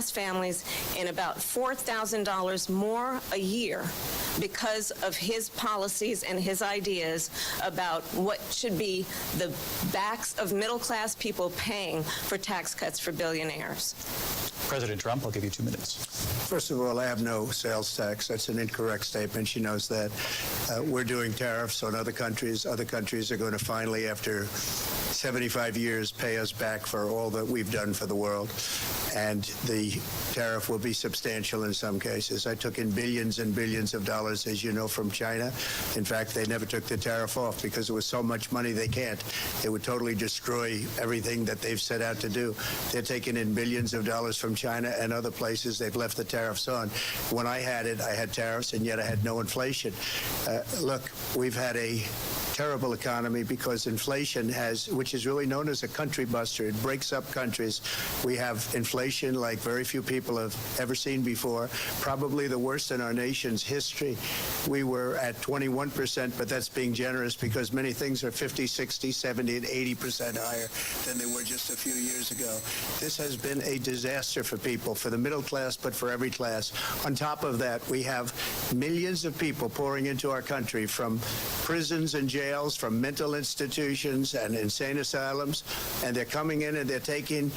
families in about $4,000 more a year because of his policies and his ideas about what should be the backs of middle-class people paying for tax cuts for billionaires. President Trump, I'll give you 2 minutes. First of all, I have no sales tax. That's an incorrect statement. She knows that. We're doing tariffs on other countries. Other countries are going to finally, after 75 years, pay us back for all that we've done for the world. And the tariff will be substantial in some cases. I took in billions and billions of dollars, as you know, from China. In fact, they never took the tariff off because it was so much money they can't. It would totally destroy everything that they've set out to do. They're taking in billions of dollars from China and other places. They've left the tariffs on. When I had it, I had tariffs, and yet I had no inflation. Look, we've had a terrible economy because inflation which is really known as a country buster. It breaks up countries. We have inflation like very few people have ever seen before, probably the worst in our nation's history. We were at 21%, but that's being generous because many things are 50, 60, 70, and 80% higher than they were just a few years ago. This has been a disaster for people, for the middle class, but for every class. On top of that, we have millions of people pouring into our country from prisons and jails, from mental institutions and insane asylums, and they're coming in and they're taking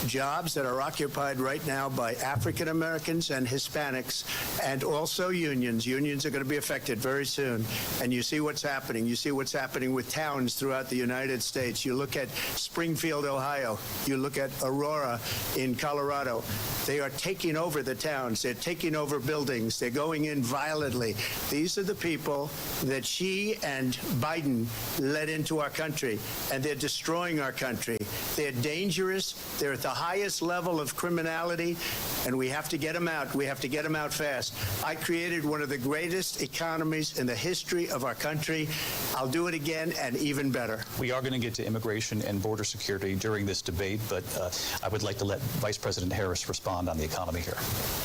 jobs that are occupied right now by African Americans and Hispanics, and also unions. Unions are going to be affected very soon. And you see what's happening. You see what's happening with towns throughout the United States. You look at Springfield, Ohio. You look at Aurora in Colorado. They are taking over the towns. They're taking over buildings. They're going in violently. These are the people that Xi and Biden led into our country, and they're destroying our country. They're dangerous. They're at the highest level of criminality, and we have to get them out. We have to get them out fast. I created one of the greatest economies in the history of our country. I'll do it again and even better. We are going to get to immigration and border security during this debate, but I would like to let Vice President Harris respond on the economy here.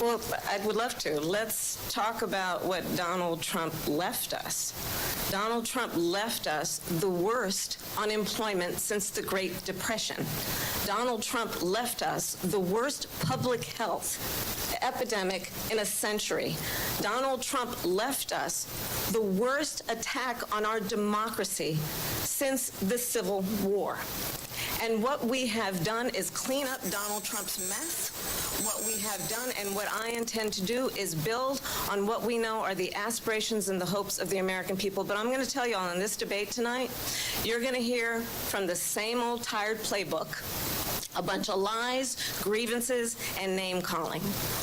Well, I would love to. Let's talk about what Donald Trump left us. Donald Trump left us the worst unemployment since the Great Depression. Donald Trump left us the worst public health epidemic in a century. Donald Trump left us the worst attack on our democracy since the Civil War. And what we have done is clean up Donald Trump's mess. What we have done and what I intend to do is build on what we know are the aspirations and the hopes of the American people. But I'm going to tell you all in this debate tonight, you're going to hear from the same old tired playbook. A bunch of lies, grievances, and name-calling.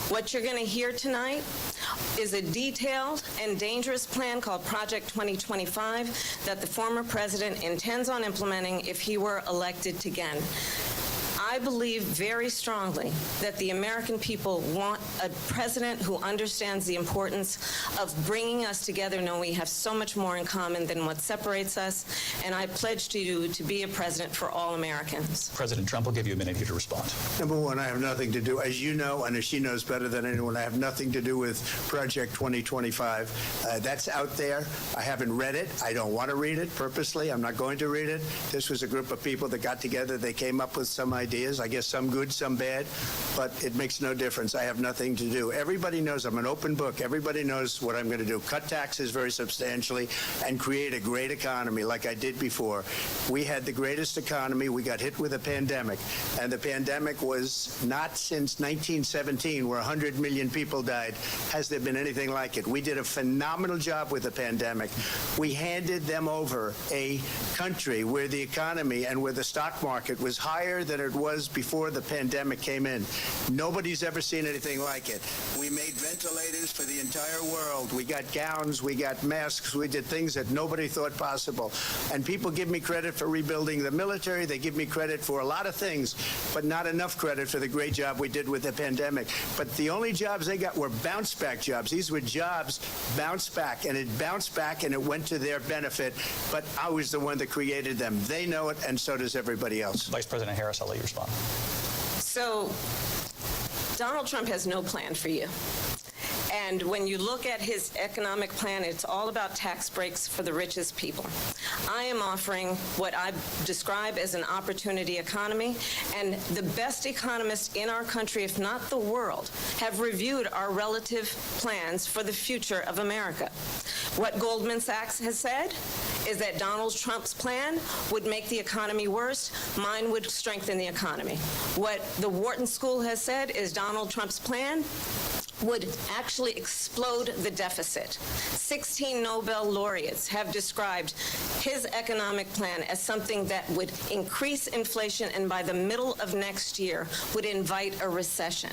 What you're going to hear tonight is a detailed and dangerous plan called Project 2025 that the former president intends on implementing if he were elected again. I believe very strongly that the American people want a president who understands the importance of bringing us together, knowing we have so much more in common than what separates us, and I pledge to you to be a president for all Americans. President Trump, will give you a minute here to respond. Number one, I have nothing to do, as you know, and as she knows better than anyone, I have nothing to do with Project 2025. That's out there. I haven't read it. I don't want to read it purposely. I'm not going to read it. This was a group of people that got together. They came up with some ideas. I guess some good, some bad, but it makes no difference. I have nothing to do. Everybody knows I'm an open book. Everybody knows what I'm going to do. Cut taxes very substantially and create a great economy like I did before. We had the greatest economy. We got hit with a pandemic, and the pandemic was not since 1917 where 100 million people died. Has there been anything like it? We did a phenomenal job with the pandemic. We handed them over a country where the economy and where the stock market was higher than it was before the pandemic came in. Nobody's ever seen anything like it. We made ventilators for the entire world. We got gowns, we got masks, we did things that nobody thought possible. And people give me credit for rebuilding the military. They give me credit for a lot of things, but not enough credit for the great job we did with the pandemic. But the only jobs they got were bounce back jobs. These were jobs bounced back, and it bounced back and it went to their benefit, but I was the one that created them. They know it, and so does everybody else. Vice President Harris, I'll let you respond. So, Donald Trump has no plan for you. And when you look at his economic plan, it's all about tax breaks for the richest people. I am offering what I describe as an opportunity economy, and the best economists in our country, if not the world, have reviewed our relative plans for the future of America. What Goldman Sachs has said is that Donald Trump's plan would make the economy worse. Mine would strengthen the economy. What the Wharton School has said is Donald Trump's plan would actually explode the deficit. 16 Nobel laureates have described his economic plan as something that would increase inflation and by the middle of next year would invite a recession.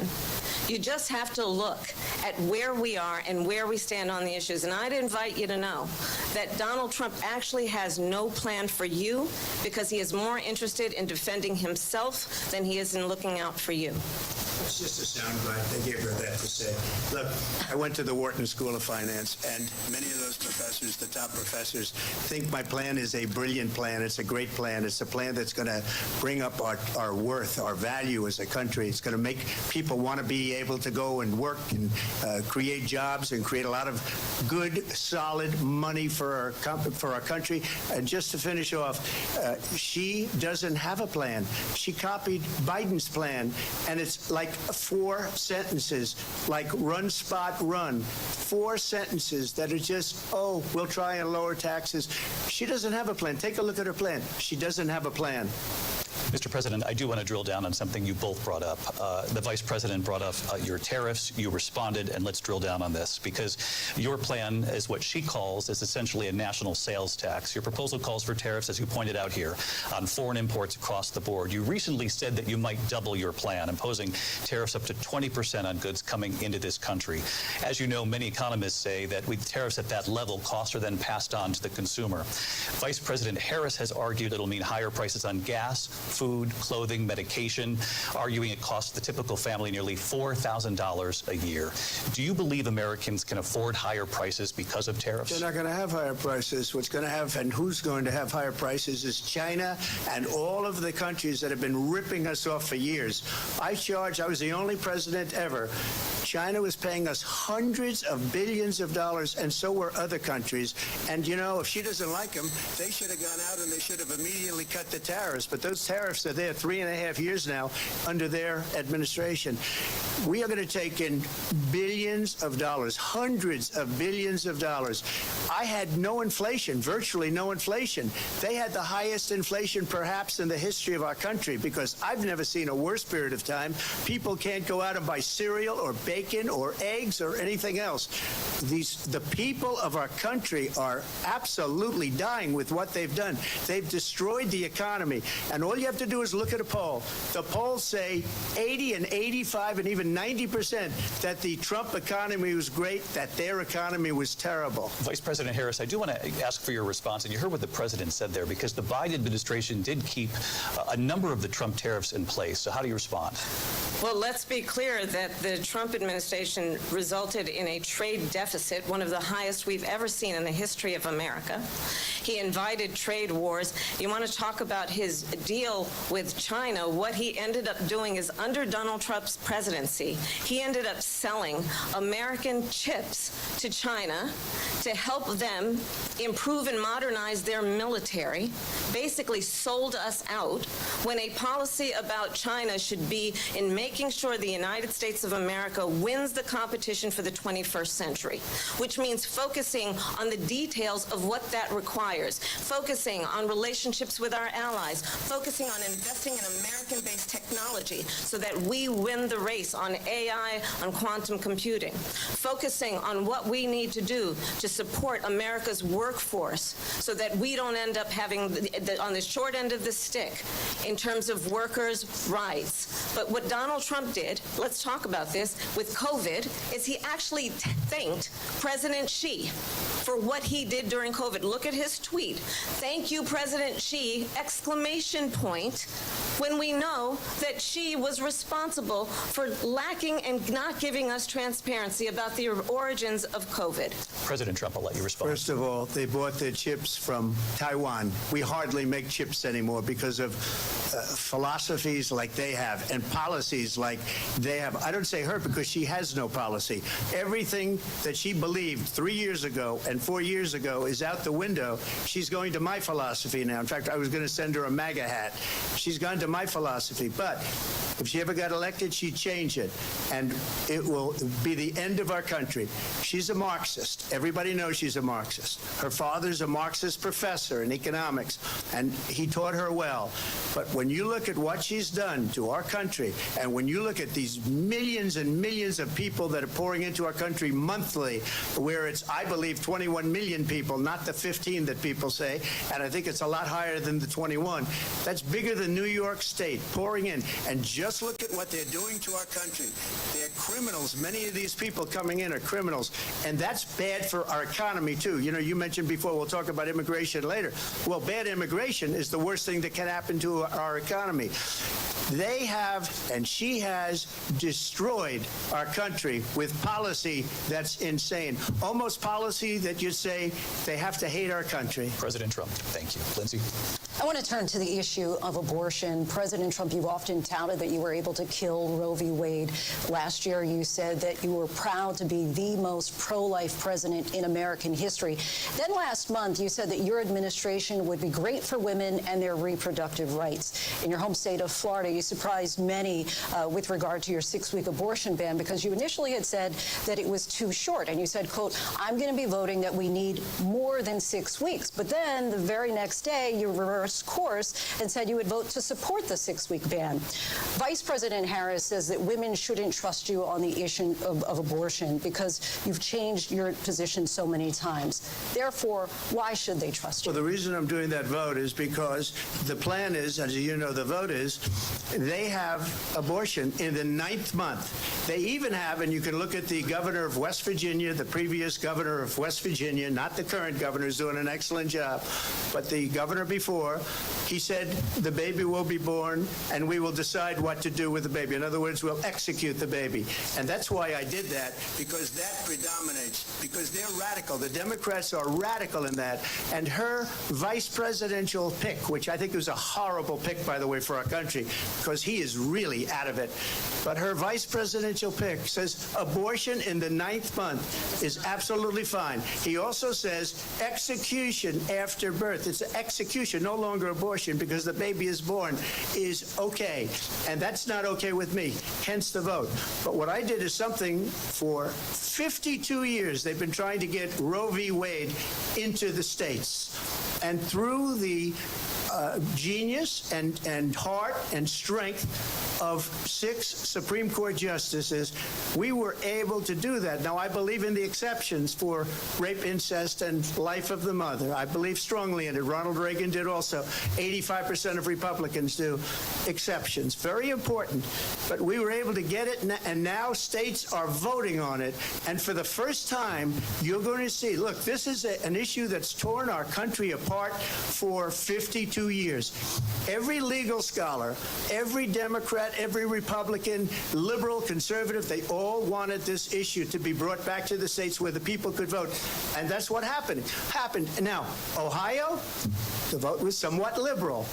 You just have to look at where we are and where we stand on the issues. And I'd invite you to know that Donald Trump actually has no plan for you because he is more interested in defending himself than he is in looking out for you. It's just a soundbite. They gave her that to say. Look, I went to the Wharton School of Finance, and many of those professors, the top professors, think my plan is a brilliant plan. It's a great plan. It's a plan that's going to bring up our worth, our value as a country. It's going to make people want to be able to go and work and create jobs and create a lot of good, solid money for our country. And just to finish off, she doesn't have a plan. She copied Biden's plan, and it's like 4 sentences, like run, spot, run. 4 sentences that are just, oh, we'll try and lower taxes. She doesn't have a plan. Take a look at her plan. She doesn't have a plan. Mr. President, I do want to drill down on something you both brought up. The Vice President brought up your tariffs. You responded, and let's drill down on this, because your plan is what she calls is essentially a national sales tax. Your proposal calls for tariffs, as you pointed out here, on foreign imports across the board. You recently said that you might double your plan, imposing tariffs up to 20% on goods coming into this country. As you know, many economists say that with tariffs at that level, costs are then passed on to the consumer. Vice President Harris has argued it'll mean higher prices on gas, food, clothing, medication, arguing it costs the typical family nearly $4,000 a year. Do you believe Americans can afford higher prices because of tariffs? They're not going to have higher prices. What's going to have and who's going to have higher prices is China and all of the countries that have been ripping us off for years. I was the only president ever. China was paying us hundreds of billions of dollars, and so were other countries. And, you know, if she doesn't like them, they should have gone out and they should have immediately cut the tariffs. But those tariffs are there 3.5 years now under their administration. We are going to take in billions of dollars, hundreds of billions of dollars. I had no inflation, virtually no inflation. They had the highest inflation perhaps in the history of our country, because I've never seen a worse period of time. People can't go out and buy cereal or bacon or eggs or anything else. The people of our country are absolutely dying with what they've done. They've destroyed the economy. And all you have to do is look at a poll. The polls say 80 and 85 and even 90% that the Trump economy was great, that their economy was terrible. Vice President Harris, I do want to ask for your response, and you heard what the president said there, because the Biden administration did keep a number of the Trump tariffs in place. So how do you respond? Well, let's be clear that the Trump administration resulted in a trade deficit, one of the highest we've ever seen in the history of America. He invited trade wars. You want to talk about his deal with China? What he ended up doing is, under Donald Trump's presidency, he ended up selling American chips to China to help them improve and modernize their military, basically sold us out, when a policy about China should be in making sure the United States of America wins the competition for the 21st century, which means focusing on the details of what that requires, focusing on relationships with our allies, focusing on investing in American-based technology so that we win the race on AI, on quantum computing, focusing on what we need to do to support America's workforce so that we don't end up having on the short end of the stick in terms of workers' rights. But what Donald Trump did, let's talk about this, with COVID, is he actually thanked President Xi for what he did during COVID. Look at his tweet. Thank you, President Xi, exclamation point. when we know that she was responsible for lacking and not giving us transparency about the origins of COVID? President Trump, I'll let you respond. First of all, they bought their chips from Taiwan. We hardly make chips anymore because of philosophies like they have and policies like they have. I don't say her because she has no policy. Everything that she believed 3 years ago and 4 years ago is out the window. She's going to my philosophy now. In fact, I was going to send her a MAGA hat. She's gone to my philosophy. But if she ever got elected, she'd change it. And it will be the end of our country. She's a Marxist. Everybody knows she's a Marxist. Her father's a Marxist professor in economics, and he taught her well. But when you look at what she's done to our country, and when you look at these millions and millions of people that are pouring into our country monthly, where it's, I believe, 21 million people, not the 15 that people say, and I think it's a lot higher than the 21. That's bigger than New York State pouring in. And just look at what they're doing to our country. They're criminals. Many of these people coming in are criminals. And that's bad for our economy, too. You know, you mentioned before, we'll talk about immigration later. Well, bad immigration is the worst thing that can happen to our economy. They have, and she has, destroyed our country with policy that's insane. Almost policy that you say they have to hate our country. President Trump, thank you. Lindsay? I want to turn to the issue of abortion. President Trump, you've often touted that you were able to kill Roe v. Wade. Last year, you said that you were proud to be the most pro-life president in American history. Then last month, you said that your administration would be great for women and their reproductive rights. In your home state of Florida, you surprised many with regard to your 6-week abortion ban because you initially had said that it was too short. And you said, quote, I'm going to be voting that we need more than 6 weeks. But then the very next day, you reversed course and said you would vote to support the 6-week ban. Vice President Harris says that women shouldn't trust you on the issue of abortion because you've changed your position so many times. Therefore, why should they trust you? Well, the reason I'm doing that vote is because the plan is, as you know, the vote is, they have abortion in the 9th month. They even have, and you can look at the governor of West Virginia, the previous governor of West Virginia, not the current governor, who's doing an excellent job, but the governor before, he said the baby will be born and we will decide what to do with the baby. In other words, we'll execute the baby. And that's why I did that, because that predominates, because they're radical. The Democrats are radical in that. And her vice presidential pick, which I think was a horrible pick, by the way, for our country, because he is really out of it. But her vice presidential pick says abortion in the 9th month is absolutely fine. He also says execution after birth. It's execution, no longer abortion, because the baby is born, is okay. And that's not okay with me, hence the vote. But what I did is something for 52 years they've been trying to get Roe v. Wade into the states. And through the genius and heart and strength of 6 Supreme Court justices, we were able to do that. Now, I believe in the exceptions for rape, incest, and life of the mother. I believe strongly in it. Ronald Reagan did also. 85% of Republicans do exceptions. Very important. But we were able to get it, and now states are voting on it. And for the first time, you're going to see, look, this is an issue that's torn our country apart for 52 years. Every legal scholar, every Democrat, every Republican, liberal, conservative, they all wanted this issue to be brought back to the states where the people could vote. And that's what happened. Now, Ohio, the vote was somewhat liberal.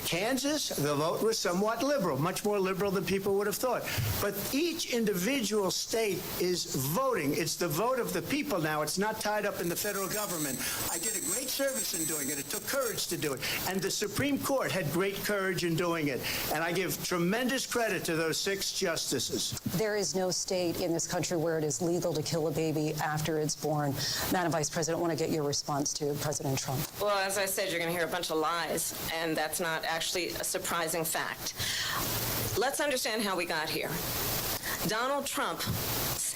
Kansas, the vote was somewhat liberal, much more liberal than people would have thought. But each individual state is voting. It's the vote of the people now. It's not tied up in the federal government. I did a great service in doing it. It took courage to do it. And the Supreme Court had great courage in doing it. And I give tremendous credit to those 6 justices. There is no state in this country where it is legal to kill a baby after it's born. Madam Vice President, I want to get your response to President Trump. Well, as I said, you're going to hear a bunch of lies, and that's not actually a surprising fact. Let's understand how we got here. Donald Trump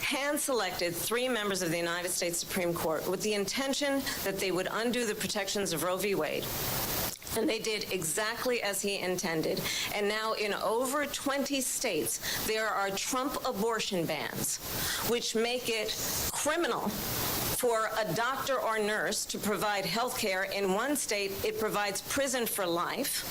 hand-selected 3 members of the United States Supreme Court with the intention that they would undo the protections of Roe v. Wade. And they did exactly as he intended. And now in over 20 states, there are Trump abortion bans, which make it criminal for a doctor or nurse to provide health care. In one state, it provides prison for life.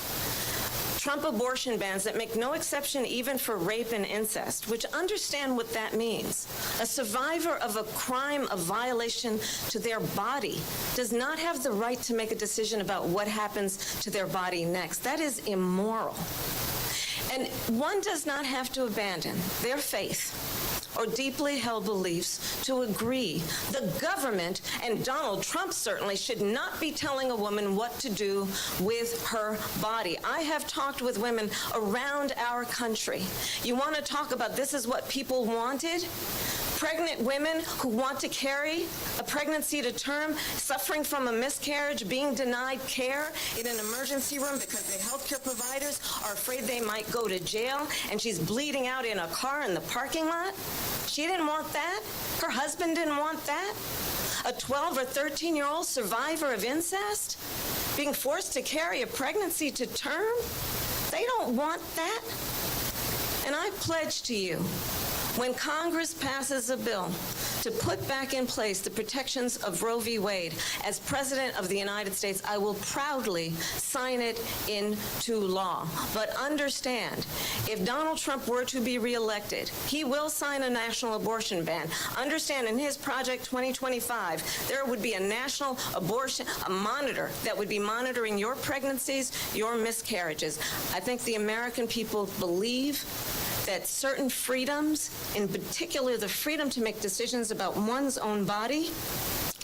Trump abortion bans that make no exception even for rape and incest, which understand what that means. A survivor of a crime of violation to their body does not have the right to make a decision about what happens to their body next. That is immoral. And one does not have to abandon their faith or deeply held beliefs to agree. The government, and Donald Trump certainly, should not be telling a woman what to do with her body. I have talked with women around our country. You want to talk about this is what people wanted? Pregnant women who want to carry a pregnancy to term, suffering from a miscarriage, being denied care in an emergency room because the healthcare providers are afraid they might go to jail, and she's bleeding out in a car in the parking lot. She didn't want that. Her husband didn't want that. A 12 or 13-year-old survivor of incest being forced to carry a pregnancy to term. They don't want that. And I pledge to you, when Congress passes a bill to put back in place the protections of Roe v. Wade, as President of the United States, I will proudly sign it into law. But understand, if Donald Trump were to be reelected, he will sign a national abortion ban. Understand, in his Project 2025, there would be a national abortion, a monitor that would be monitoring your pregnancies, your miscarriages. I think the American people believe that certain freedoms, in particular the freedom to make decisions about one's own body,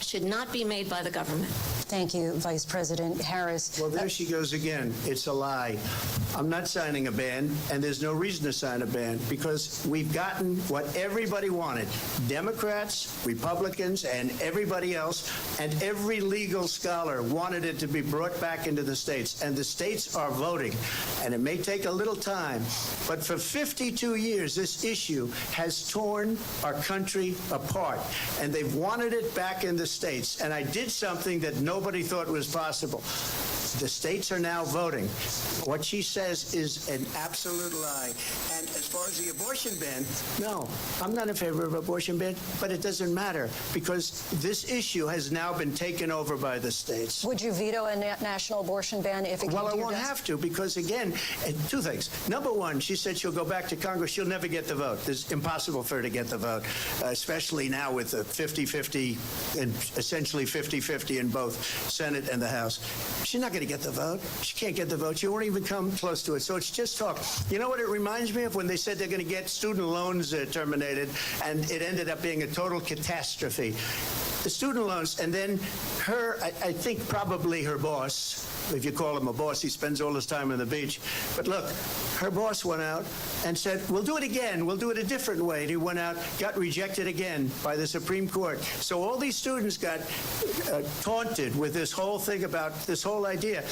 should not be made by the government. Thank you, Vice President Harris. Well, there she goes again. It's a lie. I'm not signing a ban, and there's no reason to sign a ban because we've gotten what everybody wanted. Democrats, Republicans, and everybody else, and every legal scholar wanted it to be brought back into the states, and the states are voting. And it may take a little time, but for 52 years, this issue has torn our country apart, and they've wanted it back in the states. And I did something that nobody thought was possible. The states are now voting. What she says is an absolute lie. And as far as the abortion ban, no, I'm not in favor of abortion ban, but it doesn't matter because this issue has now been taken over by the states. Would you veto a national abortion ban if it came to your desk? Well, I won't have to because, again, two things. Number one, she said she'll go back to Congress. She'll never get the vote. It's impossible for her to get the vote, especially now with the 50-50 and essentially 50-50 in both Senate and the House. She's not going to get the vote. She can't get the vote. She won't even come close to it. So it's just talk. You know what it reminds me of? When they said they're going to get student loans terminated, and it ended up being a total catastrophe. The student loans, and then her, I think probably her boss, if you call him a boss, he spends all his time on the beach. But look, her boss went out and said, we'll do it again. We'll do it a different way. And he went out, got rejected again by the Supreme Court. So all these students got taunted with this whole thing about this whole idea.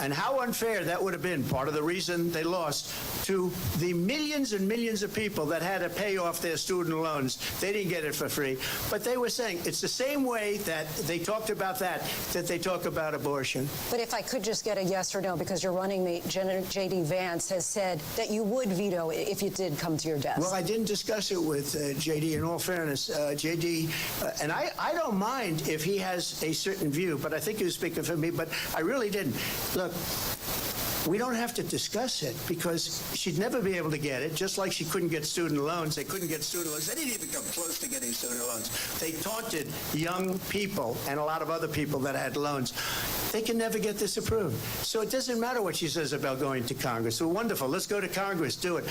And how unfair that would have been, part of the reason they lost, to the millions and millions of people that had to pay off their student loans. They didn't get it for free. But they were saying it's the same way that they talked about that they talk about abortion. But if I could just get a yes or no, because your running mate, J.D. Vance, has said that you would veto it if it did come to your desk. Well, I didn't discuss it with J.D. in all fairness. J.D., and I don't mind if he has a certain view, but I think he was speaking for me, but I really didn't. Look, we don't have to discuss it because she'd never be able to get it, just like she couldn't get student loans. They couldn't get student loans. They didn't even come close to getting student loans. They taunted young people and a lot of other people that had loans. They can never get this approved. So it doesn't matter what she says about going to Congress. So wonderful. Let's go to Congress, do it.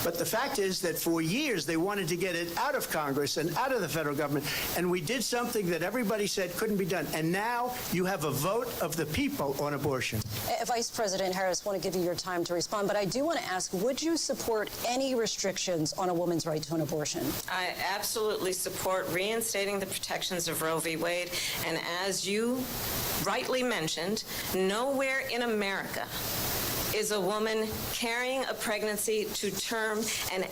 But the fact is that for years they wanted to get it out of Congress and out of the federal government, and we did something that everybody said couldn't be done. And now you have a vote of the people on abortion. Vice President Harris, I want to give you your time to respond, but I do want to ask, would you support any restrictions on a woman's right to an abortion? I absolutely support reinstating the protections of Roe v. Wade, and as you rightly mentioned, nowhere in America is a woman carrying a pregnancy to term and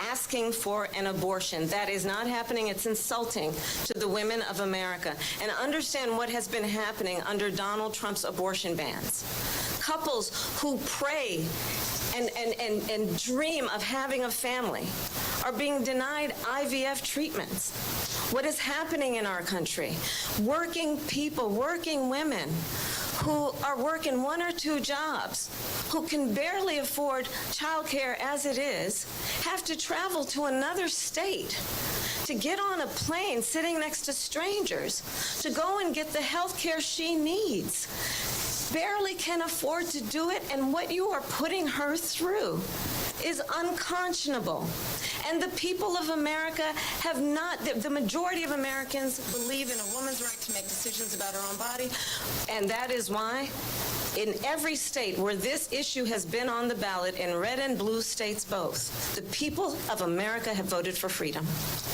asking for an abortion. That is not happening. It's insulting to the women of America. And understand what has been happening under Donald Trump's abortion bans. Couples who pray and dream of having a family are being denied IVF treatments. What is happening in our country? Working people, working women who are working 1 or 2 jobs, who can barely afford childcare as it is, have to travel to another state to get on a plane sitting next to strangers to go and get the health care she needs. Barely can afford to do it, and what you are putting her through is unconscionable. And the people of America have not, the majority of Americans believe in a woman's right to make decisions about her own body, and that is why in every state where this issue has been on the ballot, in red and blue states both, the people of America have voted for freedom.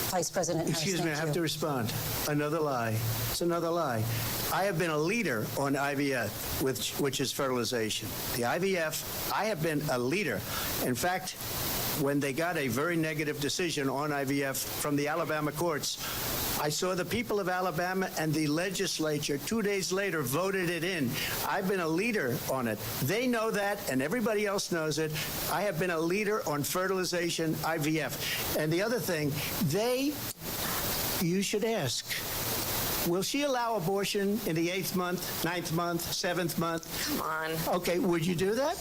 Vice President Harris, Excuse me, I have to respond. Another lie. It's another lie. I have been a leader on IVF, which is fertilization. The IVF, I have been a leader. In fact, when they got a very negative decision on IVF from the Alabama courts, I saw the people of Alabama and the legislature 2 days later voted it in. I've been a leader on it. They know that, and everybody else knows it. I have been a leader on fertilization, IVF. And the other thing, you should ask, will she allow abortion in the 8th month, 9th month, 7th month? Come on. Okay, would you do that?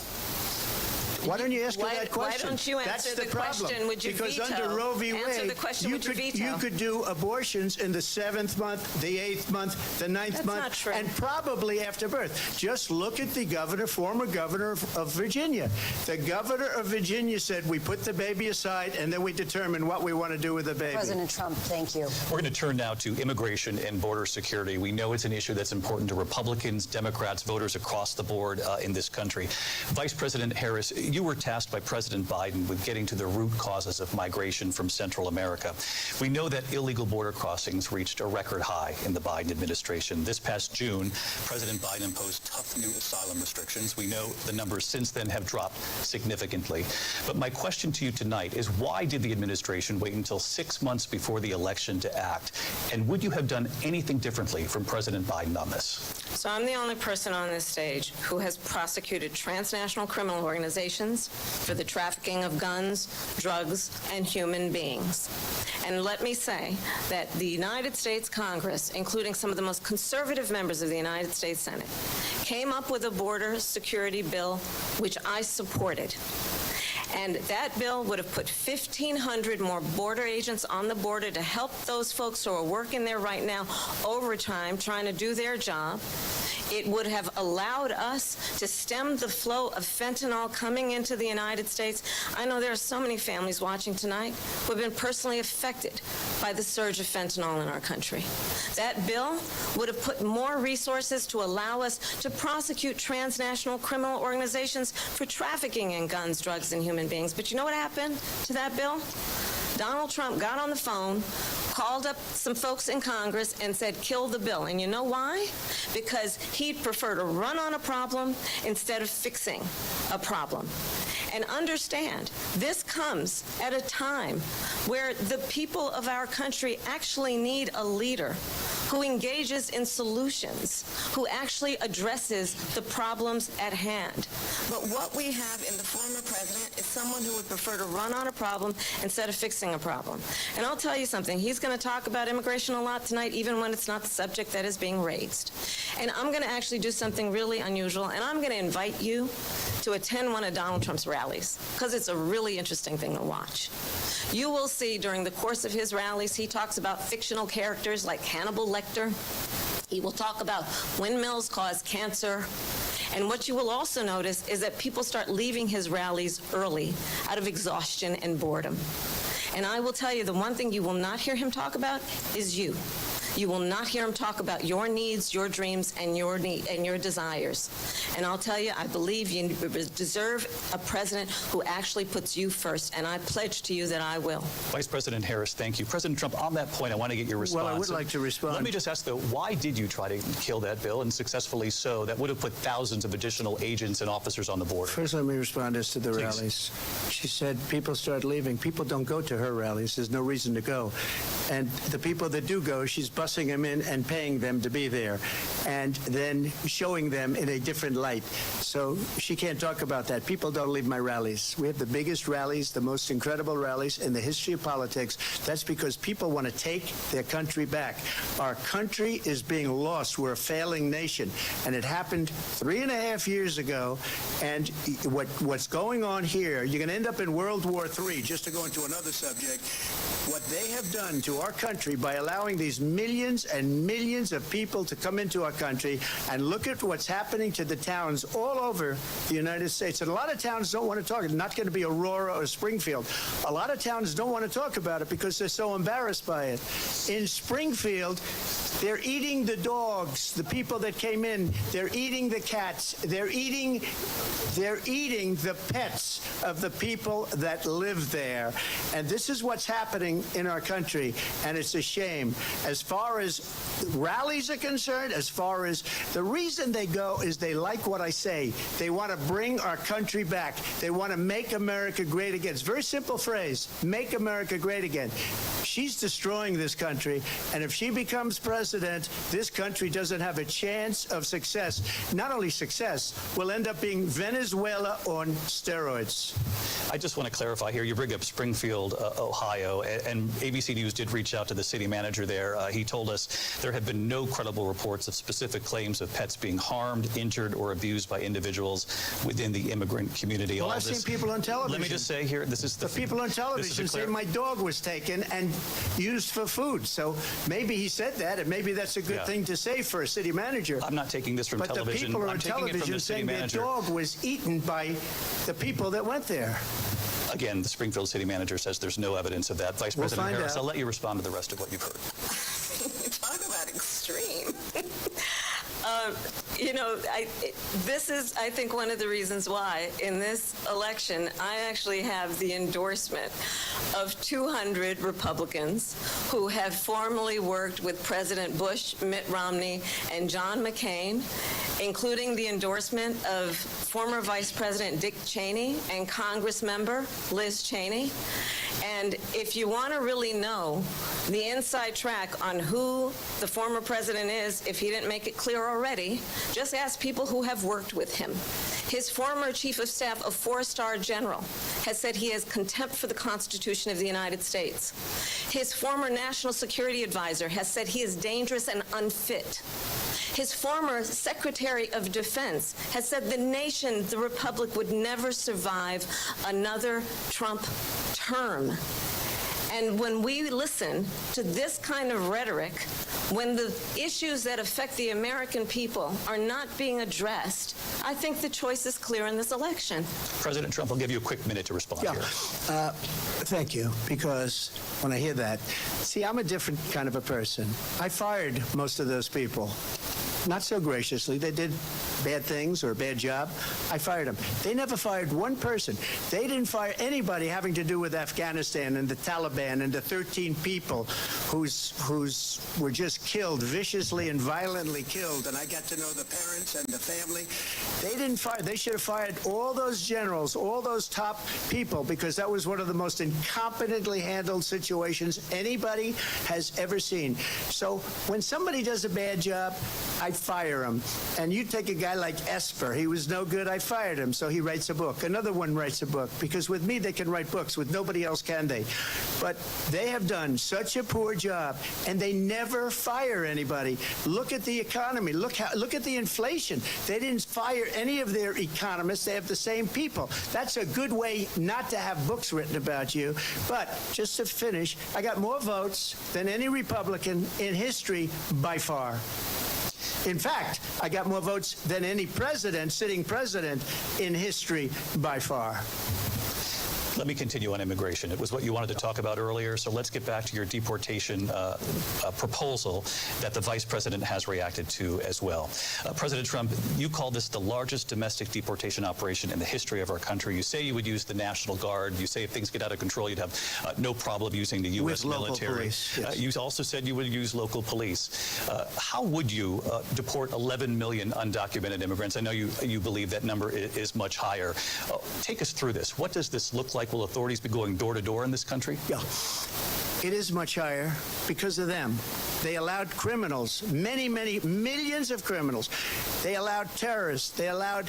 Why don't you ask her Why- that question? why don't you answer That's the problem. question, would you Because veto? under Roe v. Answer Wade, the question, would you veto? you could do abortions in the 7th month, the 8th month, the 9th That's month, not true. and probably after birth. Just look at the governor, former governor of Virginia. The governor of Virginia said, we put the baby aside, and then we determine what we want to do with the baby. President Trump, thank you. We're going to turn now to immigration and border security. We know it's an issue that's important to Republicans, Democrats, voters across the board in this country. Vice President Harris, you were tasked by President Biden with getting to the root causes of migration from Central America. We know that illegal border crossings reached a record high in the Biden administration. This past June, President Biden imposed tough new asylum restrictions. We know the numbers since then have dropped significantly. But my question to you tonight is, why did the administration wait until 6 months before the election to act? And would you have done anything differently from President Biden on this? So I'm the only person on this stage who has prosecuted transnational criminal organizations for the trafficking of guns, drugs, and human beings. And let me say that the United States Congress, including some of the most conservative members of the United States Senate, came up with a border security bill which I supported. And that bill would have put 1,500 more border agents on the border to help those folks who are working there right now overtime trying to do their job. It would have allowed us to stem the flow of fentanyl coming into the United States. I know there are so many families watching tonight who have been personally affected by the surge of fentanyl in our country. That bill would have put more resources to allow us to prosecute transnational criminal organizations for trafficking in guns, drugs, and human beings. But you know what happened to that bill? Donald Trump got on the phone, called up some folks in Congress and said, kill the bill. And you know why? Because he'd prefer to run on a problem instead of fixing a problem. And understand, this comes at a time where the people of our country actually need a leader who engages in solutions, who actually addresses the problems at hand. But what we have in the former president is someone who would prefer to run on a problem instead of fixing a problem. And I'll tell you something, he's going to talk about immigration a lot tonight, even when it's not the subject that is being raised. And I'm going to actually do something really unusual, and I'm going to invite you to attend one of Donald Trump's rallies, because it's a really interesting thing to watch. You will see during the course of his rallies, he talks about fictional characters like Hannibal Lecter. He will talk about windmills cause cancer. And what you will also notice is that people start leaving his rallies early out of exhaustion and boredom. And I will tell you, the one thing you will not hear him talk about is you. You will not hear him talk about your needs, your dreams, and your desires. And I'll tell you, I believe you deserve a president who actually puts you first, and I pledge to you that I will. Vice President Harris, thank you. President Trump, on that point, I want to get your response. Well, I would like to respond. Let me just ask, though, why did you try to kill that bill, and successfully so? That would have put thousands of additional agents and officers on the border. First, let me respond as to the Please. rallies. She said people start leaving. People don't go to her rallies. There's no reason to go. And the people that do go, she's bussing them in and paying them to be there, and then showing them in a different light. So she can't talk about that. People don't leave my rallies. We have the biggest rallies, the most incredible rallies in the history of politics. That's because people want to take their country back. Our country is being lost. We're a failing nation. And it happened 3.5 years ago. And what's going on here, you're going to end up in World War III, just to go into another subject. What they have done to our country by allowing these millions and millions of people to come into our country, and look at what's happening to the towns all over the United States. And a lot of towns don't want to talk. It's not going to be Aurora or Springfield. A lot of towns don't want to talk about it because they're so embarrassed by it. In Springfield, they're eating the dogs, the people that came in. They're eating the cats. They're eating the pets of the people that live there. And this is what's happening in our country, and it's a shame. As far as rallies are concerned, as far as the reason they go is they like what I say. They want to bring our country back. They want to make America great again. It's a very simple phrase, make America great again. She's destroying this country, and if she becomes president, this country doesn't have a chance of success. Not only success, we'll end up being Venezuela on steroids. I just want to clarify here. You bring up Springfield, Ohio, and ABC News did reach out to the city manager there. He told us there have been no credible reports of specific claims of pets being harmed, injured, or abused by individuals within the immigrant community. Well, I've seen people on television. Let me just say here, this is the people on television say my dog was taken and used for food. So maybe he said that, and maybe that's a good thing to say for a city manager. I'm not taking this from television. But the people on television saying their dog was eaten by the people that went there. Again, the Springfield city manager says there's no evidence of that. Vice President Harris, I'll let you respond to the rest of what you've heard. Talk about extreme. This is, I think, one of the reasons why in this election I actually have the endorsement of 200 Republicans who have formerly worked with President Bush, Mitt Romney, and John McCain, including the endorsement of former Vice President Dick Cheney and Congress member Liz Cheney. And if you want to really know the inside track on who the former president is, if he didn't make it clear already, just ask people who have worked with him. His former chief of staff, a 4-star general, has said he has contempt for the Constitution of the United States. His former national security advisor has said he is dangerous and unfit. His former Secretary of Defense has said the nation, the Republic, would never survive another Trump term. And when we listen to this kind of rhetoric, when the issues that affect the American people are not being addressed, I think the choice is clear in this election. President Trump, I'll give you a quick minute to respond here. Thank you, because when I hear that, see, I'm a different kind of a person. I fired most of those people. Not so graciously. They did bad things or a bad job. I fired them. They never fired one person. They didn't fire anybody having to do with Afghanistan and the Taliban and the 13 people whose were just killed, viciously and violently killed. And I got to know the parents and the family. They didn't fire. They should have fired all those generals, all those top people, because that was one of the most incompetently handled situations anybody has ever seen. So when somebody does a bad job, I fire him. And you take a guy like Esper. He was no good. I fired him. So he writes a book. Another one writes a book. Because with me, they can write books. With nobody else can they. But they have done such a poor job, and they never fire anybody. Look at the economy. Look at the inflation. They didn't fire any of their economists. They have the same people. That's a good way not to have books written about you. But just to finish, I got more votes than any Republican in history by far. In fact, I got more votes than any president, sitting president, in history by far. Let me continue on immigration. It was what you wanted to talk about earlier, so let's get back to your deportation proposal that the vice president has reacted to as well. President Trump, you call this the largest domestic deportation operation in the history of our country. You say you would use the National Guard. You say if things get out of control, you'd have no problem using the U.S. military. Local police, yes. You also said you would use local police. How would you deport 11 million undocumented immigrants? I know you believe that number is much higher. Take us through this. What does this look like? Will authorities be going door to door in this country? Yeah. It is much higher because of them. They allowed criminals, many millions of criminals. They allowed terrorists. They allowed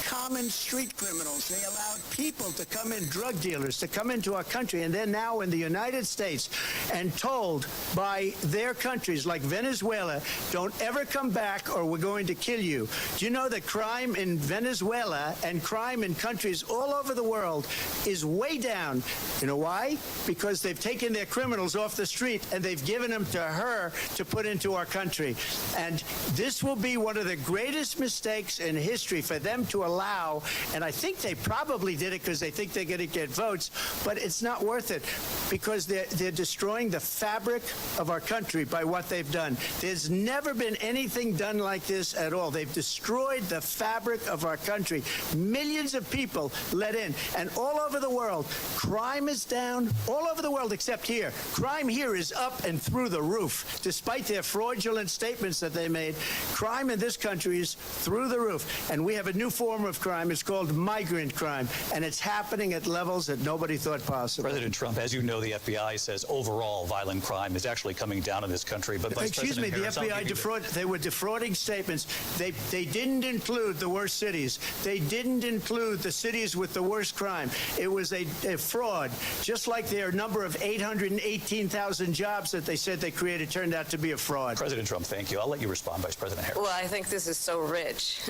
common street criminals. They allowed people to come in, drug dealers, to come into our country. And they're now in the United States and told by their countries like Venezuela, don't ever come back or we're going to kill you. Do you know that crime in Venezuela and crime in countries all over the world is way down? You know why? Because they've taken their criminals off the street and they've given them to her to put into our country. And this will be one of the greatest mistakes in history for them to allow, and I think they probably did it because they think they're going to get votes, but it's not worth it because they're destroying the fabric of our country by what they've done. There's never been anything done like this at all. They've destroyed the fabric of our country. Millions of people let in, and all over the world, crime is down, all over the world except here. Crime here is up and through the roof. Despite their fraudulent statements that they made, crime in this country is through the roof. And we have a new form of crime. It's called migrant crime, and it's happening at levels that nobody thought possible. President Trump, as you know, the FBI says overall violent crime is actually coming down in this country. But Vice Excuse me, the FBI they were defrauding statements. They didn't include the worst cities. They didn't include the cities with the worst crime. It was a fraud, just like their number of 818,000 jobs that they said they created turned out to be a fraud. President Trump, thank you. I'll let you respond, Vice President Harris. Well, I think this is so rich,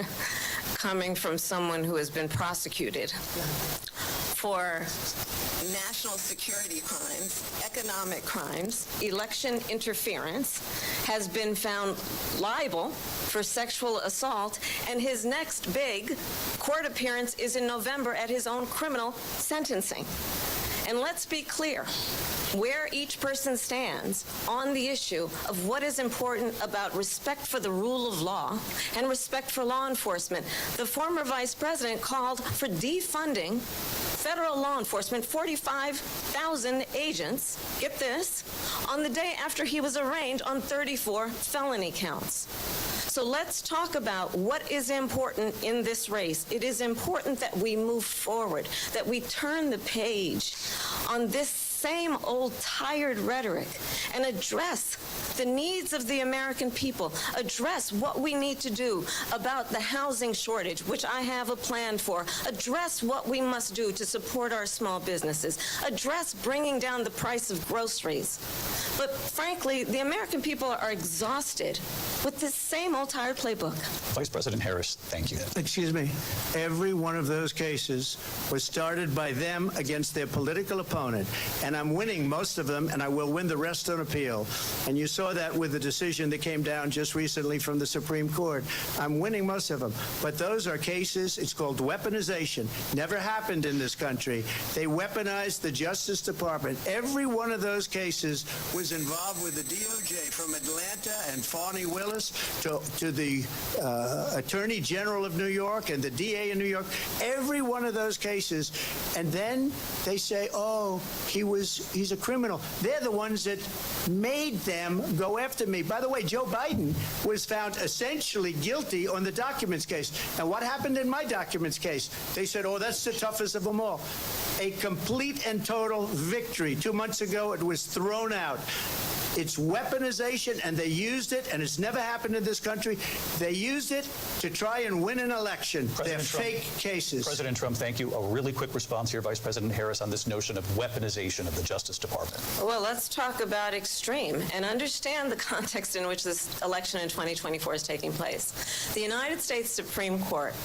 coming from someone who has been prosecuted for national security crimes, economic crimes, election interference, has been found liable for sexual assault, and his next big court appearance is in November at his own criminal sentencing. And let's be clear where each person stands on the issue of what is important about respect for the rule of law and respect for law enforcement. The former vice president called for defunding federal law enforcement, 45,000 agents, get this, on the day after he was arraigned on 34 felony counts. So let's talk about what is important in this race. It is important that we move forward, that we turn the page on this same old tired rhetoric and address the needs of the American people, address what we need to do about the housing shortage, which I have a plan for, address what we must do to support our small businesses, address bringing down the price of groceries. But frankly, the American people are exhausted with this same old tired playbook. Vice President Harris, thank you. Excuse me. Every one of those cases was started by them against their political opponent. And I'm winning most of them, and I will win the rest on appeal. And you saw that with the decision that came down just recently from the Supreme Court. I'm winning most of them. But those are cases, it's called weaponization. Never happened in this country. They weaponized the Justice Department. Every one of those cases was involved with the DOJ, from Atlanta and Fani Willis to the Attorney General of New York and the DA in New York. Every one of those cases. And then they say, oh, he's a criminal. They're the ones that made them go after me. By the way, Joe Biden was found essentially guilty on the documents case. And what happened in my documents case? They said, oh, that's the toughest of them all. A complete and total victory. 2 months ago, it was thrown out. It's weaponization, and they used it, and it's never happened in this country. They used it to try and win an election. They're fake cases. President Trump, thank you. A really quick response here, Vice President Harris, on this notion of weaponization of the Justice Department. Well, let's talk about extreme and understand the context in which this election in 2024 is taking place. The United States Supreme Court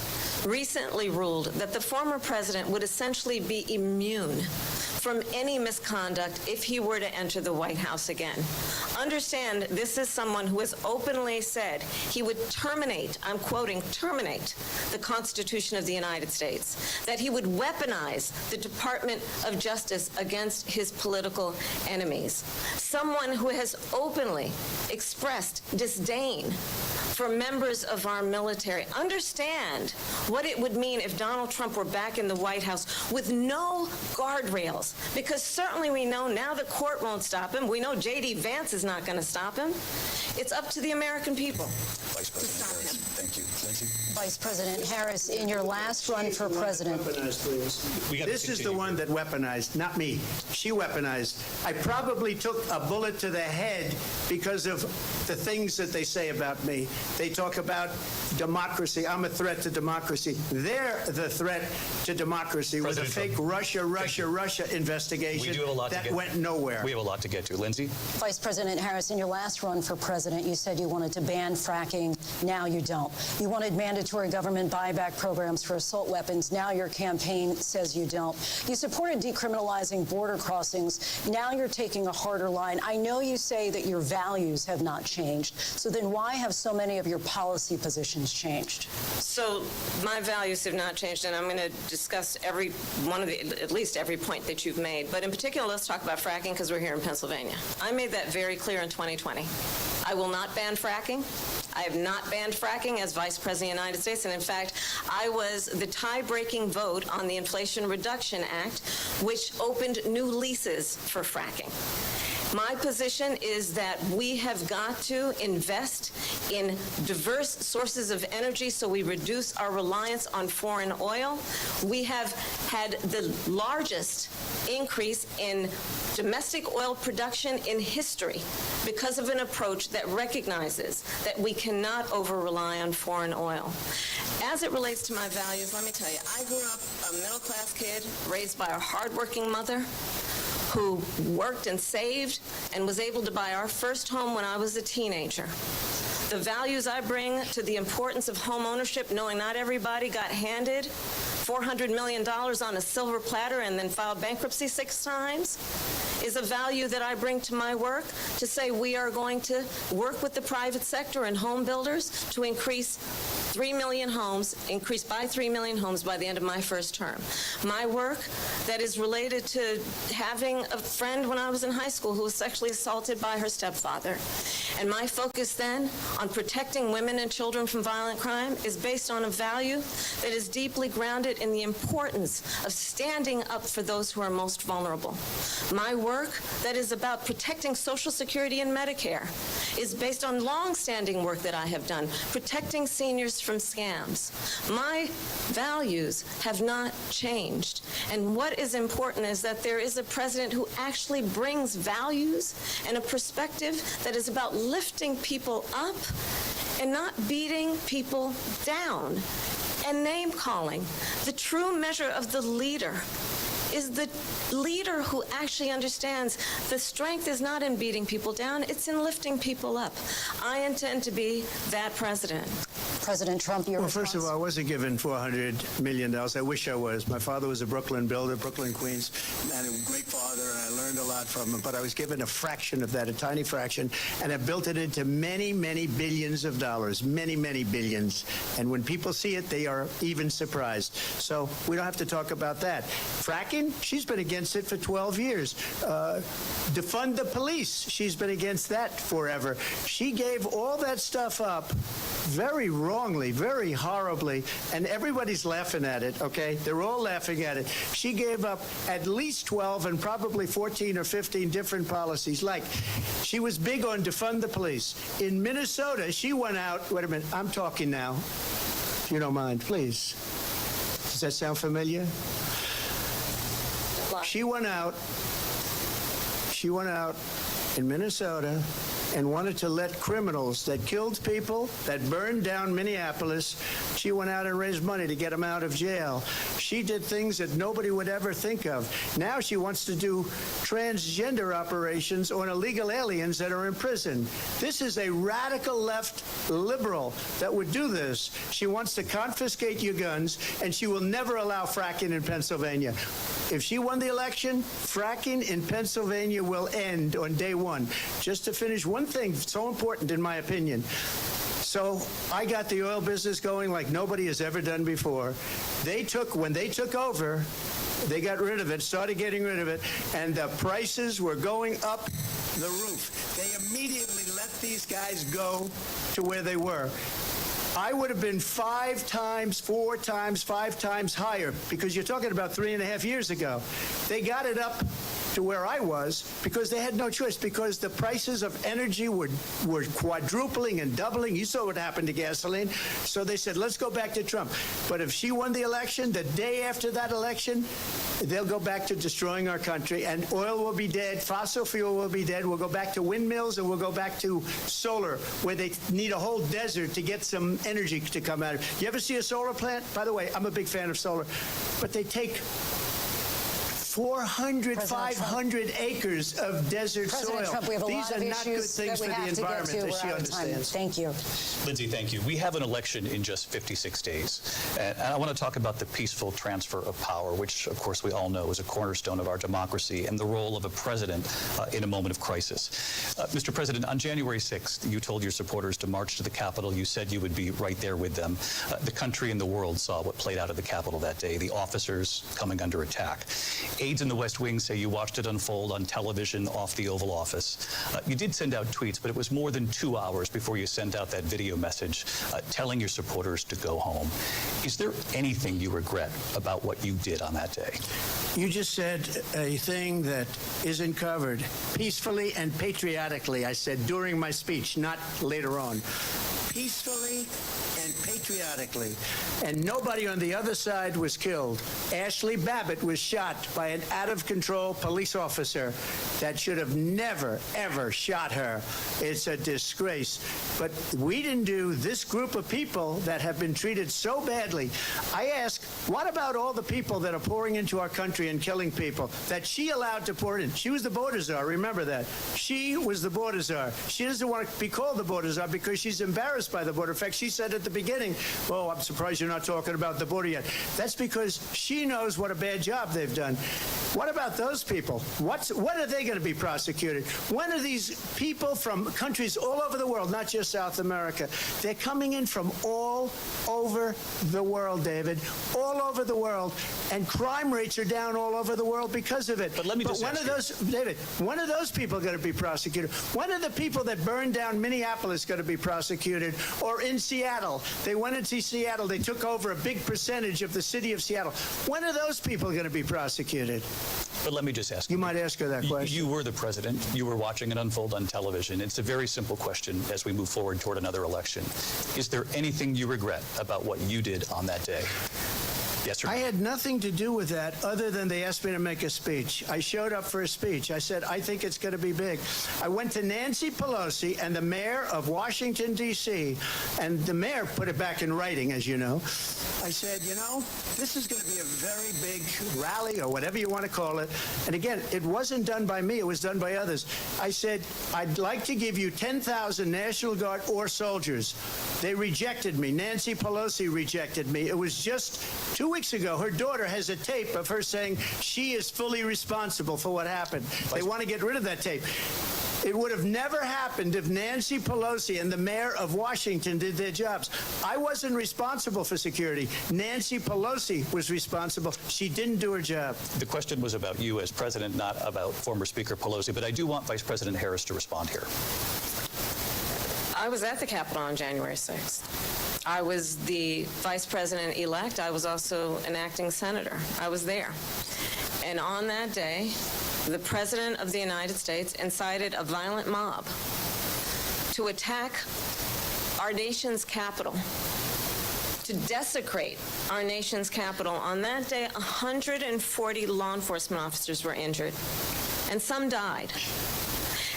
recently ruled that the former president would essentially be immune from any misconduct if he were to enter the White House again. Understand, this is someone who has openly said he would terminate, I'm quoting, terminate the Constitution of the United States, that he would weaponize the Department of Justice against his political enemies. Someone who has openly expressed disdain for members of our military. Understand what it would mean if Donald Trump were back in the White House with no guardrails, because certainly we know now the court won't stop him. We know J.D. Vance is not going to stop him. It's up to the American people Vice President Harris, thank you. Lindsay? Vice President Harris, in your last run for president. This is the one that weaponized, not me. She weaponized. I probably took a bullet to the head because of the things that they say about me. They talk about democracy. I'm a threat to democracy. They're the threat to democracy with a fake Russia investigation We do have a lot that to get. went nowhere. We have a lot to get to. Lindsay? Vice President Harris, in your last run for president, you said you wanted to ban fracking. Now you don't. You wanted mandatory government buyback programs for assault weapons. Now your campaign says you don't. You supported decriminalizing border crossings. Now you're taking a harder line. I know you say that your values have not changed. So then why have so many of your policy positions changed? So my values have not changed, and I'm going to discuss every one of at least every point that you've made. But in particular, let's talk about fracking because we're here in Pennsylvania. I made that very clear in 2020. I will not ban fracking. I have not banned fracking as Vice President of the United States, and in fact, I was the tie-breaking vote on the Inflation Reduction Act, which opened new leases for fracking. My position is that we have got to invest in diverse sources of energy so we reduce our reliance on foreign oil. We have had the largest increase in domestic oil production in history because of an approach that recognizes that we cannot over-rely on foreign oil. As it relates to my values, let me tell you, I grew up a middle-class kid raised by a hardworking mother who worked and saved and was able to buy our first home when I was a teenager. The values I bring to the importance of home ownership, knowing not everybody got handed $400 million on a silver platter and then filed bankruptcy 6 times, is a value that I bring to my work to say we are going to work with the private sector and home builders to increase by 3 million homes by the end of my first term. My work that is related to having a friend when I was in high school who was sexually assaulted by her stepfather. And my focus then on protecting women and children from violent crime is based on a value that is deeply grounded in the importance of standing up for those who are most vulnerable. My work that is about protecting Social Security and Medicare is based on long-standing work that I have done, protecting seniors from scams. My values have not changed. And what is important is that there is a president who actually brings values and a perspective that is about lifting people up and not beating people down and name-calling. The true measure of the leader is the leader who actually understands the strength is not in beating people down, it's in lifting people up. I intend to be that president. President Trump, your response? First of all, I wasn't given $400 million. I wish I was. My father was a Brooklyn builder, Brooklyn, Queens, and a great father, and I learned a lot from him. But I was given a fraction of that, a tiny fraction, and I built it into many, many billions of dollars, many, many billions. And when people see it, they are even surprised. So we don't have to talk about that. Fracking, she's been against it for 12 years. Defund the police, she's been against that forever. She gave all that stuff up very wrongly, very horribly, and everybody's laughing at it, okay? They're all laughing at it. She gave up at least 12 and probably 14 or 15 different policies. Like, she was big on defund the police. In Minnesota, she went out, wait a minute, I'm talking now, if you don't mind, please. Does that sound familiar? She went out in Minnesota and wanted to let criminals that killed people, that burned down Minneapolis, she went out and raised money to get them out of jail. She did things that nobody would ever think of. Now she wants to do transgender operations on illegal aliens that are in prison. This is a radical left liberal that would do this. She wants to confiscate your guns, and she will never allow fracking in Pennsylvania. If she won the election, fracking in Pennsylvania will end on day one. Just to finish, one thing so important in my opinion. So I got the oil business going like nobody has ever done before. When they took over, they got rid of it, started getting rid of it, and the prices were going up the roof. They immediately let these guys go to where they were. I would have been 5 times, 4 times, 5 times higher, because you're talking about 3.5 years ago. They got it up to where I was because they had no choice, because the prices of energy were quadrupling and doubling. You saw what happened to gasoline. So they said, let's go back to Trump. But if she won the election, the day after that election, they'll go back to destroying our country, and oil will be dead, fossil fuel will be dead, we'll go back to windmills, and we'll go back to solar, where they need a whole desert to get some energy to come out of. You ever see a solar plant? By the way, I'm a big fan of solar, but they take 400, 500 acres of desert President soil. Trump, we have a These lot are of not good issues things that we for the have to get environment to. that We're she out of time. understands. Thank you. Lindsay, thank you. We have an election in just 56 days. And I want to talk about the peaceful transfer of power, which, of course, we all know is a cornerstone of our democracy, and the role of a president in a moment of crisis. Mr. President, on January 6th, you told your supporters to march to the Capitol. You said you would be right there with them. The country and the world saw what played out at the Capitol that day, the officers coming under attack. Aides in the West Wing say you watched it unfold on television off the Oval Office. You did send out tweets, but it was more than 2 hours before you sent out that video message telling your supporters to go home. Is there anything you regret about what you did on that day? You just said a thing that isn't covered. Peacefully and patriotically, I said during my speech, not later on. Peacefully and patriotically. And nobody on the other side was killed. Ashley Babbitt was shot by an out-of-control police officer that should have never, ever shot her. It's a disgrace. But we didn't do this group of people that have been treated so badly. I ask, what about all the people that are pouring into our country and killing people that she allowed to pour in? She was the border czar, remember that. She was the border czar. She doesn't want to be called the border czar because she's embarrassed by the border. In fact, she said at the beginning, oh, I'm surprised you're not talking about the border yet. That's because she knows what a bad job they've done. What about those people? When are they going to be prosecuted? When are these people from countries all over the world, not just South America? They're coming in from all over the world, David, all over the world, and crime rates are down all over the world because of it. But let me just when ask are those, David, when are those people going to be prosecuted? When are the people that burned down Minneapolis going to be prosecuted? Or in Seattle, they went into Seattle, they took over a big percentage of the city of Seattle. When are those people going to be prosecuted? But let me just ask You might ask her that question. You were the president. You were watching it unfold on television. It's a very simple question as we move forward toward another election. Is there anything you regret about what you did on that day? Yes or no? I had nothing to do with that other than they asked me to make a speech. I showed up for a speech. I said, I think it's going to be big. I went to Nancy Pelosi and the mayor of Washington, D.C., and the mayor put it back in writing, as you know. I said, you know, this is going to be a very big rally or whatever you want to call it. And again, it wasn't done by me. It was done by others. I said, I'd like to give you 10,000 National Guard or soldiers. They rejected me. Nancy Pelosi rejected me. It was just 2 weeks ago. Her daughter has a tape of her saying she is fully responsible for what happened. They want to get rid of that tape. It would have never happened if Nancy Pelosi and the mayor of Washington did their jobs. I wasn't responsible for security. Nancy Pelosi was responsible. She didn't do her job. The question was about you as president, not about former Speaker Pelosi, but I do want Vice President Harris to respond here. I was at the Capitol on January 6th. I was the vice president-elect. I was also an acting senator. I was there. And on that day, the President of the United States incited a violent mob to attack our nation's capital, to desecrate our nation's capital. On that day, 140 law enforcement officers were injured, and some died.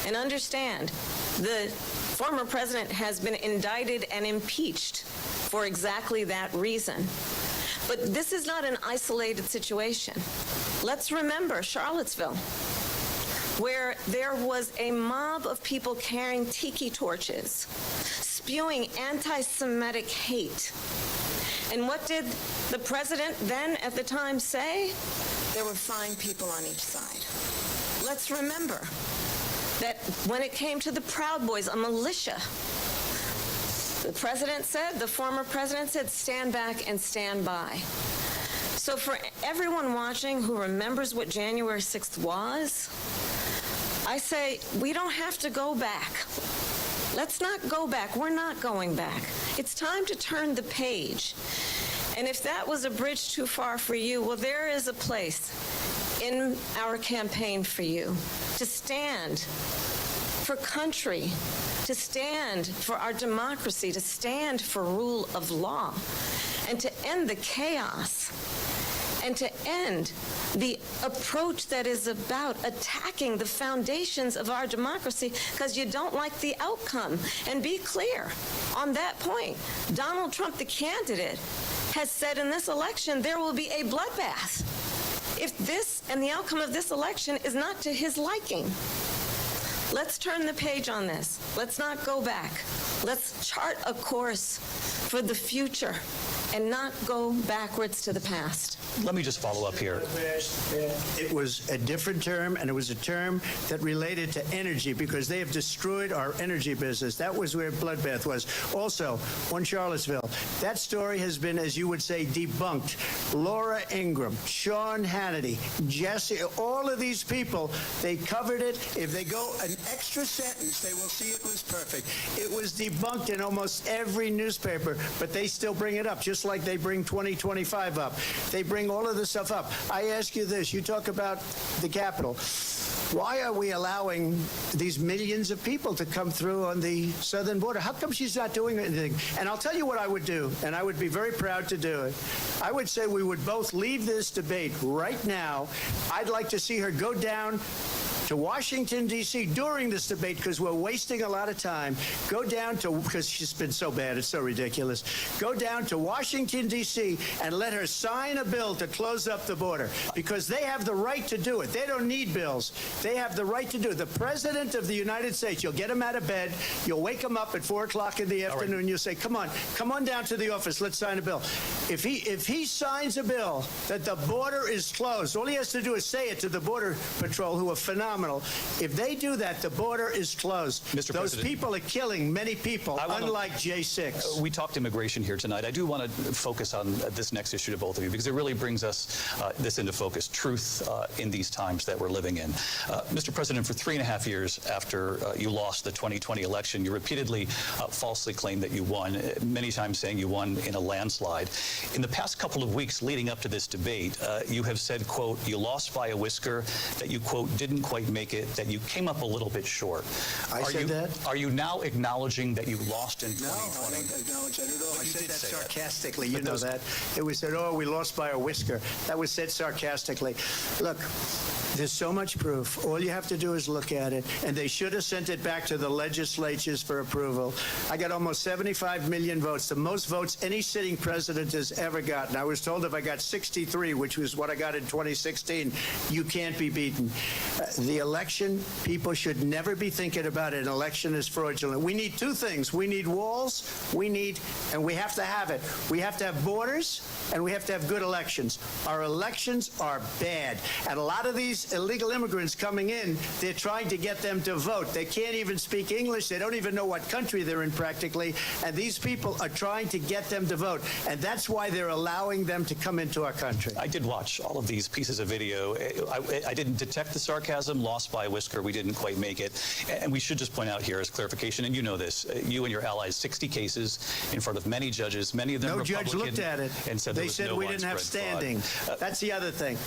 And understand, the former president has been indicted and impeached for exactly that reason. But this is not an isolated situation. Let's remember Charlottesville, where there was a mob of people carrying tiki torches, spewing anti-Semitic hate. And what did the president then at the time say? There were fine people on each side. Let's remember that when it came to the Proud Boys, a militia, the president said, the former president said, stand back and stand by. So for everyone watching who remembers what January 6th was, I say we don't have to go back. Let's not go back. We're not going back. It's time to turn the page. And if that was a bridge too far for you, well, there is a place in our campaign for you to stand for country, to stand for our democracy, to stand for rule of law, and to end the chaos, and to end the approach that is about attacking the foundations of our democracy because you don't like the outcome. And be clear on that point. Donald Trump, the candidate, has said in this election there will be a bloodbath if this and the outcome of this election is not to his liking. Let's turn the page on this. Let's not go back. Let's chart a course for the future and not go backwards to the past. Let me just follow up here. It was a different term, and it was a term that related to energy because they have destroyed our energy business. That was where bloodbath was. Also, on Charlottesville, that story has been, as you would say, debunked. Laura Ingraham, Sean Hannity, Jesse, all of these people, they covered it. If they go an extra sentence, they will see it was perfect. It was debunked in almost every newspaper, but they still bring it up, just like they bring 2025 up. They bring all of this stuff up. I ask you this. You talk about the Capitol. Why are we allowing these millions of people to come through on the southern border? How come she's not doing anything? And I'll tell you what I would do, and I would be very proud to do it. I would say we would both leave this debate right now. I'd like to see her go down to Washington, D.C. during this debate because we're wasting a lot of time. Go down to, because she's been so bad, it's so ridiculous. Go down to Washington, D.C. and let her sign a bill to close up the border because they have the right to do it. They don't need bills. They have the right to do it. The President of the United States, you'll get him out of bed, you'll wake him up at 4 o'clock in the afternoon, right. You'll say, come on down to the office, let's sign a bill. If he signs a bill that the border is closed, all he has to do is say it to the Border Patrol, who are phenomenal. If they do that, the border is closed. Mr. Those President, people are killing many people, unlike J6. We talked immigration here tonight. I do want to focus on this next issue to both of you because it really brings us this into focus, truth in these times that we're living in. Mr. President, for 3.5 years after you lost the 2020 election, you repeatedly falsely claimed that you won, many times saying you won in a landslide. In the past couple of weeks leading up to this debate, you have said, quote, you lost by a whisker, that you, quote, didn't quite make it, that you came up a little bit short. I said that? Are you now acknowledging that you lost in 2020? No, I don't acknowledge that at all. I said that sarcastically. You know that. It was said, oh, we lost by a whisker. That was said sarcastically. Look, there's so much proof. All you have to do is look at it. And they should have sent it back to the legislatures for approval. I got almost 75 million votes, the most votes any sitting president has ever gotten. I was told if I got 63, which was what I got in 2016, you can't be beaten. The election, people should never be thinking about it. An election is fraudulent. We need two things. We need walls, and we have to have it. We have to have borders, and we have to have good elections. Our elections are bad. And a lot of these illegal immigrants coming in, they're trying to get them to vote. They can't even speak English. They don't even know what country they're in practically. And these people are trying to get them to vote. And that's why they're allowing them to come into our country. I did watch all of these pieces of video. I didn't detect the sarcasm, lost by a whisker. We didn't quite make it. And we should just point out here as clarification, and you know this, you and your allies, 60 cases in front of many judges, many of them Republican. No judge looked at it. And said they said we didn't have standing. That's the other thing.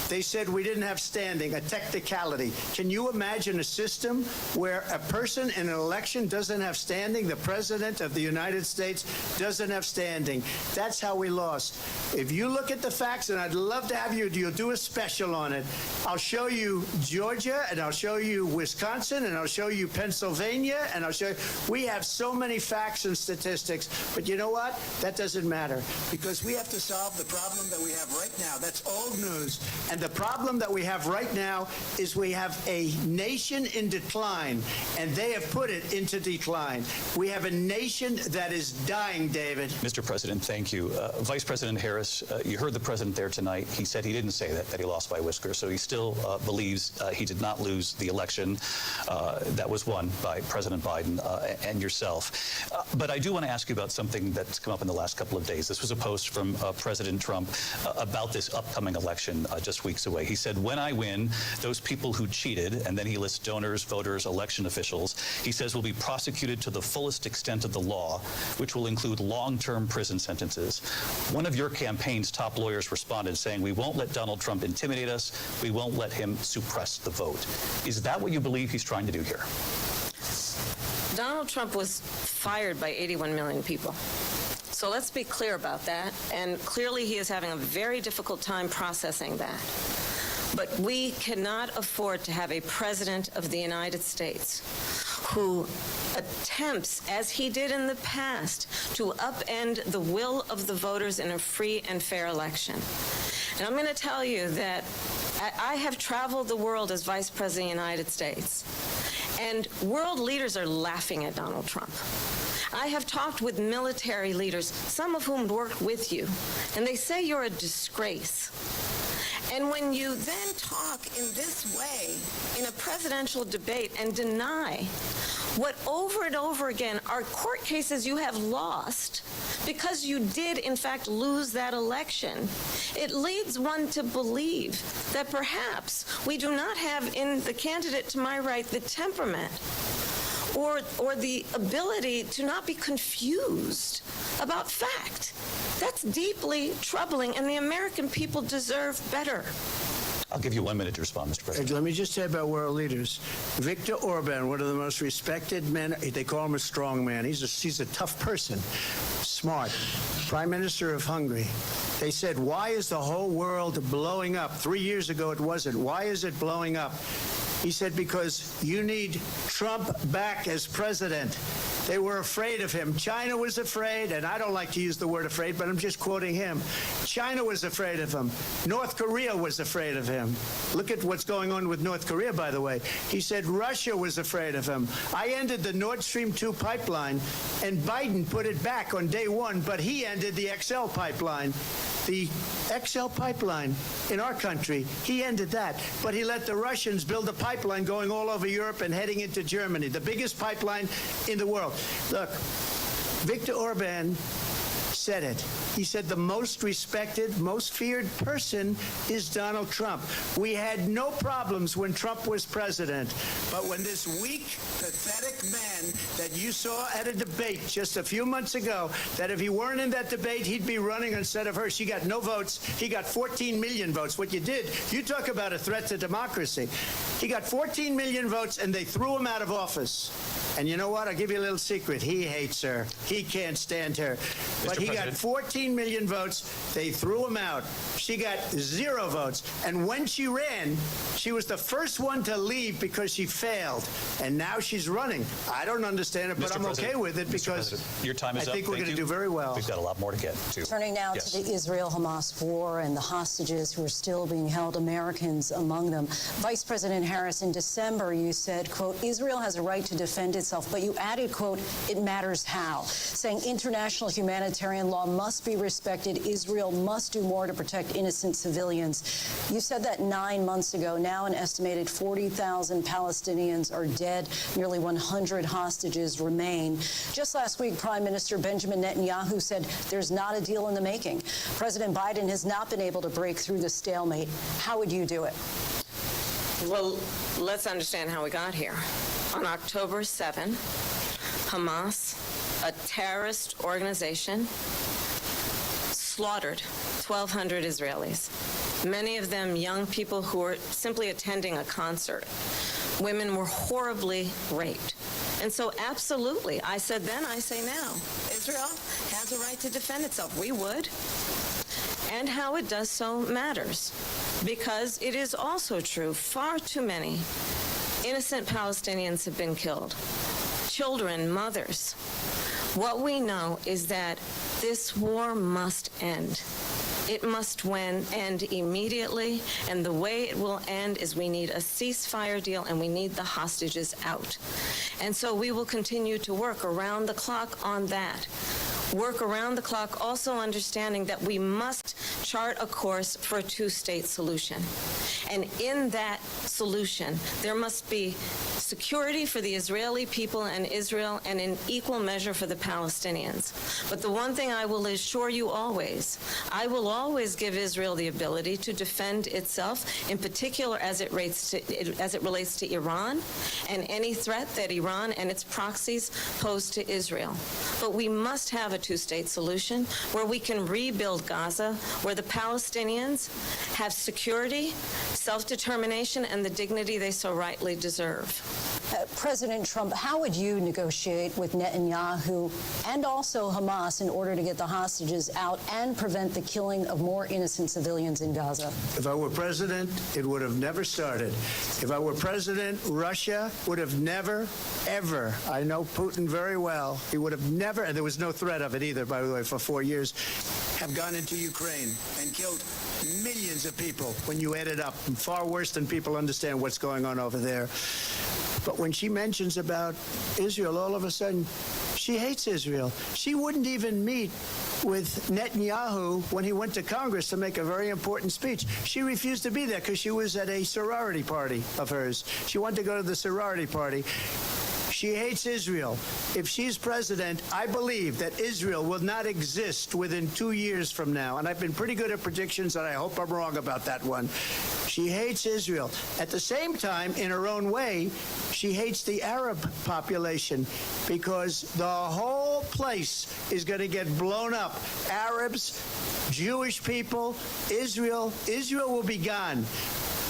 They said we didn't have standing, a technicality. Can you imagine a system where a person in an election doesn't have standing? The President of the United States doesn't have standing. That's how we lost. If you look at the facts, and I'd love to have you'll do a special on it, I'll show you Georgia, and I'll show you Wisconsin, and I'll show you Pennsylvania, and I'll show you. We have so many facts and statistics, but you know what? That doesn't matter, because we have to solve the problem that we have right now. That's old news. And the problem that we have right now is we have a nation in decline, and they have put it into decline. We have a nation that is dying, David. Mr. President, thank you. Vice President Harris, you heard the president there tonight. He said he didn't say that he lost by a whisker, so he still believes he did not lose the election that was won by President Biden and yourself. But I do want to ask you about something that's come up in the last couple of days. This was a post from President Trump about this upcoming election just weeks away. He said, when I win, in those people who cheated, and then he lists donors, voters, election officials. He says will be prosecuted to the fullest extent of the law, which will include long-term prison sentences. One of your campaign's top lawyers responded saying, we won't let Donald Trump intimidate us. We won't let him suppress the vote. Is that what you believe he's trying to do here? Donald Trump was fired by 81 million people. So let's be clear about that. And clearly he is having a very difficult time processing that. But we cannot afford to have a president of the United States who attempts, as he did in the past, to upend the will of the voters in a free and fair election. And I'm going to tell you that I have traveled the world as Vice President of the United States, and world leaders are laughing at Donald Trump. I have talked with military leaders, some of whom worked with you, and they say you're a disgrace. And when you then talk in this way in a presidential debate and deny what over and over again are court cases you have lost because you did in fact lose that election, it leads one to believe that perhaps we do not have in the candidate to my right the temperament or the ability to not be confused about fact. That's deeply troubling, and the American people deserve better. I'll give you 1 minute to respond, Mr. President. Let me just say about world leaders. Viktor Orban, one of the most respected men, they call him a strong man. He's a tough person, smart. Prime Minister of Hungary. They said, why is the whole world blowing up? 3 years ago it wasn't. Why is it blowing up? He said, because you need Trump back as president. They were afraid of him. China was afraid, and I don't like to use the word afraid, but I'm just quoting him. China was afraid of him. North Korea was afraid of him. Look at what's going on with North Korea, by the way. He said Russia was afraid of him. I ended the Nord Stream 2 pipeline, and Biden put it back on day one, but he ended the XL pipeline. The XL pipeline in our country, he ended that. But he let the Russians build a pipeline going all over Europe and heading into Germany, the biggest pipeline in the world. Look, Viktor Orban said it. He said the most respected, most feared person is Donald Trump. We had no problems when Trump was president, but when this weak, pathetic man that you saw at a debate just a few months ago, that if he weren't in that debate, he'd be running instead of her. She got no votes. He got 14 million votes. What you did, you talk about a threat to democracy. He got 14 million votes, and they threw him out of office. And you know what? I'll give you a little secret. He hates her. He can't stand her. But he got 14 million votes. They threw him out. She got 0 votes. And when she ran, she was the first one to leave because she failed. And now she's running. I don't understand it, but I'm okay with it because your time is I think up. we're going to do very well. We've got a lot more to get to. Turning now to the Israel-Hamas war and the hostages who are still being held, Americans among them. Vice President Harris, in December, you said, quote, Israel has a right to defend itself, but you added, quote, it matters how, saying international humanitarian law must be respected. Israel must do more to protect innocent civilians. You said that 9 months ago. Now an estimated 40,000 Palestinians are dead. Nearly 100 hostages remain. Just last week, Prime Minister Benjamin Netanyahu said there's not a deal in the making. President Biden has not been able to break through the stalemate. How would you do it? Well, let's understand how we got here. On October 7, Hamas, a terrorist organization, slaughtered 1,200 Israelis, many of them young people who were simply attending a concert. Women were horribly raped. And so absolutely, I said then, I say now, Israel has a right to defend itself. We would. And how it does so matters, because it is also true, far too many innocent Palestinians have been killed. Children, mothers. What we know is that this war must end. It must end immediately, and the way it will end is we need a ceasefire deal and we need the hostages out. And so we will continue to work around the clock on that. Work around the clock, also understanding that we must chart a course for a two-state solution. And in that solution, there must be security for the Israeli people and Israel, and in equal measure for the Palestinians. But the one thing I will assure you always, I will always give Israel the ability to defend itself, in particular as it relates to Iran and any threat that Iran and its proxies pose to Israel. But we must have a two-state solution where we can rebuild Gaza, where the Palestinians have security, self-determination, and the dignity they so rightly deserve. President Trump, how would you negotiate with Netanyahu and also Hamas in order to get the hostages out and prevent the killing of more innocent civilians in Gaza? If I were president, it would have never started. If I were president, Russia would have never, ever, I know Putin very well, he would have never, and there was no threat of it either, by the way, for 4 years, have gone into Ukraine and killed millions of people when you add it up, and far worse than people understand what's going on over there. But when she mentions about Israel, all of a sudden, she hates Israel. She wouldn't even meet with Netanyahu when he went to Congress to make a very important speech. She refused to be there because she was at a sorority party of hers. She wanted to go to the sorority party. She hates Israel. If she's president, I believe that Israel will not exist within 2 years from now. And I've been pretty good at predictions, and I hope I'm wrong about that one. She hates Israel. At the same time, in her own way, she hates the Arab population because the whole place is going to get blown up. Arabs, Jewish people, Israel will be gone.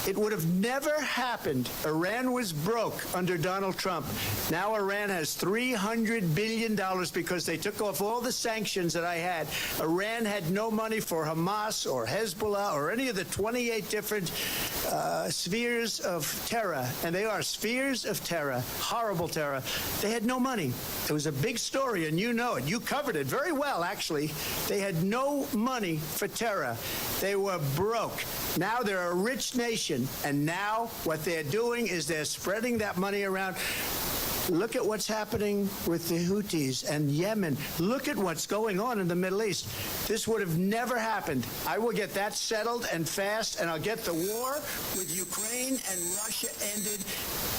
It would have never happened. Iran was broke under Donald Trump. Now Iran has $300 billion because they took off all the sanctions that I had. Iran had no money for Hamas or Hezbollah or any of the 28 different spheres of terror. And they are spheres of terror, horrible terror. They had no money. It was a big story, and you know it. You covered it very well, actually. They had no money for terror. They were broke. Now they're a rich nation. And now what they're doing is they're spreading that money around. Look at what's happening with the Houthis and Yemen. Look at what's going on in the Middle East. This would have never happened. I will get that settled and fast, and I'll get the war with Ukraine and Russia ended.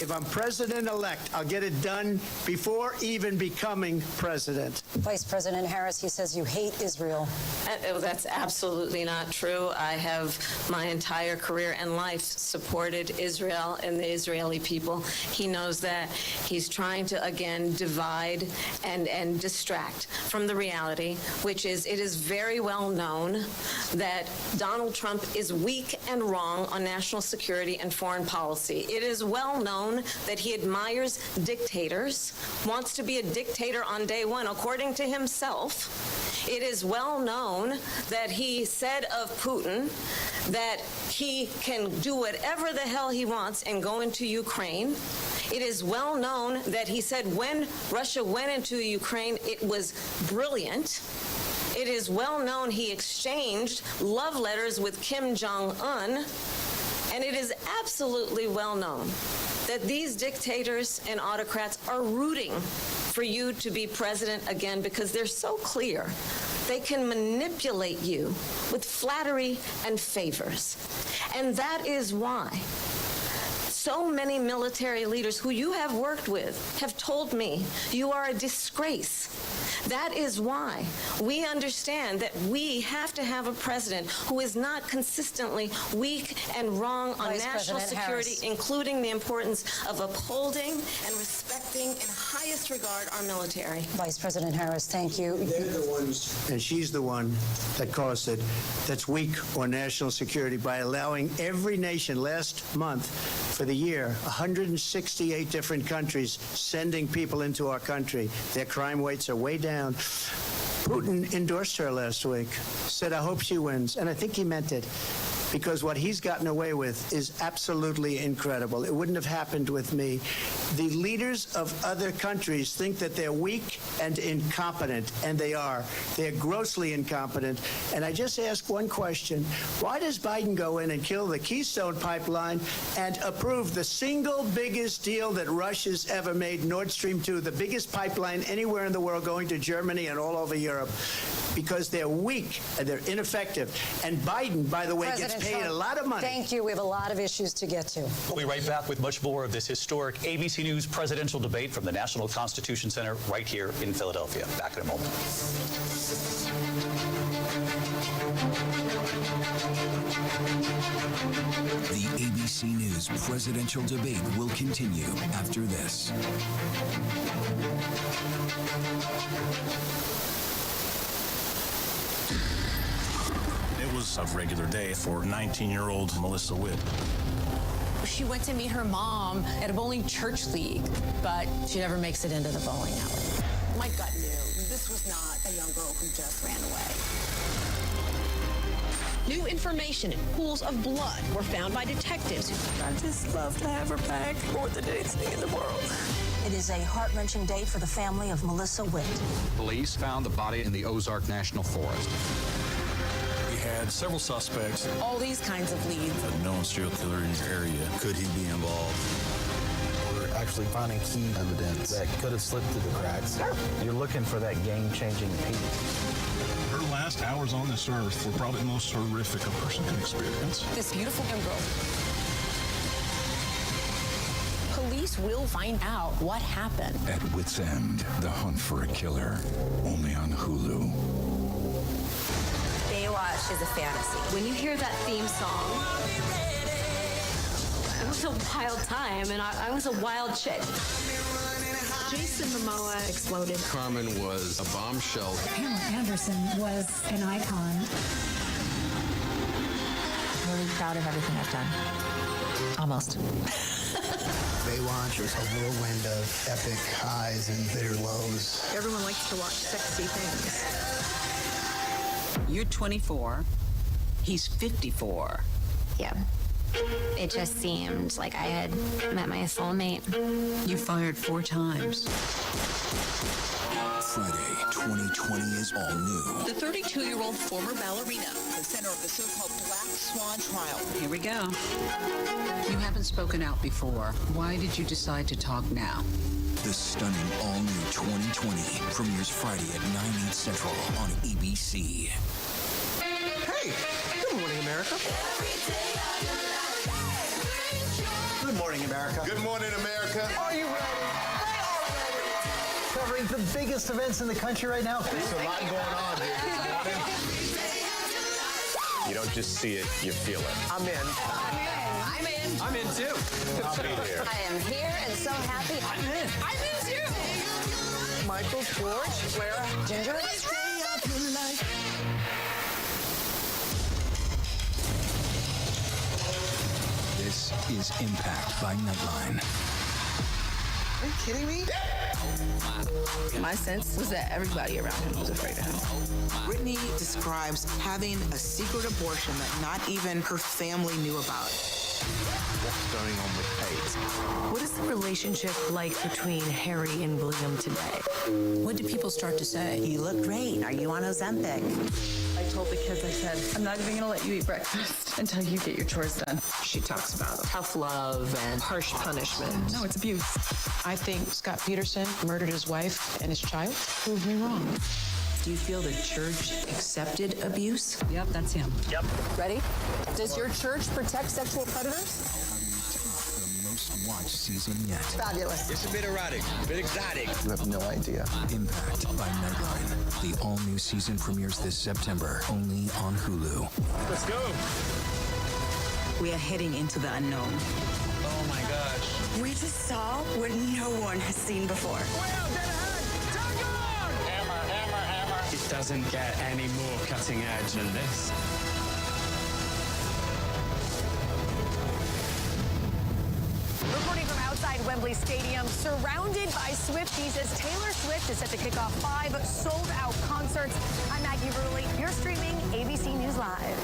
If I'm president-elect, I'll get it done before even becoming president. Vice President Harris, he says you hate Israel. That's absolutely not true. I have my entire career and life supported Israel and the Israeli people. He knows that. He's trying to, again, divide and distract from the reality, which is it is very well known that Donald Trump is weak and wrong on national security and foreign policy. It is well known that he admires dictators, wants to be a dictator on day one, according to himself. It is well known that he said of Putin that he can do whatever the hell he wants and go into Ukraine. It is well known that he said when Russia went into Ukraine, it was brilliant. It is well known he exchanged love letters with Kim Jong-un. And it is absolutely well known that these dictators and autocrats are rooting for you to be president again because they're so clear. They can manipulate you with flattery and favors. And that is why so many military leaders who you have worked with have told me you are a disgrace. That is why we understand that we have to have a president who is not consistently weak and wrong on Vice national President security, Harris. including the importance of upholding and respecting in highest regard our military. Vice President Harris, thank you. They're the ones, and she's the one that caused it, that's weak on national security by allowing every nation last month for the year, 168 different countries sending people into our country. Their crime rates are way down. Putin endorsed her last week, said, I hope she wins. And I think he meant it, because what he's gotten away with is absolutely incredible. It wouldn't have happened with me. The leaders of other countries think that they're weak and incompetent, and they are. They're grossly incompetent. And I just ask one question. Why does Biden go in and kill the Keystone Pipeline and approve the single biggest deal that Russia's ever made, Nord Stream 2, the biggest pipeline anywhere in the world going to Germany and all over Europe? because they're weak and they're ineffective. And Biden, by the way, President gets paid Trump, a lot of money. Thank you. We have a lot of issues to get to. We'll be right back with much more of this historic ABC News presidential debate from the National Constitution Center right here in Philadelphia. Back in a moment. The ABC News presidential debate will continue after this. It was a regular day for 19-year-old Melissa Witt. She went to meet her mom at a bowling church league, but she never makes it into the bowling alley. My gut knew this was not a young girl who just ran away. New information and pools of blood were found by detectives. I just love to have her back more than anything in the world. It is a heart-wrenching day for the family of Melissa Witt. Police found the body in the Ozark National Forest. We had several suspects. All these kinds of leads. A known serial killer in the area. Could he be involved? We're actually finding key evidence that could have slipped through the cracks. You're looking for that game-changing piece. Her last hours on this earth were probably the most horrific a person can experience. This beautiful young girl. Police will find out what happened. At Wit's End, the hunt for a killer, only on Hulu. Baywatch is a fantasy. When you hear that theme song, it was a wild time, and I was a wild chick. Jason Momoa exploded. Carmen was a bombshell. Pamela Anderson was an icon. I'm really proud of everything I've done. Almost. Baywatch was a whirlwind of epic highs and bitter lows. Everyone likes to watch sexy things. You're 24. He's 54. Yeah. It just seemed like I had met my soulmate. You fired 4 times. Friday, 2020 is all new. The 32-year-old former ballerina, the center of the so-called Black Swan trial. Here we go. You haven't spoken out before. Why did you decide to talk now? The stunning all-new 2020 premieres Friday at 9/8 Central on ABC. Hey, good morning, America. Good morning, America. Good morning, America. Are you ready? They are ready. Covering the biggest events in the country right now. There's a lot going on here this morning. You don't just see it, you feel it. I'm in. I'm in. I'm in too. I'll be here. I am here and so happy. I'm in. I'm in too. Michael, George, Clara, Ginger. This is Impact by Nightline. Are you kidding me? My sense was that everybody around him was afraid of him. Brittany describes having a secret abortion that not even her family knew about. What's going on with Kate? What is the relationship like between Harry and William today? What did people start to say? You look great. Are you on Ozempic? I told the kids, I said, I'm not even going to let you eat breakfast until you get your chores done. She talks about tough love and harsh punishment. No, it's abuse. I think Scott Peterson murdered his wife and his child. Prove me wrong. Do you feel the church accepted abuse? Yep, that's him. Yep. Ready? Does your church protect sexual predators? The most watched season yet. Fabulous. It's a bit erotic, a bit exotic. You have no idea. Impact by Nightline. The all-new season premieres this September, only on Hulu. Let's go. We are heading into the unknown. Oh my gosh. We just saw what no one has seen before. It doesn't get any more cutting edge than this. Reporting from outside Wembley Stadium, surrounded by Swifties as Taylor Swift is set to kick off 5 sold-out concerts. I'm Maggie Rulli. You're streaming ABC News Live.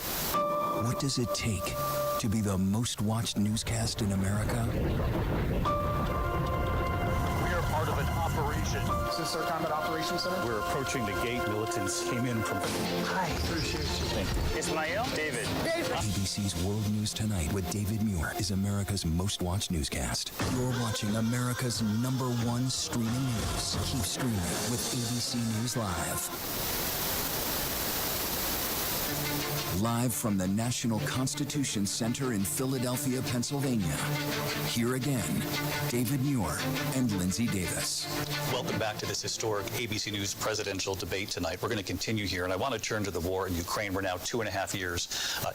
What does it take to be the most watched newscast in America? We are part of an operation. Is this our combat operations center? We're approaching the gate. Militants came in from... Hi. Appreciate you. Ismail? David. ABC's World News Tonight with David Muir is America's most watched newscast. You're watching America's #1 streaming news. Keep streaming with ABC News Live. Live from the National Constitution Center in Philadelphia, Pennsylvania. Here again, David Muir and Lindsay Davis. Welcome back to this historic ABC News presidential debate tonight. We're going to continue here, and I want to turn to the war in Ukraine. We're now 2.5 years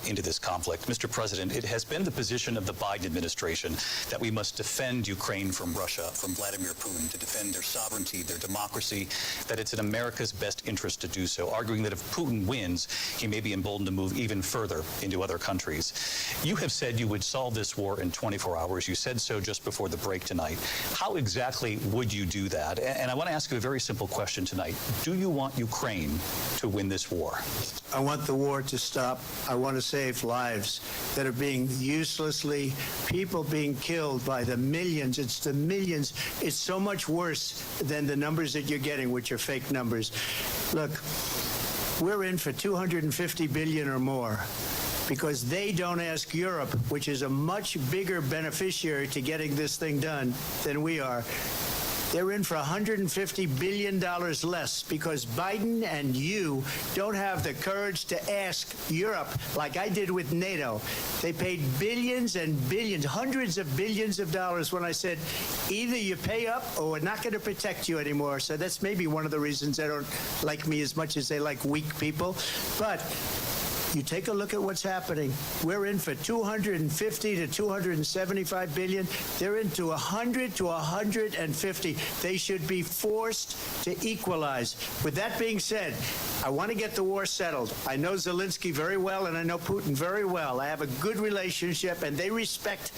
into this conflict. Mr. President, it has been the position of the Biden administration that we must defend Ukraine from Russia, from Vladimir Putin, to defend their sovereignty, their democracy, that it's in America's best interest to do so, arguing that if Putin wins, he may be emboldened to move even further into other countries. You have said you would solve this war in 24 hours. You said so just before the break tonight. How exactly would you do that? And I want to ask you a very simple question tonight. Do you want Ukraine to win this war? I want the war to stop. I want to save lives that are being uselessly, people being killed by the millions. It's the millions. It's so much worse than the numbers that you're getting, which are fake numbers. Look, we're in for 250 billion or more because they don't ask Europe, which is a much bigger beneficiary to getting this thing done than we are. They're in for $150 billion less because Biden and you don't have the courage to ask Europe like I did with NATO. They paid billions and billions, hundreds of billions of dollars when I said, either you pay up or we're not going to protect you anymore. So that's maybe one of the reasons they don't like me as much as they like weak people. But you take a look at what's happening. We're in for 250 to 275 billion. They're into 100 to 150. They should be forced to equalize. With that being said, I want to get the war settled. I know Zelensky very well, and I know Putin very well. I have a good relationship, and they respect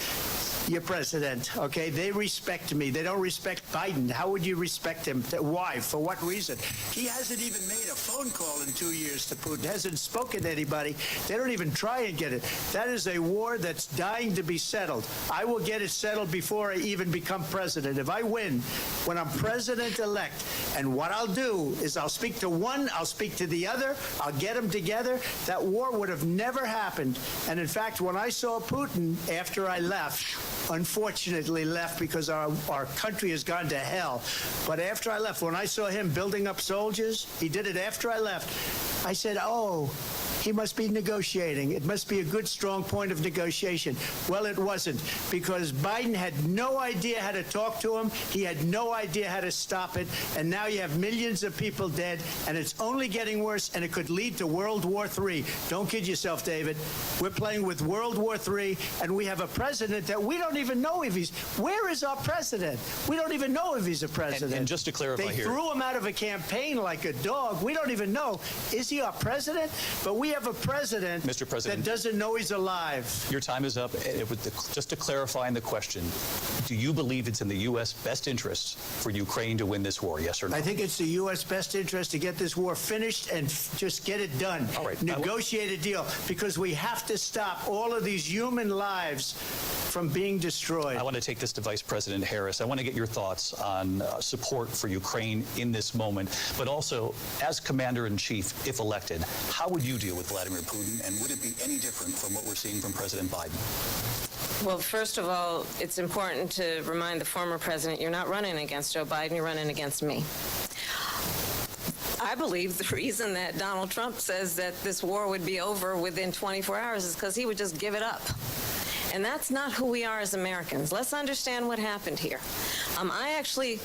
your president, okay? They respect me. They don't respect Biden. How would you respect him? Why? For what reason? He hasn't even made a phone call in 2 years to Putin, hasn't spoken to anybody. They don't even try and get it. That is a war that's dying to be settled. I will get it settled before I even become president. If I win, when I'm president-elect, and what I'll do is I'll speak to one, I'll speak to the other, I'll get them together. That war would have never happened. And in fact, when I saw Putin after I left, unfortunately left because our country has gone to hell. But after I left, when I saw him building up soldiers, he did it after I left, I said, oh, he must be negotiating. It must be a good, strong point of negotiation. Well, it wasn't, because Biden had no idea how to talk to him. He had no idea how to stop it. And now you have millions of people dead, and it's only getting worse, and it could lead to World War III. Don't kid yourself, David. We're playing with World War III, and we have a president that we don't even know if he's... Where is our president? We don't even know if he's a president. And just to clarify they here... They threw him out of a campaign like a dog. We don't even know. Is he our president? But we have a president, Mr. President, that doesn't know he's alive. Your time is up. Just to clarify in the question, do you believe it's in the U.S. best interest for Ukraine to win this war, yes or no? I think it's the U.S. best interest to get this war finished and just get it done. All right. Negotiate a deal, because we have to stop all of these human lives from being destroyed. I want to take this to Vice President Harris. I want to get your thoughts on support for Ukraine in this moment, but also, as Commander-in-Chief, if elected, how would you deal with Vladimir Putin, and would it be any different from what we're seeing from President Biden? Well, first of all, it's important to remind the former president you're not running against Joe Biden, you're running against me. I believe the reason that Donald Trump says that this war would be over within 24 hours is because he would just give it up. And that's not who we are as Americans. Let's understand what happened here. I actually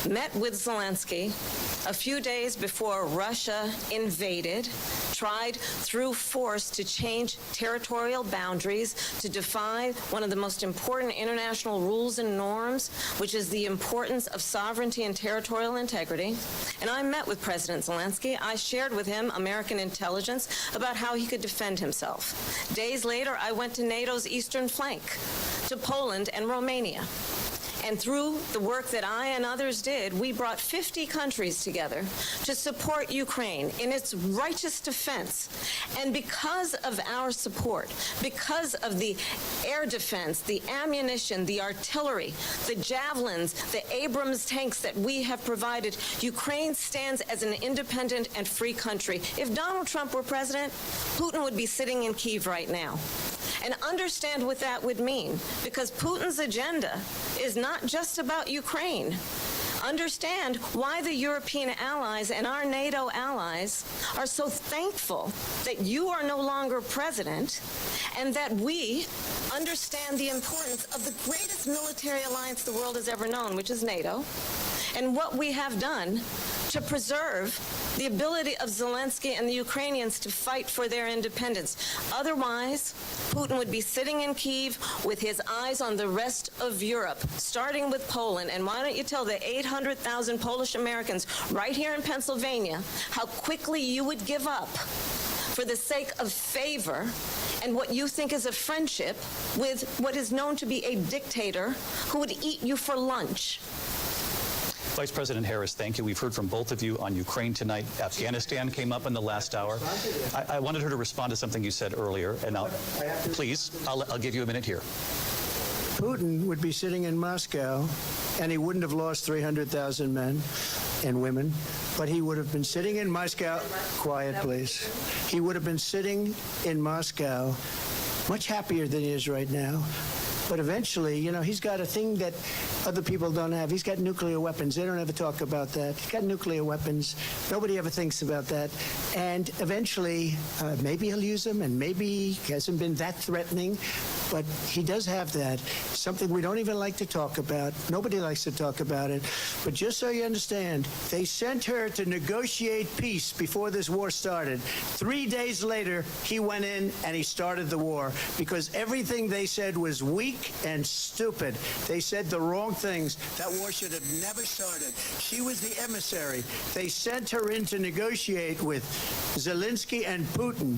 met with Zelensky a few days before Russia invaded, tried through force to change territorial boundaries, to defy one of the most important international rules and norms, which is the importance of sovereignty and territorial integrity. And I met with President Zelensky. I shared with him American intelligence about how he could defend himself. Days later, I went to NATO's eastern flank, to Poland and Romania. And through the work that I and others did, we brought 50 countries together to support Ukraine in its righteous defense. And because of our support, because of the air defense, the ammunition, the artillery, the javelins, the Abrams tanks that we have provided, Ukraine stands as an independent and free country. If Donald Trump were president, Putin would be sitting in Kyiv right now. And understand what that would mean, because Putin's agenda is not just about Ukraine. understand why the European allies and our NATO allies are so thankful that you are no longer president, and that we understand the importance of the greatest military alliance the world has ever known, which is NATO, and what we have done to preserve the ability of Zelensky and the Ukrainians to fight for their independence. Otherwise, Putin would be sitting in Kyiv with his eyes on the rest of Europe, starting with Poland. And why don't you tell the 800,000 Polish Americans right here in Pennsylvania how quickly you would give up for the sake of favor and what you think is a friendship with what is known to be a dictator who would eat you for lunch. Vice President Harris, thank you. We've heard from both of you on Ukraine tonight. Afghanistan came up in the last hour. I wanted her to respond to something you said earlier, and I'll give you a minute here. Putin would be sitting in Moscow, and he wouldn't have lost 300,000 men and women, but he would have been sitting in Moscow. Quiet, please. He would have been sitting in Moscow much happier than he is right now. But eventually, you know, he's got a thing that other people don't have. He's got nuclear weapons. They don't ever talk about that. He's got nuclear weapons. Nobody ever thinks about that. And eventually, maybe he'll use them, and maybe he hasn't been that threatening. But he does have that, something we don't even like to talk about. Nobody likes to talk about it. But just so you understand, they sent her to negotiate peace before this war started. 3 days later, he went in and he started the war because everything they said was weak and stupid. They said the wrong things. That war should have never started. She was the emissary. They sent her in to negotiate with Zelensky and Putin,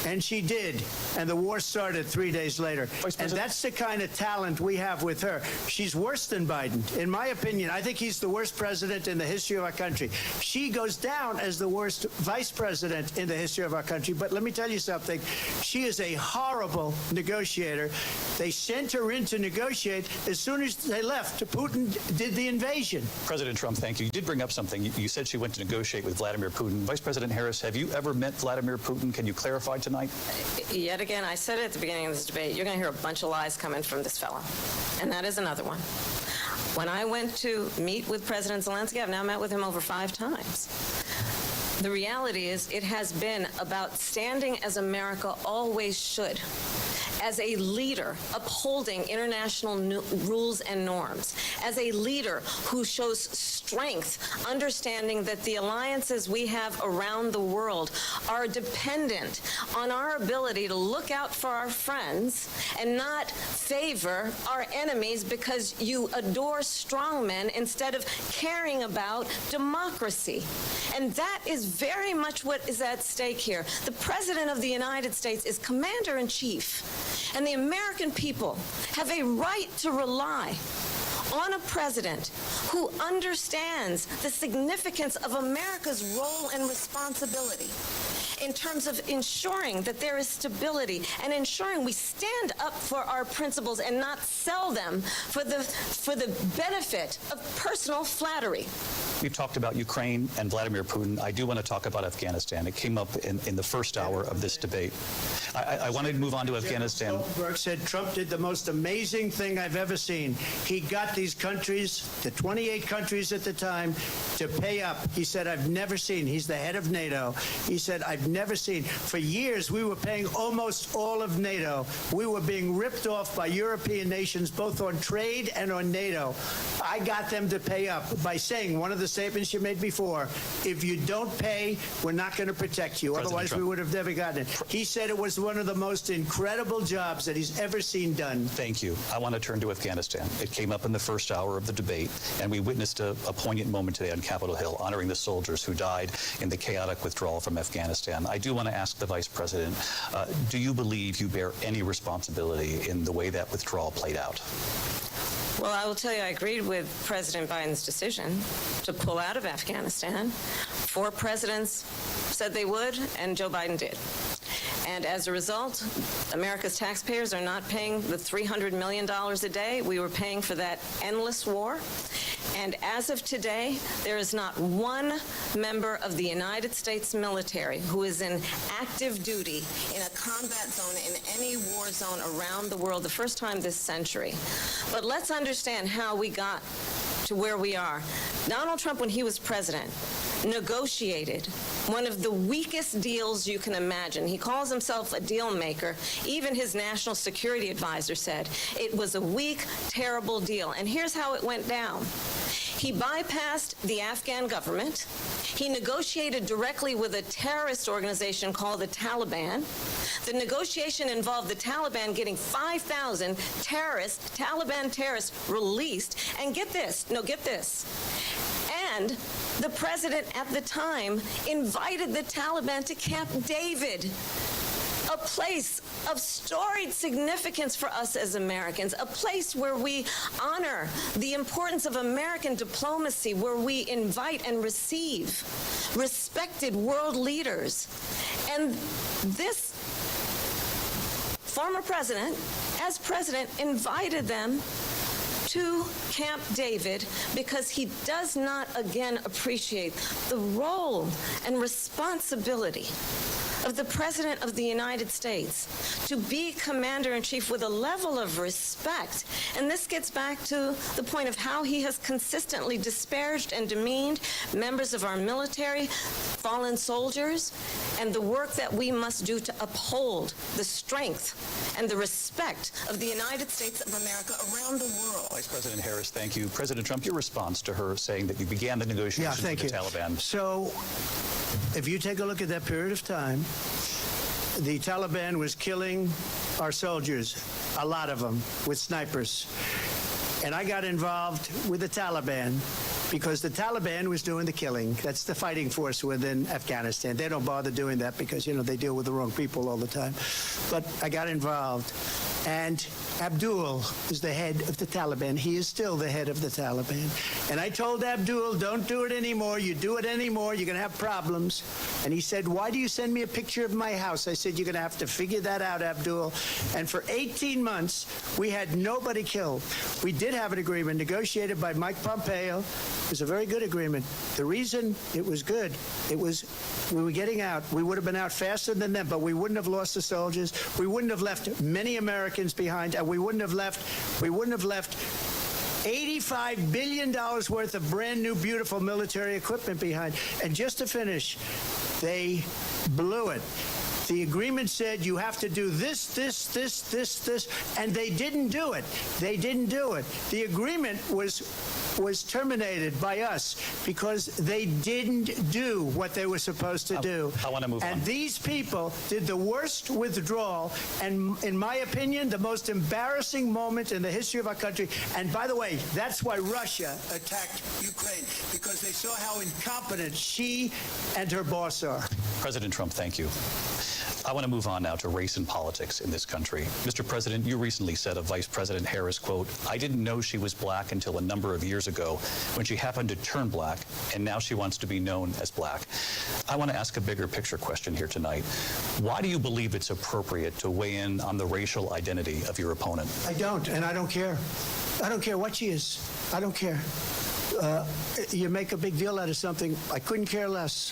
and she did. And the war started 3 days later. And that's the kind of talent we have with her. She's worse than Biden. In my opinion, I think he's the worst president in the history of our country. She goes down as the worst vice president in the history of our country. But let me tell you something. She is a horrible negotiator. They sent her in to negotiate. As soon as they left, Putin did the invasion. President Trump, thank you. You did bring up something. You said she went to negotiate with Vladimir Putin. Vice President Harris, have you ever met Vladimir Putin? Can you clarify tonight? Yet again, I said it at the beginning of this debate, you're going to hear a bunch of lies coming from this fellow. And that is another one. When I went to meet with President Zelensky, I've now met with him over 5 times. The reality is it has been about standing as America always should, as a leader upholding international rules and norms, as a leader who shows strength, understanding that the alliances we have around the world are dependent on our ability to look out for our friends and not favor our enemies because you adore strongmen instead of caring about democracy. And that is very much what is at stake here. The President of the United States is Commander-in-Chief, and the American people have a right to rely on a president who understands the significance of America's role and responsibility in terms of ensuring that there is stability and ensuring we stand up for our principles and not sell them for the benefit of personal flattery. We've talked about Ukraine and Vladimir Putin. I do want to talk about Afghanistan. It came up in the first hour of this debate. I wanted to move on to Afghanistan. Stoltenberg said Trump did the most amazing thing I've ever seen. He got these countries, the 28 countries at the time, to pay up. He said, I've never seen. He's the head of NATO. He said, I've never seen. For years, we were paying almost all of NATO. We were being ripped off by European nations, both on trade and on NATO. I got them to pay up by saying one of the statements you made before, if you don't pay, we're not going to protect you. President Otherwise, Trump. we would have never gotten it. He said it was one of the most incredible jobs that he's ever seen done. Thank you. I want to turn to Afghanistan. It came up in the first hour of the debate, and we witnessed a poignant moment today on Capitol Hill, honoring the soldiers who died in the chaotic withdrawal from Afghanistan. I do want to ask the Vice President, do you believe you bear any responsibility in the way that withdrawal played out? Well, I will tell you, I agreed with President Biden's decision to pull out of Afghanistan. 4 presidents said they would, and Joe Biden did. And as a result, America's taxpayers are not paying the $300 million a day we were paying for that endless war. And as of today, there is not one member of the United States military who is in active duty in a combat zone in any war zone around the world, the first time this century. But let's understand how we got to where we are. Donald Trump, when he was president, negotiated one of the weakest deals you can imagine. He calls himself a deal maker. Even his national security advisor said it was a weak, terrible deal. And here's how it went down. He bypassed the Afghan government. He negotiated directly with a terrorist organization called the Taliban. The negotiation involved the Taliban getting 5,000 Taliban terrorists released. And get this. And the president at the time invited the Taliban to Camp David, a place of storied significance for us as Americans, a place where we honor the importance of American diplomacy, where we invite and receive respected world leaders. And this former president, as president, invited them to Camp David because he does not again appreciate the role and responsibility of the President of the United States to be commander-in-chief with a level of respect. And this gets back to the point of how he has consistently disparaged and demeaned members of our military, fallen soldiers, and the work that we must do to uphold the strength and the respect of the United States of America around the world. Vice President Harris, thank you. President Trump, your response to her saying that you began the negotiations with the Taliban. So, if you take a look at that period of time, the Taliban was killing our soldiers, a lot of them, with snipers. And I got involved with the Taliban because the Taliban was doing the killing. That's the fighting force within Afghanistan. They don't bother doing that because, they deal with the wrong people all the time. But I got involved. And Abdul is the head of the Taliban. He is still the head of the Taliban. And I told Abdul, don't do it anymore. You do it anymore, you're going to have problems. And he said, why do you send me a picture of my house? I said, you're going to have to figure that out, Abdul. And for 18 months, we had nobody killed. We did have an agreement negotiated by Mike Pompeo. It was a very good agreement. The reason it was good, we were getting out. We would have been out faster than them, but we wouldn't have lost the soldiers. We wouldn't have left many Americans behind, and we wouldn't have left $85 billion worth of brand new, beautiful military equipment behind. And just to finish, they blew it. The agreement said you have to do this, and they didn't do it. They didn't do it. The agreement was terminated by us because they didn't do what they were supposed to do. I want to move on. And these people did the worst withdrawal, and in my opinion, the most embarrassing moment in the history of our country. And by the way, that's why Russia attacked Ukraine, because they saw how incompetent she and her boss are. President Trump, thank you. I want to move on now to race and politics in this country. Mr. President, you recently said of Vice President Harris, quote, I didn't know she was black until a number of years ago when she happened to turn black, and now she wants to be known as black. I want to ask a bigger picture question here tonight. Why do you believe it's appropriate to weigh in on the racial identity of your opponent? I don't, and I don't care. I don't care what she is. I don't care. You make a big deal out of something. I couldn't care less.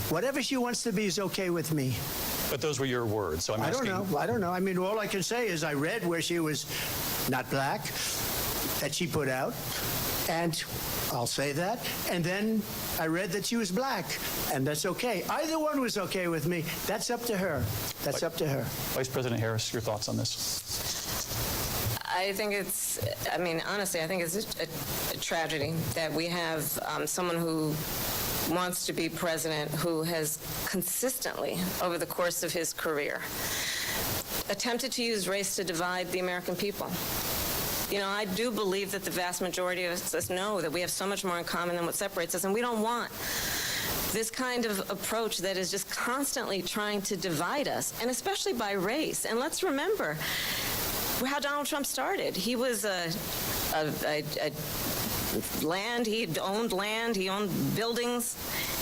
Whatever she wants to be is okay with me. But those were your words, so I'm asking. I don't know. I mean, all I can say is I read where she was not black, that she put out, and I'll say that. And then I read that she was black, and that's okay. Either one was okay with me. That's up to her. That's up to her. Vice President Harris, your thoughts on this? I think honestly, I think it's a tragedy that we have someone who wants to be president who has consistently, over the course of his career, attempted to use race to divide the American people. I do believe that the vast majority of us know that we have so much more in common than what separates us, and we don't want this kind of approach that is just constantly trying to divide us, and especially by race. And let's remember how Donald Trump started. He was land, he owned buildings,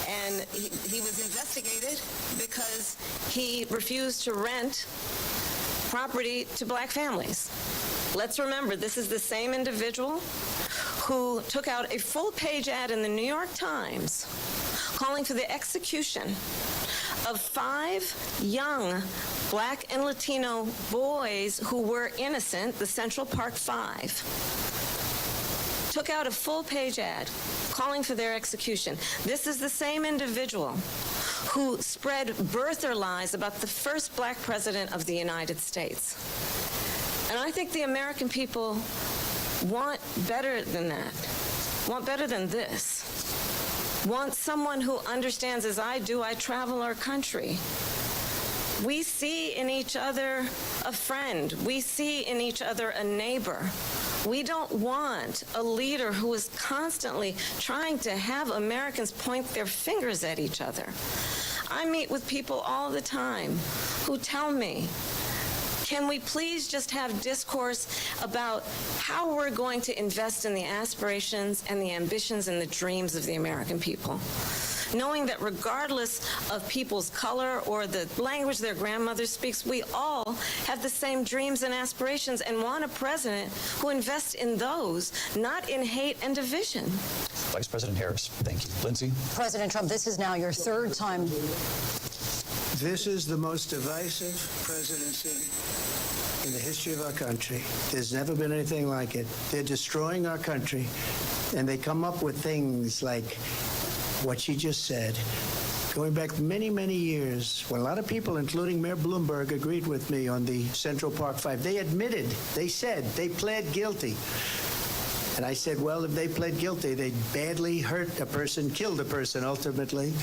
and he was investigated because he refused to rent property to black families. Let's remember, this is the same individual who took out a full-page ad in the New York Times calling for the execution of 5 young black and Latino boys who were innocent, the Central Park 5. took out a full-page ad calling for their execution. This is the same individual who spread birther lies about the first black president of the United States. And I think the American people want better than that, want better than this, want someone who understands, as I do, I travel our country. We see in each other a friend. We see in each other a neighbor. We don't want a leader who is constantly trying to have Americans point their fingers at each other. I meet with people all the time who tell me, can we please just have discourse about how we're going to invest in the aspirations and the ambitions and the dreams of the American people? Knowing that regardless of people's color or the language their grandmother speaks, we all have the same dreams and aspirations and want a president who invests in those, not in hate and division. Vice President Harris, thank you. Lindsay? President Trump, this is now your third time. This is the most divisive presidency in the history of our country. There's never been anything like it. They're destroying our country, and they come up with things like what she just said. Going back many, many years, when a lot of people, including Mayor Bloomberg, agreed with me on the Central Park Five, they admitted, they said, they pled guilty. And I said, well, if they pled guilty, they badly hurt a person, killed a person ultimately.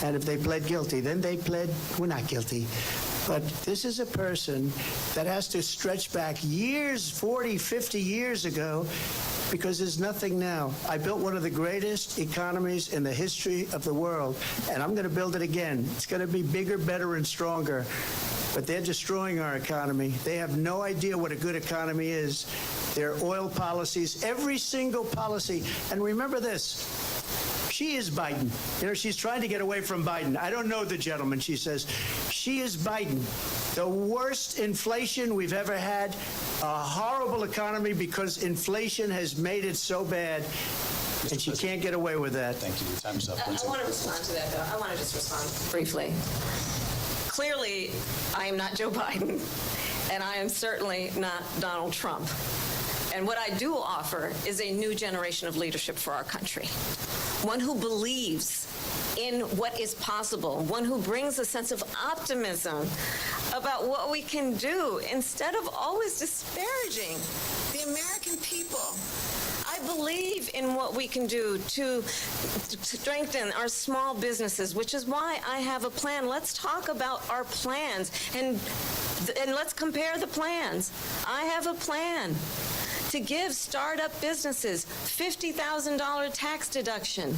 And if they pled guilty, then they pled, we're not guilty. But this is a person that has to stretch back years, 40, 50 years ago, because there's nothing now. I built one of the greatest economies in the history of the world, and I'm going to build it again. It's going to be bigger, better, and stronger. But they're destroying our economy. They have no idea what a good economy is. Their oil policies, every single policy. And remember this. She is Biden. You know, she's trying to get away from Biden. I don't know the gentleman, she says. She is Biden. The worst inflation we've ever had, a horrible economy because inflation has made it so bad, and she can't get away with that. Thank you. Your time's up. I want to respond to that, though. I want to just respond briefly. Clearly, I am not Joe Biden, and I am certainly not Donald Trump. And what I do offer is a new generation of leadership for our country. One who believes in what is possible, one who brings a sense of optimism about what we can do instead of always disparaging the American people. I believe in what we can do to strengthen our small businesses, which is why I have a plan. Let's talk about our plans and let's compare the plans. I have a plan to give startup businesses $50,000 tax deduction,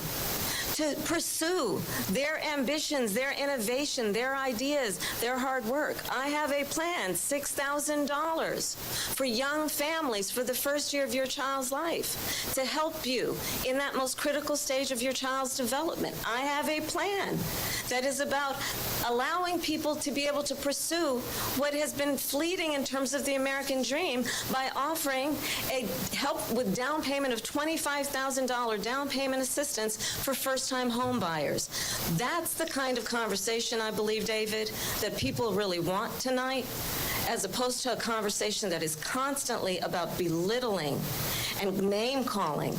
to pursue their ambitions, their innovation, their ideas, their hard work. I have a plan, $6,000 for young families for the first year of your child's life, to help you in that most critical stage of your child's development. I have a plan that is about allowing people to be able to pursue what has been fleeting in terms of the American dream by offering a help with down payment of $25,000 down payment assistance for first-time home buyers. That's the kind of conversation, I believe, David, that people really want tonight, as opposed to a conversation that is constantly about belittling and name-calling.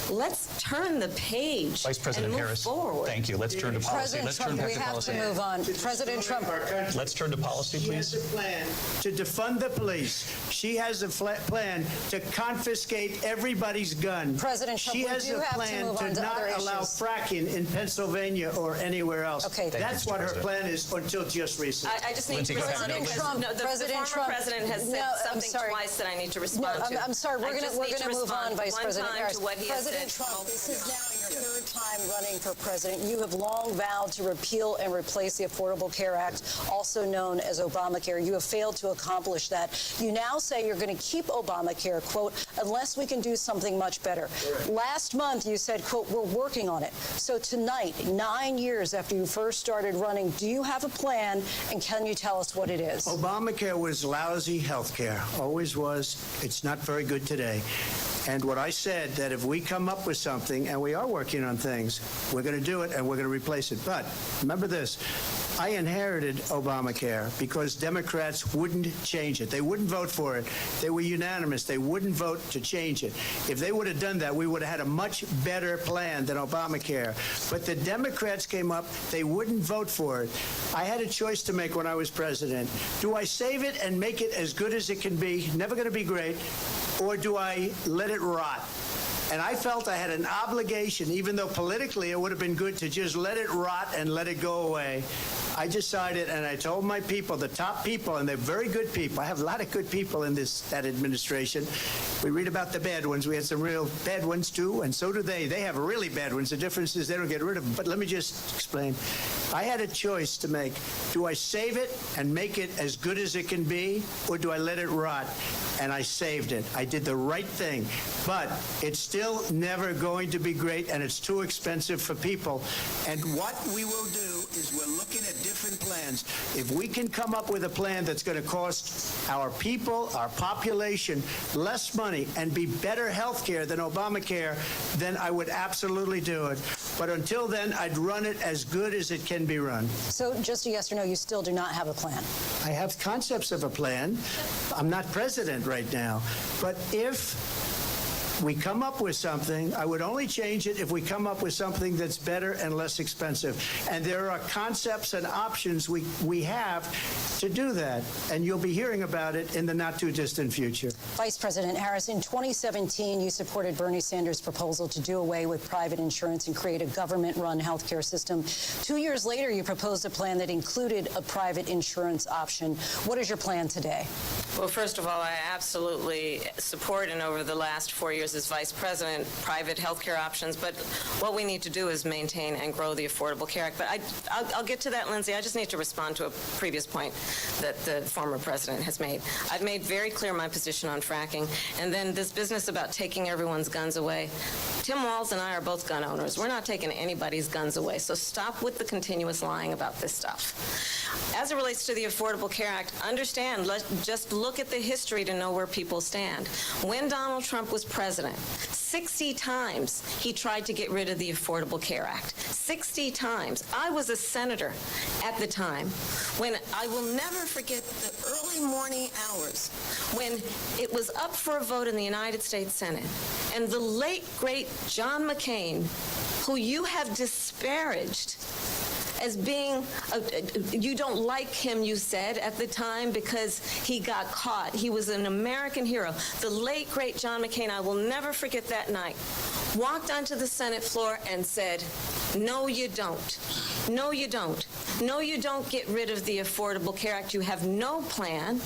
Let's turn the page. Vice President and move Harris, forward. thank you. Let's turn to policy. President Trump, we have to move on. President Trump. Let's turn to policy, please. She has a plan to defund the police. She has a plan to confiscate everybody's gun. President Trump, she has a plan to not allow fracking in Pennsylvania or anywhere else. Okay, that's what her plan is until just recently. I just need to respond because the former president has said something twice that I need to respond to. I'm sorry. We're going to move on, Vice President Harris. President Trump, this is now your third time running for president. You have long vowed to repeal and replace the Affordable Care Act, also known as Obamacare. You have failed to accomplish that. You now say you're going to keep Obamacare, quote, unless we can do something much better. Correct. Last month, you said, quote, we're working on it. So tonight, 9 years after you first started running, do you have a plan, and can you tell us what it is? Obamacare was lousy health care, always was. It's not very good today. And what I said, that if we come up with something something, and we are working on things. We're going to do it, and we're going to replace it. But remember this. I inherited Obamacare because Democrats wouldn't change it. They wouldn't vote for it. They were unanimous. They wouldn't vote to change it. If they would have done that, we would have had a much better plan than Obamacare. But the Democrats came up. They wouldn't vote for it. I had a choice to make when I was president. Do I save it and make it as good as it can be, never going to be great, or do I let it rot? And I felt I had an obligation, even though politically it would have been good to just let it rot and let it go away. I decided, and I told my people, the top people, and they're very good people. I have a lot of good people in that administration. We read about the bad ones. We had some real bad ones, too, and so do they. They have really bad ones. The difference is they don't get rid of them. But let me just explain. I had a choice to make. Do I save it and make it as good as it can be, or do I let it rot? And I saved it. I did the right thing. But it's still never going to be great, and it's too expensive for people. And what we will do is we're looking at different plans. If we can come up with a plan that's going to cost our people, our population, less money and be better health care than Obamacare, then I would absolutely do it. But until then, I'd run it as good as it can be run. So just a yes or no, you still do not have a plan? I have concepts of a plan. I'm not president right now. But if we come up with something, I would only change it if we come up with something that's better and less expensive. And there are concepts and options we have to do that. And you'll be hearing about it in the not-too-distant future. Vice President Harris, in 2017, you supported Bernie Sanders' proposal to do away with private insurance and create a government-run health care system. 2 years later, you proposed a plan that included a private insurance option. What is your plan today? Well, first of all, I absolutely support, and over the last 4 years as vice president, private health care options. But what we need to do is maintain and grow the Affordable Care Act. But I'll get to that, Lindsay. I just need to respond to a previous point that the former president has made. I've made very clear my position on fracking. And then this business about taking everyone's guns away. Tim Walz and I are both gun owners. We're not taking anybody's guns away. So stop with the continuous lying about this stuff. As it relates to the Affordable Care Act, understand, just look at the history to know where people stand. When Donald Trump was president, 60 times he tried to get rid of the Affordable Care Act. 60 times. I was a senator at the time when I will never forget the early morning hours when it was up for a vote in the United States Senate. And the late, great John McCain, who you have disparaged as being, you don't like him, you said, at the time because he got caught. He was an American hero. The late, great John McCain, I will never forget that night, walked onto the Senate floor and said, no, you don't. No, you don't. No, you don't get rid of the Affordable Care Act. You have no plan.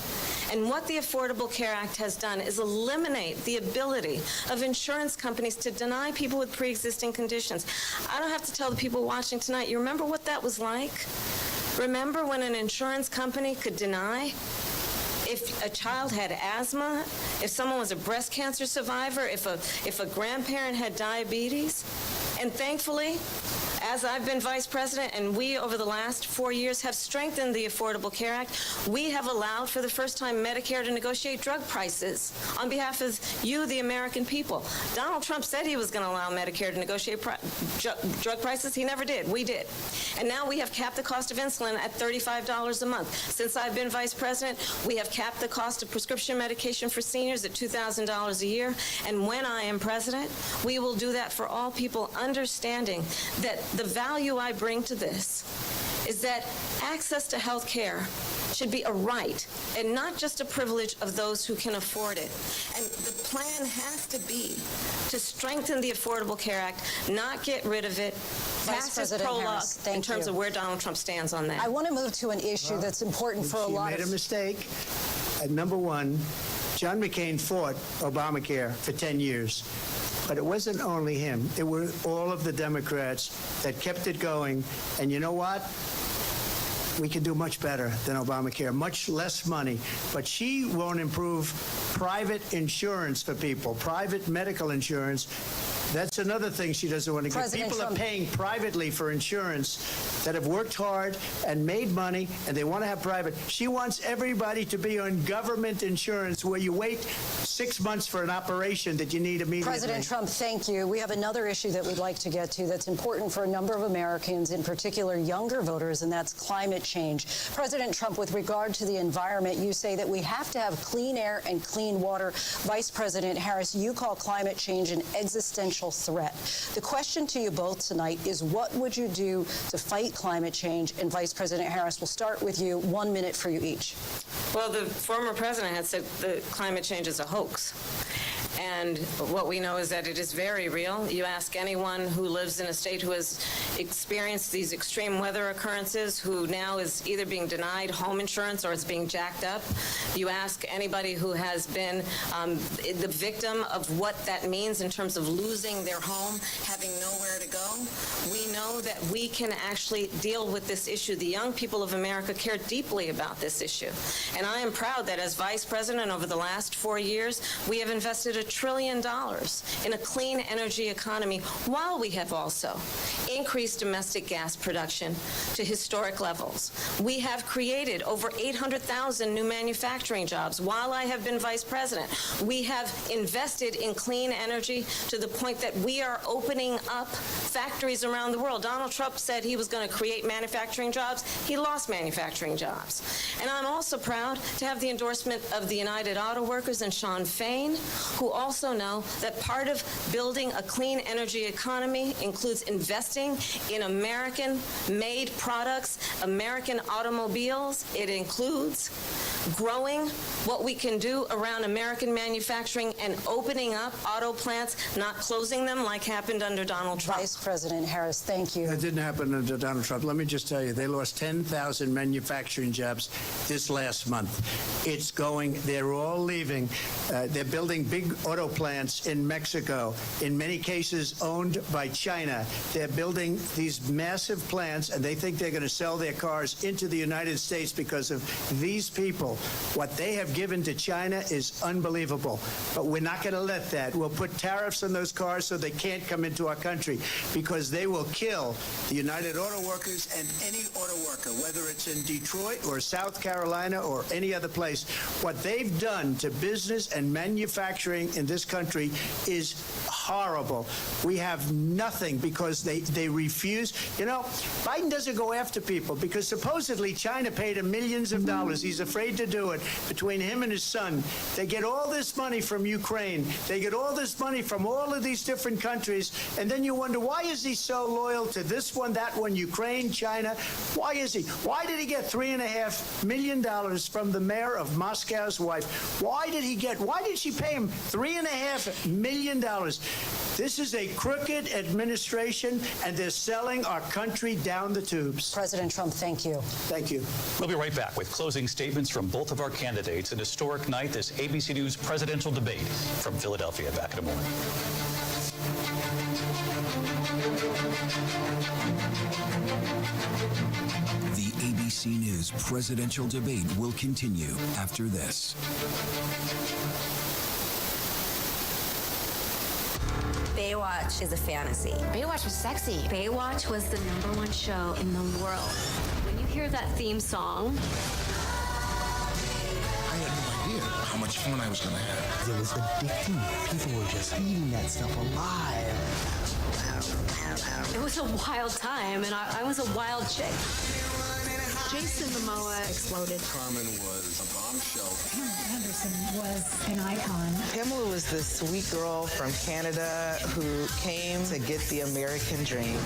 And what the Affordable Care Act has done is eliminate the ability of insurance companies to deny people with pre-existing conditions. I don't have to tell the people watching tonight, you remember what that was like? Remember when an insurance company could deny if a child had asthma, if someone was a breast cancer survivor, if a grandparent had diabetes? And thankfully, as I've been vice president and we over the last 4 years have strengthened the Affordable Care Act, we have allowed for the first time Medicare to negotiate drug prices on behalf of you, the American people. Donald Trump said he was going to allow Medicare to negotiate drug prices. He never did. We did. And now we have capped the cost of insulin at $35 a month. Since I've been vice president, we have capped the cost of prescription medication for seniors at $2,000 a year. And when I am president, we will do that for all people, understanding that the value I bring to this is that access to health care should be a right and not just a privilege of those who can afford it. And the plan has to be to strengthen the Affordable Care Act, not get rid of it. Vice President Harris, thank you. In terms of where Donald Trump stands on that. I want to move to an issue that's important for a lot of... You made a mistake. Number one, John McCain fought Obamacare for 10 years. But it wasn't only him. It were all of the Democrats that kept it going. And you know what? We can do much better than Obamacare, much less money. But she won't improve private insurance for people, private medical insurance. That's another thing she doesn't want to get. President People Trump. are paying privately for insurance that have worked hard and made money, and they want to have private. She wants everybody to be on government insurance where you wait 6 months for an operation that you need immediately. President Trump, thank you. We have another issue that we'd like to get to that's important for a number of Americans, in particular younger voters, and that's climate change. President Trump, with regard to the environment, you say that we have to have clean air and clean water. Vice President Harris, you call climate change an existential threat. The question to you both tonight is, what would you do to fight climate change? And Vice President Harris, we'll start with you. 1 minute for you each. Well, the former president had said that climate change is a hoax. And what we know is that it is very real. You ask anyone who lives in a state who has experienced these extreme weather occurrences, who now is either being denied home insurance or it's being jacked up. You ask anybody who has been the victim of what that means in terms of losing their home, having nowhere to go. We know that we can actually deal with this issue. The young people of America care deeply about this issue. And I am proud that as Vice President over the last 4 years, we have invested $1 trillion in a clean energy economy, while we have also increased domestic gas production to historic levels. We have created over 800,000 new manufacturing jobs while I have been Vice President. We have invested in clean energy to the point that we are opening up factories around the world. Donald Trump said he was going to create manufacturing jobs. He lost manufacturing jobs. And I'm also proud to have the endorsement of the United Auto Workers and Sean Fain, who also know that part of building a clean energy economy includes investing in American-made products, American automobiles. It includes growing what we can do around American manufacturing and opening up auto plants, not closing them like happened under Donald Trump. Vice President Harris, thank you. That didn't happen under Donald Trump. Let me just tell you, they lost 10,000 manufacturing jobs this last month. It's going, they're all leaving. They're building big auto plants in Mexico, in many cases owned by China. They're building these massive plants, and they think they're going to sell their cars into the United States because of these people. What they have given to China is unbelievable. But we're not going to let that. We'll put tariffs on those cars so they can't come into our country, because they will kill the United Auto Workers and any auto worker, whether it's in Detroit or South Carolina or any other place. What they've done to business and manufacturing in this country is horrible. We have nothing because they refuse. You know, Biden doesn't go after people because supposedly China paid him millions of dollars. He's afraid to do it. Between him and his son, they get all this money from Ukraine. They get all this money from all of these different countries. And then you wonder, why is he so loyal to this one, that one, Ukraine, China? Why is he? Why did he get $3.5 million from the mayor of Moscow's wife? Why did she pay him $3.5 million? This is a crooked administration, and they're selling our country down the tubes. President Trump, thank you. Thank you. We'll be right back with closing statements from both of our candidates. An historic night, this ABC News presidential debate from Philadelphia. Back in a moment. The ABC News presidential debate will continue after this. Baywatch is a fantasy. Baywatch was sexy. Baywatch was the #1 show in the world. When you hear that theme song, I had no idea how much fun I was going to have. It was addicting. People were just eating that stuff alive. it was a wild time, and I was a wild chick. Jason Momoa exploded. Carmen was a bombshell. Anderson was an icon. Pamela was the sweet girl from Canada who came to get the American dream.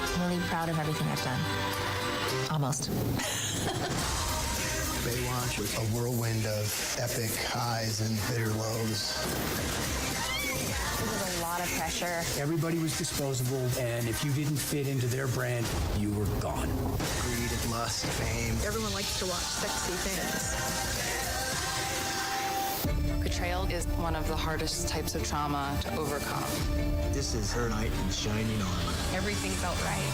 I'm really proud of everything I've done. Almost. Baywatch was a whirlwind of epic highs and bitter lows. It was a lot of pressure. Everybody was disposable, and if you didn't fit into their brand, you were gone. Greed and lust, fame. Everyone likes to watch sexy things. Betrayal is one of the hardest types of trauma to overcome. This is her knight in shining armor. Everything felt right.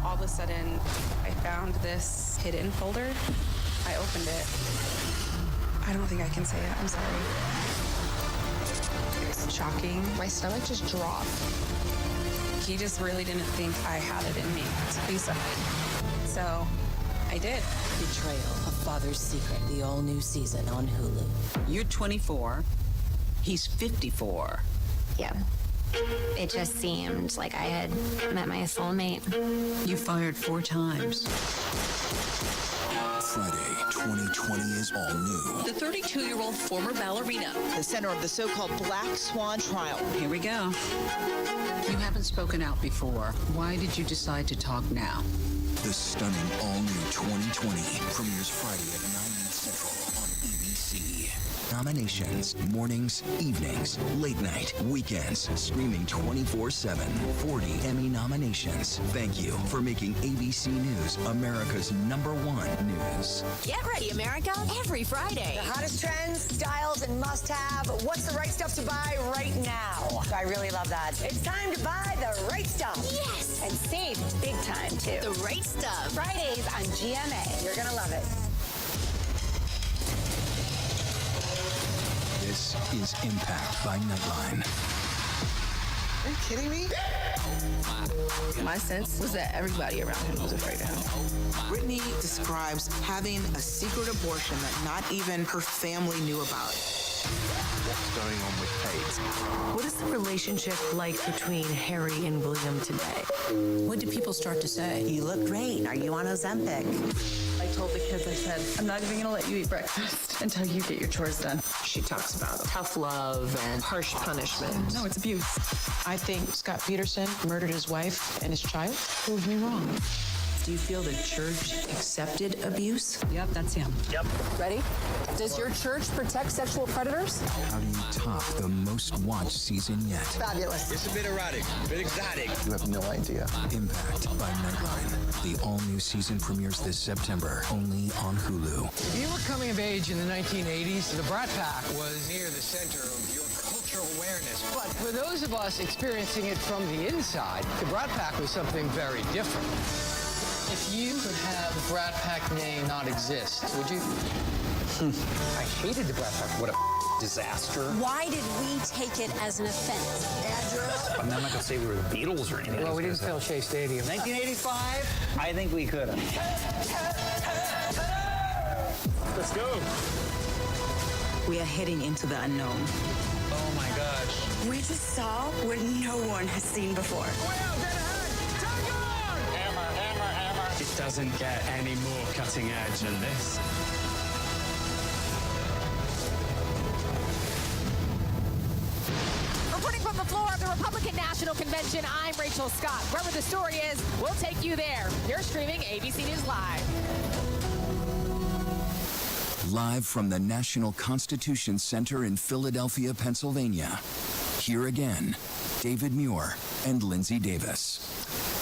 All of a sudden, I found this hidden folder. I opened it. I don't think I can say it. I'm sorry. It's shocking. My stomach just dropped. He just really didn't think I had it in me to do something. So I did. Betrayal, A Father's Secret, the all-new season on Hulu. You're 24. He's 54. Yeah. It just seemed like I had met my soulmate. You fired 4 times. Friday, 2020 is all new. The 32-year-old former ballerina, the center of the so-called Black Swan trial. Here we go. You haven't spoken out before. Why did you decide to talk now? The stunning all-new 2020 premieres Friday at 9 Central on ABC. Nominations, mornings, evenings, late night, weekends, streaming 24/7. 40 Emmy nominations. Thank you for making ABC News America's #1 news. Get ready, America, every Friday. The hottest trends, styles, and must-have. What's the right stuff to buy right now? I really love that. It's time to buy the right stuff. Yes. And save big time, too. The right stuff. Fridays on GMA. You're going to love it. This is Impact by Nightline. Are you kidding me? My sense was that everybody around him was afraid of him. Brittany describes having a secret abortion that not even her family knew about. What's going on with Kate? What is the relationship like between Harry and William today? What did people start to say? You look great. Are you on Ozempic? I told the kids, I said, I'm not even going to let you eat breakfast until you get your chores done. She talks about tough love and harsh punishment. No, it's abuse. I think Scott Peterson murdered his wife and his child. Prove me wrong. Do you feel the church accepted abuse? Yep, that's him. Yep. Ready? Does your church protect sexual predators? How do you top the most watched season yet? Fabulous. It's a bit erratic, a bit exotic. You have no idea. Impact by Nightline. The all-new season premieres this September, only on Hulu. If you were coming of age in the 1980s, the Brat Pack was near the center of your cultural awareness. But for those of us experiencing it from the inside, the Brat Pack was something very different. If you could have the Brat Pack name not exist, would you? I hated the Brat Pack. What a disaster. Why did we take it as an offense? Andrew? I'm not going to say we were the Beatles or anything. Well, we didn't fill Shea Stadium. 1985? I think we could have. Let's go. We are heading into the unknown. Oh my gosh. We just saw what no one has seen before. It doesn't get any more cutting edge than this. Reporting from the floor of the Republican National Convention, I'm Rachel Scott. Wherever the story is, we'll take you there. You're streaming ABC News Live. Live from the National Constitution Center in Philadelphia, Pennsylvania. Here again, David Muir and Lindsay Davis.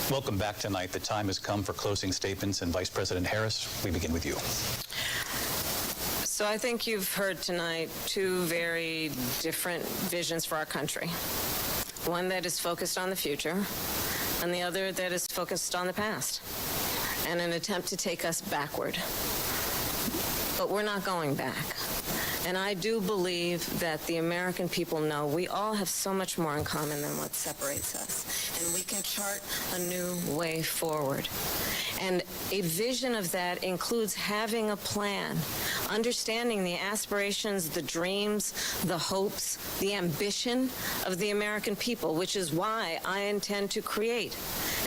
Welcome back tonight. The time has come for closing statements, and Vice President Harris, we begin with you. So I think you've heard tonight two very different visions for our country. One that is focused on the future, and the other that is focused on the past, and an attempt to take us backward. But we're not going back. And I do believe that the American people know we all have so much more in common than what separates us. And we can chart a new way forward. And a vision of that includes having a plan, understanding the aspirations, the dreams, the hopes, the ambition of the American people, which is why I intend to create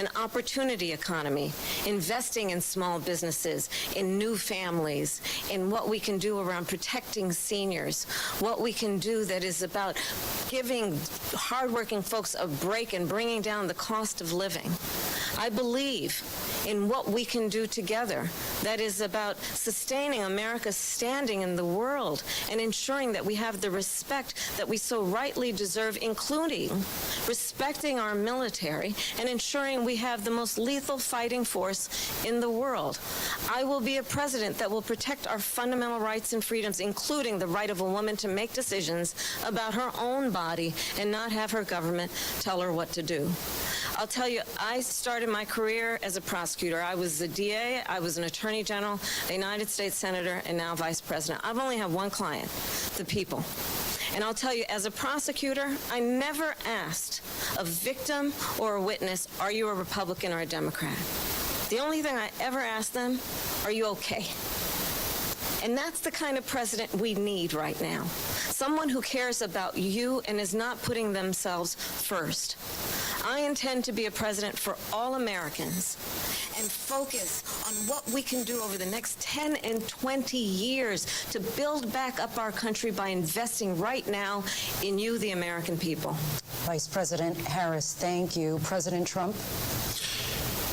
an opportunity economy, investing in small businesses, in new families, in what we can do around protecting seniors, what we can do that is about giving hardworking folks a break and bringing down the cost of living. I believe in what we can do together that is about sustaining America's standing in the world and ensuring that we have the respect that we so rightly deserve, including respecting our military and ensuring we have the most lethal fighting force in the world. I will be a president that will protect our fundamental rights and freedoms, including the right of a woman to make decisions about her own body and not have her government tell her what to do. I'll tell you, I started my career as a prosecutor. I was the DA, I was an attorney general, a United States senator, and now vice president. I've only had one client, the people. And I'll tell you, as a prosecutor, I never asked a victim or a witness, are you a Republican or a Democrat? The only thing I ever asked them, are you okay? And that's the kind of president we need right now. Someone who cares about you and is not putting themselves first. I intend to be a president for all Americans and focus on what we can do over the next 10 and 20 years to build back up our country by investing right now in you, the American people. Vice President Harris, thank you. President Trump?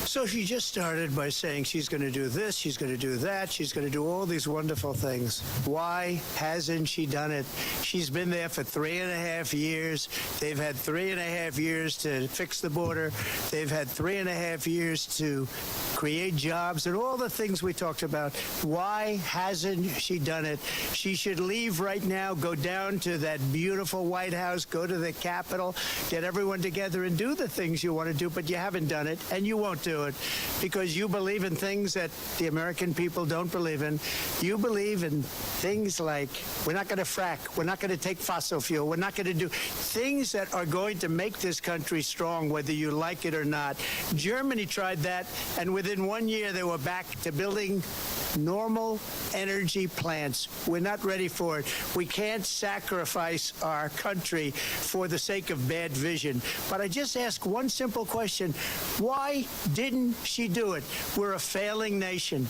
So she just started by saying she's going to do this, she's going to do that, she's going to do all these wonderful things. Why hasn't she done it? She's been there for 3.5 years. They've had 3.5 years to fix the border. They've had 3.5 years to create jobs and all the things we talked about. Why hasn't she done it? She should leave right now, go down to that beautiful White House, go to the Capitol, get everyone together and do the things you want to do, but you haven't done it, and you won't do it because you believe in things that the American people don't believe in. You believe in things like we're not going to frack, we're not going to take fossil fuel, we're not going to do things that are going to make this country strong, whether you like it or not. Germany tried that, and within 1 year they were back to building normal energy plants. We're not ready for it. We can't sacrifice our country for the sake of bad vision. But I just ask one simple question. Why didn't she do it? We're a failing nation.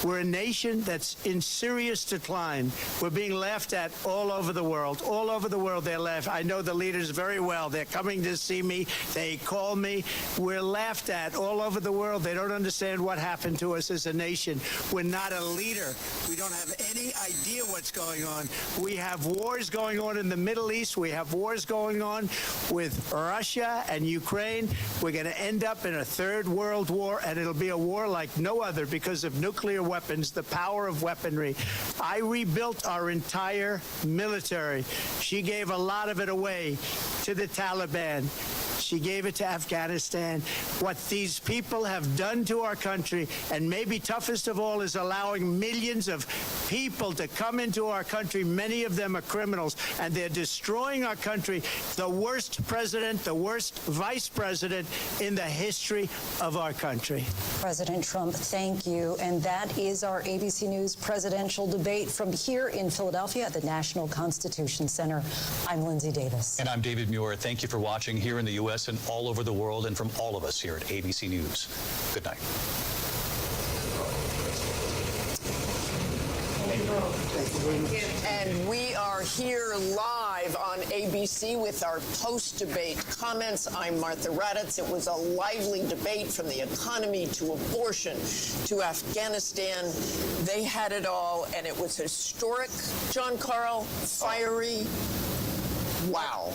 We're a nation that's in serious decline. We're being laughed at all over the world. All over the world they're laughed. I know the leaders very well. They're coming to see me. They call me. We're laughed at all over the world. They don't understand what happened to us as a nation. We're not a leader. We don't have any idea what's going on. We have wars going on in the Middle East. We have wars going on with Russia and Ukraine. We're going to end up in a third world war, and it'll be a war like no other because of nuclear weapons, the power of weaponry. I rebuilt our entire military. She gave a lot of it away to the Taliban. She gave it to Afghanistan. What these people have done to our country, and maybe toughest of all, is allowing millions of people to come into our country. Many of them are criminals, and they're destroying our country. The worst president, the worst vice president in the history of our country. President Trump, thank you. And that is our ABC News presidential debate from here in Philadelphia at the National Constitution Center. I'm Lindsay Davis. And I'm David Muir. Thank you for watching here in the U.S. and all over the world, and from all of us here at ABC News. Good night. And we are here live on ABC with our post-debate comments. I'm Martha Raddatz. It was a lively debate from the economy to abortion to Afghanistan. They had it all, and it was historic, John Carl, fiery. Wow.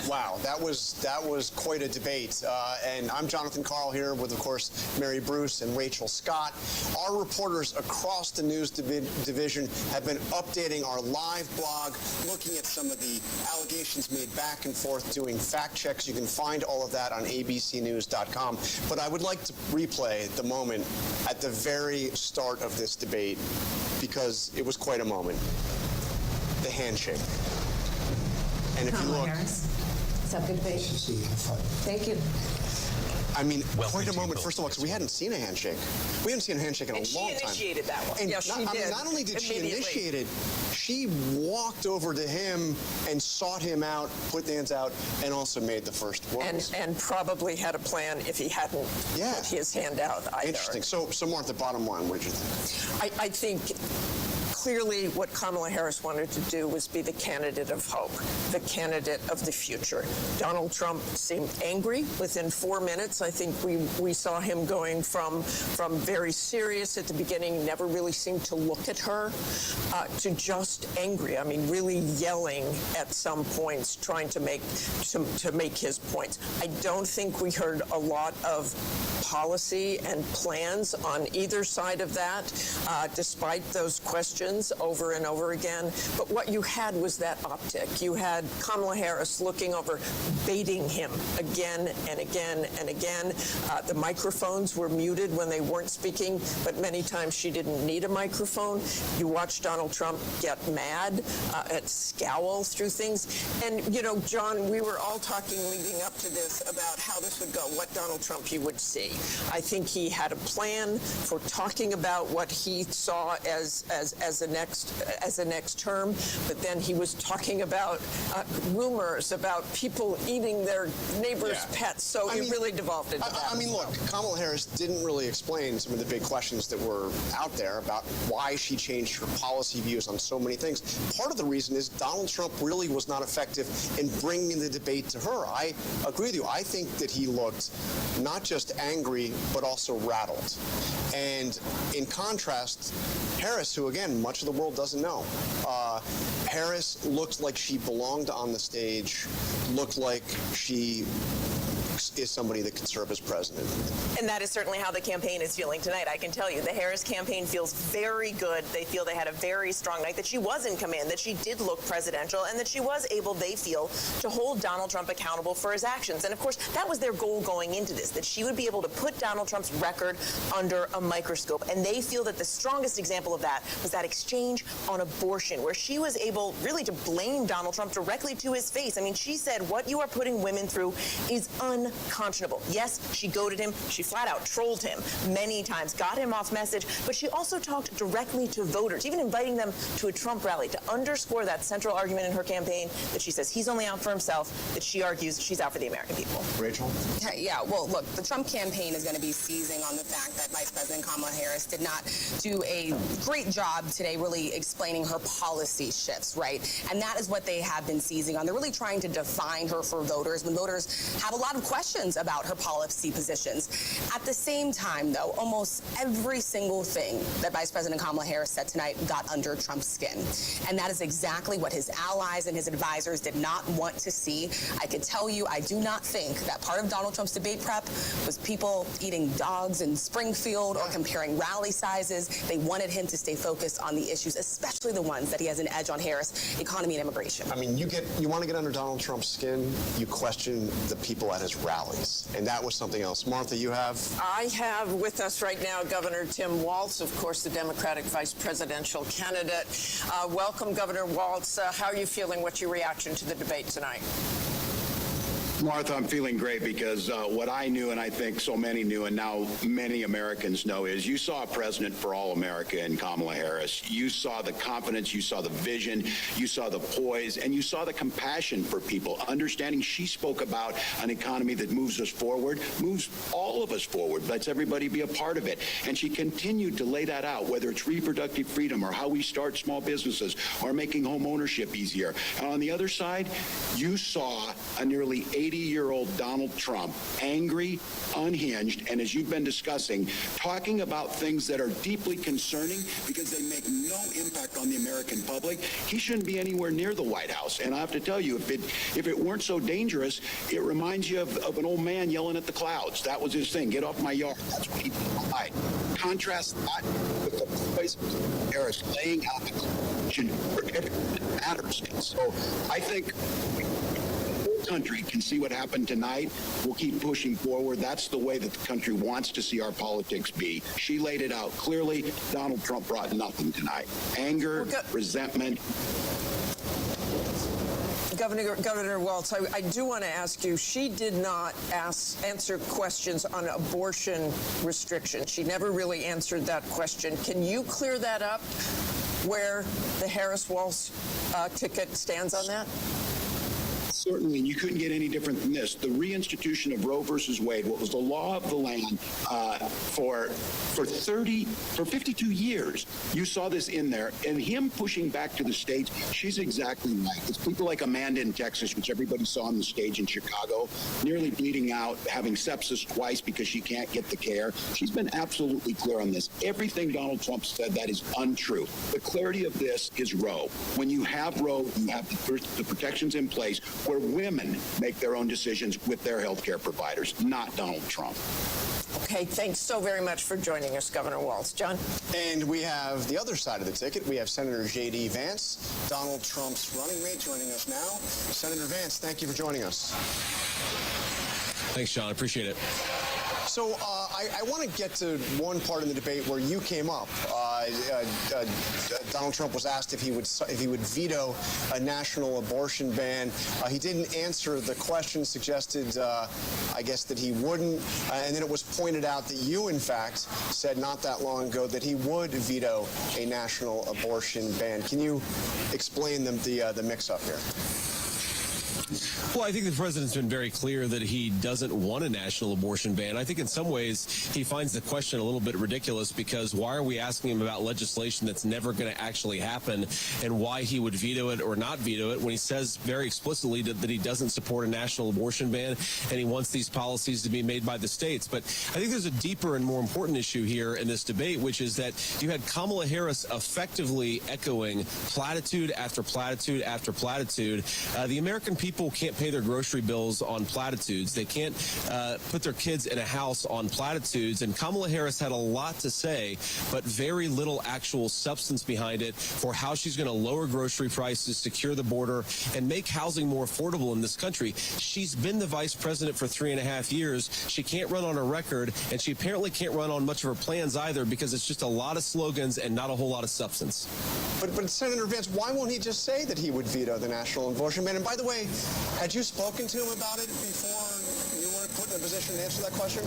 Wow. That was quite a debate. And I'm Jonathan Carl here with, of course, Mary Bruce and Rachel Scott. Our reporters across the news division have been updating our live blog, looking at some of the allegations made back and forth, doing fact checks. You can find all of that on abcnews.com. But I would like to replay the moment at the very start of this debate because it was quite a moment. The handshake. And if you look, It's a good debate. Thank you. I mean, quite a moment, first of all, because we hadn't seen a handshake. We hadn't seen a handshake in a long time. She initiated that one. And yeah, she did. Not only did she initiate it, she walked over to him and sought him out, put the hands out, and also made the first words. And probably had a plan if he hadn't put his hand out either. Interesting. So Martha, bottom line, what did you think? I think clearly what Kamala Harris wanted to do was be the candidate of hope, the candidate of the future. Donald Trump seemed angry within 4 minutes. I think we saw him going from very serious at the beginning, never really seemed to look at her, to just angry. I mean, really yelling at some points, trying to make his points. I don't think we heard a lot of policy and plans on either side of that, despite those questions. wins over and over again. But what you had was that optic. You had Kamala Harris looking over, baiting him again and again and again. The microphones were muted when they weren't speaking, but many times she didn't need a microphone. You watched Donald Trump get mad and scowl through things. And, you know, John, we were all talking leading up to this about how this would go, what Donald Trump you would see. I think he had a plan for talking about what he saw as a next term, but then he was talking about rumors about people eating their neighbors' pets. So it really devolved into that. I mean, look, Kamala Harris didn't really explain some of the big questions that were out there about why she changed her policy views on so many things. Part of the reason is Donald Trump really was not effective in bringing the debate to her. I agree with you. I think that he looked not just angry, but also rattled. And in contrast, Harris, who, again, much of the world doesn't know, Harris looked like she belonged on the stage, looked like she is somebody that could serve as president. And that is certainly how the campaign is feeling tonight. I can tell you, the Harris campaign feels very good. They feel they had a very strong night, that she was in command, that she did look presidential, and that she was able, they feel, to hold Donald Trump accountable for his actions. And of course, that was their goal going into this, that she would be able to put Donald Trump's record under a microscope. And they feel that the strongest example of that was that exchange on abortion, where she was able really to blame Donald Trump directly to his face. I mean, she said, what you are putting women through is unconscionable. Yes, she goaded him. She flat out trolled him many times, got him off message, but she also talked directly to voters, even inviting them to a Trump rally to underscore that central argument in her campaign that she says he's only out for himself, that she argues she's out for the American people. Rachel? Yeah, well, look, the Trump campaign is going to be seizing on the fact that Vice President Kamala Harris did not do a great job today really explaining her policy shifts, right? And that is what they have been seizing on. They're really trying to define her for voters when voters have a lot of questions about her policy positions. At the same time, though, almost every single thing that Vice President Kamala Harris said tonight got under Trump's skin. And that is exactly what his allies and his advisors did not want to see. I could tell you, I do not think that part of Donald Trump's debate prep was people eating dogs in Springfield or comparing rally sizes. They wanted him to stay focused on the issues, especially the ones that he has an edge on Harris, economy and immigration. I mean, you want to get under Donald Trump's skin, you question the people at his rallies. And that was something else. Martha, you have? I have with us right now Governor Tim Walz, of course, the Democratic vice presidential candidate. Welcome, Governor Walz. How are you feeling? What's your reaction to the debate tonight? Martha, I'm feeling great because what I knew, and I think so many knew, and now many Americans know, is you saw a president for all America in Kamala Harris. You saw the confidence, you saw the vision, you saw the poise, and you saw the compassion for people, understanding she spoke about an economy that moves us forward, moves all of us forward, lets everybody be a part of it. And she continued to lay that out, whether it's reproductive freedom or how we start small businesses or making home ownership easier. And on the other side, you saw a nearly 80-year-old Donald Trump, angry, unhinged, and as you've been discussing, talking about things that are deeply concerning because they make no impact on the American public. He shouldn't be anywhere near the White House. And I have to tell you, if it weren't so dangerous, it reminds you of an old man yelling at the clouds. That was his thing. Get off my yard. That's what he did. Contrast that with the voice of Harris laying out the question for everything that matters. And so I think country can see what happened tonight. We'll keep pushing forward. That's the way that the country wants to see our politics be. She laid it out clearly. Donald Trump brought nothing tonight. Anger, resentment. Governor Walz, I do want to ask you, she did not answer questions on abortion restrictions. She never really answered that question. Can you clear that up, where the Harris-Walz ticket stands on that? Certainly, and you couldn't get any different than this. The reinstitution of Roe versus Wade, what was the law of the land for 52 years, you saw this in there. And him pushing back to the states, she's exactly right. It's people like Amanda in Texas, which everybody saw on the stage in Chicago, nearly bleeding out, having sepsis twice because she can't get the care. She's been absolutely clear on this. Everything Donald Trump said, that is untrue. The clarity of this is Roe. When you have Roe, you have the protections in place where women make their own decisions with their health care providers, not Donald Trump. Okay, thanks so very much for joining us, Governor Walz. John? And we have the other side of the ticket. We have Senator J.D. Vance, Donald Trump's running mate, joining us now. Senator Vance, thank you for joining us. Thanks, John. Appreciate it. So I want to get to one part in the debate where you came up. Donald Trump was asked if he would veto a national abortion ban. He didn't answer the question, suggested, I guess, that he wouldn't. And then it was pointed out that you, in fact, said not that long ago that he would veto a national abortion ban. Can you explain the mix-up here? Well, I think the president's been very clear that he doesn't want a national abortion ban. I think in some ways he finds the question a little bit ridiculous because why are we asking him about legislation that's never going to actually happen and why he would veto it or not veto it when he says very explicitly that he doesn't support a national abortion ban and he wants these policies to be made by the states. But I think there's a deeper and more important issue here in this debate, which is that you had Kamala Harris effectively echoing platitude after platitude after platitude. The American people can't pay their grocery bills on platitudes. They can't put their kids in a house on platitudes. And Kamala Harris had a lot to say, but very little actual substance behind it for how she's going to lower grocery prices, secure the border, and make housing more affordable in this country. She's been the vice president for 3.5 years. She can't run on a record, and she apparently can't run on much of her plans either because it's just a lot of slogans and not a whole lot of substance. But Senator Vance, why won't he just say that he would veto the national abortion ban? And by the way, had you spoken to him about it before you weren't put in a position to answer that question?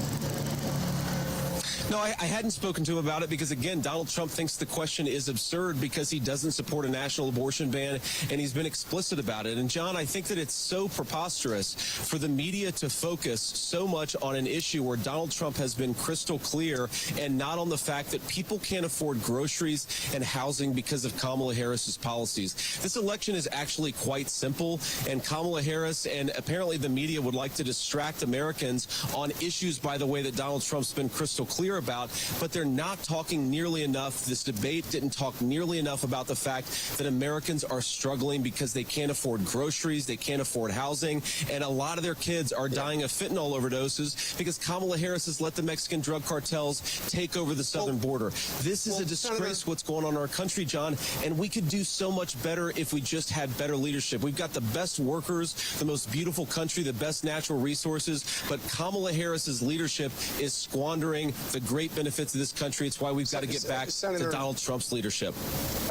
No, I hadn't spoken to him about it because, again, Donald Trump thinks the question is absurd because he doesn't support a national abortion ban, and he's been explicit about it. And, John, I think that it's so preposterous for the media to focus so much on an issue where Donald Trump has been crystal clear and not on the fact that people can't afford groceries and housing because of Kamala Harris's policies. This election is actually quite simple, and Kamala Harris and apparently the media would like to distract Americans on issues, by the way, that Donald Trump's been crystal clear about, but they're not talking nearly enough. This debate didn't talk nearly enough about the fact that Americans are struggling because they can't afford groceries, they can't afford housing, and a lot of their kids are dying of fentanyl overdoses because Kamala Harris has let the Mexican drug cartels take over the southern border. This is a disgrace what's going on in our country, John, and we could do so much better if we just had better leadership. We've got the best workers, the most beautiful country, the best natural resources, but Kamala Harris's leadership is squandering the great benefits of this country. It's why we've got to get back to Donald Trump's leadership.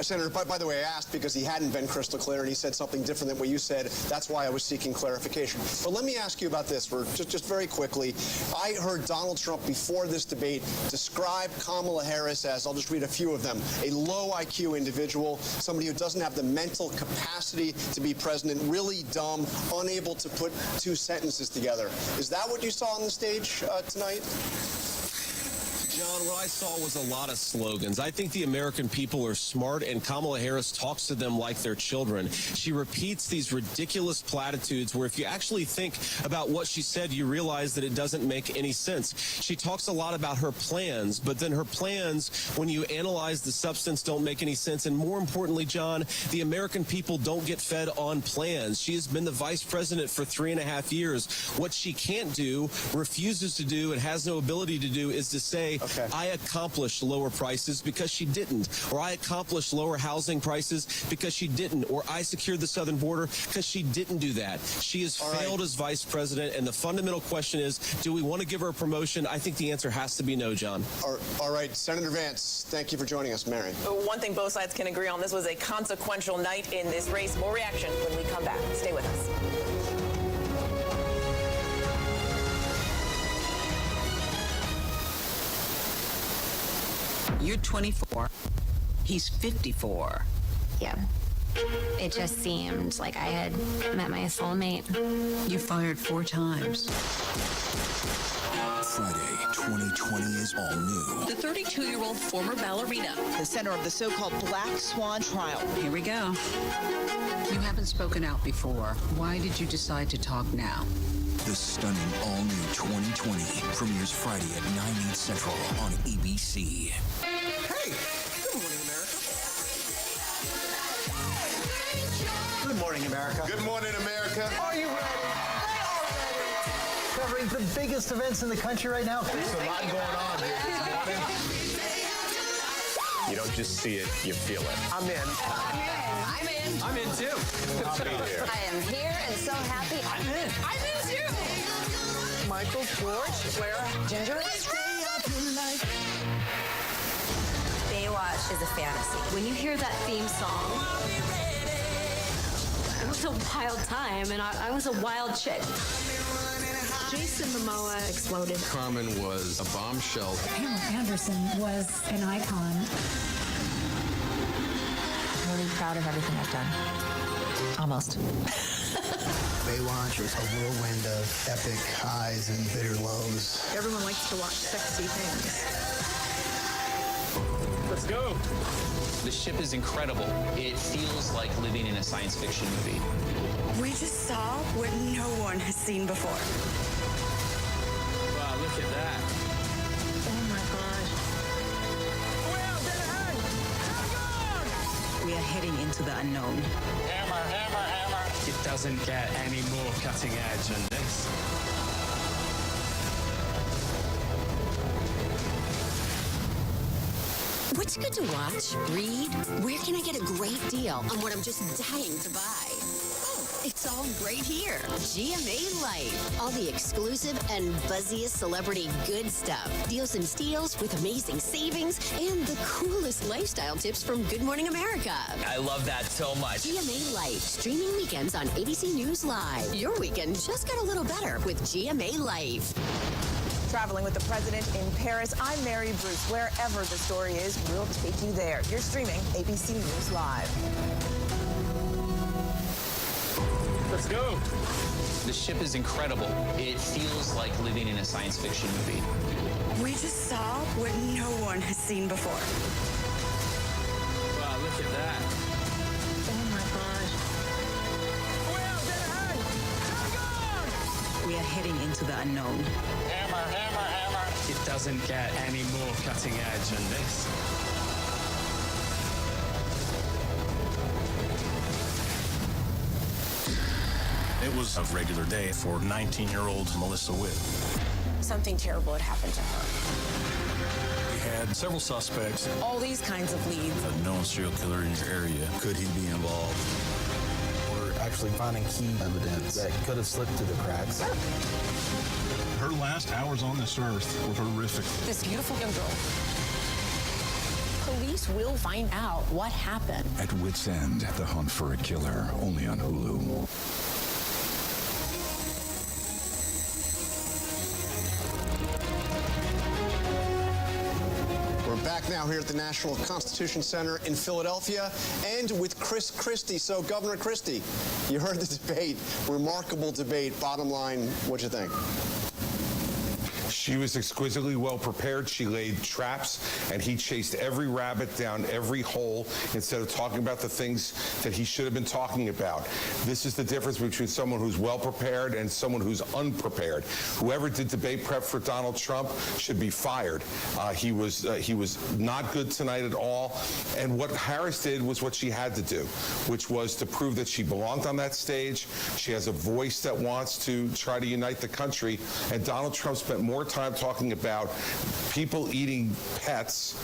Senator, by the way, I asked because he hadn't been crystal clear and he said something different than what you said. That's why I was seeking clarification. But let me ask you about this for just very quickly. I heard Donald Trump before this debate describe Kamala Harris as, I'll just read a few of them, a low IQ individual, somebody who doesn't have the mental capacity to be president, really dumb, unable to put two sentences together. Is that what you saw on the stage tonight? John, what I saw was a lot of slogans. I think the American people are smart, and Kamala Harris talks to them like they're children. She repeats these ridiculous platitudes where if you actually think about what she said, you realize that it doesn't make any sense. She talks a lot about her plans, but then her plans, when you analyze the substance, don't make any sense. And more importantly, John, the American people don't get fed on plans. She has been the vice president for 3.5 years. What she can't do, refuses to do, and has no ability to do is to say, I accomplished lower prices because she didn't, or I accomplished lower housing prices because she didn't, or I secured the southern border because she didn't do that. She has failed as vice president, and the fundamental question is, do we want to give her a promotion? I think the answer has to be no, John. All right, Senator Vance, thank you for joining us. Mary. One thing both sides can agree on, this was a consequential night in this race. More reaction when we come back. Stay with us. You're 24. He's 54. Yeah. It just seemed like I had met my soulmate. You fired 4 times. Friday, 2020 is all new. The 32-year-old former ballerina, the center of the so-called Black Swan trial. Here we go. You haven't spoken out before. Why did you decide to talk now? The stunning all-new 2020 premieres Friday at 9, 8 Central on ABC. Hey, good morning, America. Good morning, America. Good morning, America. Are you ready? They are ready. covering the biggest events in the country right now. There's a lot going on here this morning. You don't just see it, you feel it. I'm in. I'm in. I'm in too. I'll be there. I am here and so happy. I'm in. I'm in too. Michael, George, Clara, Ginger. Baywatch is a fantasy. When you hear that theme song, it was a wild time, and I was a wild chick. Jason Momoa exploded. Carmen was a bombshell. Pamela Anderson was an icon. I'm really proud of everything I've done. Almost. Baywatch was a whirlwind of epic highs and bitter lows. Everyone likes to watch sexy things. Let's go. The ship is incredible. It feels like living in a science fiction movie. We just saw what no one has seen before. Wow, look at that. Oh my gosh. Well, dead ahead. We are heading into the unknown. Hammer, hammer, hammer. It doesn't get any more cutting edge than this. What's good to watch, read? Where can I get a great deal on what I'm just dying to buy? Oh, it's all right here. GMA Life. All the exclusive and buzziest celebrity good stuff. Deals and steals with amazing savings and the coolest lifestyle tips from Good Morning America. I love that so much. GMA Life. Streaming weekends on ABC News Live. Your weekend just got a little better with GMA Life. Traveling with the president in Paris, I'm Mary Bruce. Wherever the story is, we'll take you there. You're streaming ABC News Live. Let's go. The ship is incredible. It feels like living in a science fiction movie. We just saw what no one has seen before. Wow, look at that. Oh my gosh. We are heading into the unknown. Hammer, hammer, hammer. It doesn't get any more cutting edge than this. It was a regular day for 19-year-old Melissa Witt. Something terrible had happened to her. We had several suspects. All these kinds of leads. A known serial killer in your area. Could he be involved? We're actually finding key evidence that could have slipped through the cracks. Her last hours on this earth were horrific. This beautiful young girl. Police will find out what happened. At Wit's End, the hunt for a killer, only on Hulu. We're back now here at the National Constitution Center in Philadelphia and with Chris Christie. So, Governor Christie, you heard the debate, remarkable debate. Bottom line, what'd you think? She was exquisitely well prepared. She laid traps, and he chased every rabbit down every hole instead of talking about the things that he should have been talking about. This is the difference between someone who's well prepared and someone who's unprepared. Whoever did debate prep for Donald Trump should be fired. He was not good tonight at all. And what Harris did was what she had to do, which was to prove that she belonged on that stage. She has a voice that wants to try to unite the country. And Donald Trump spent more time talking about people eating pets,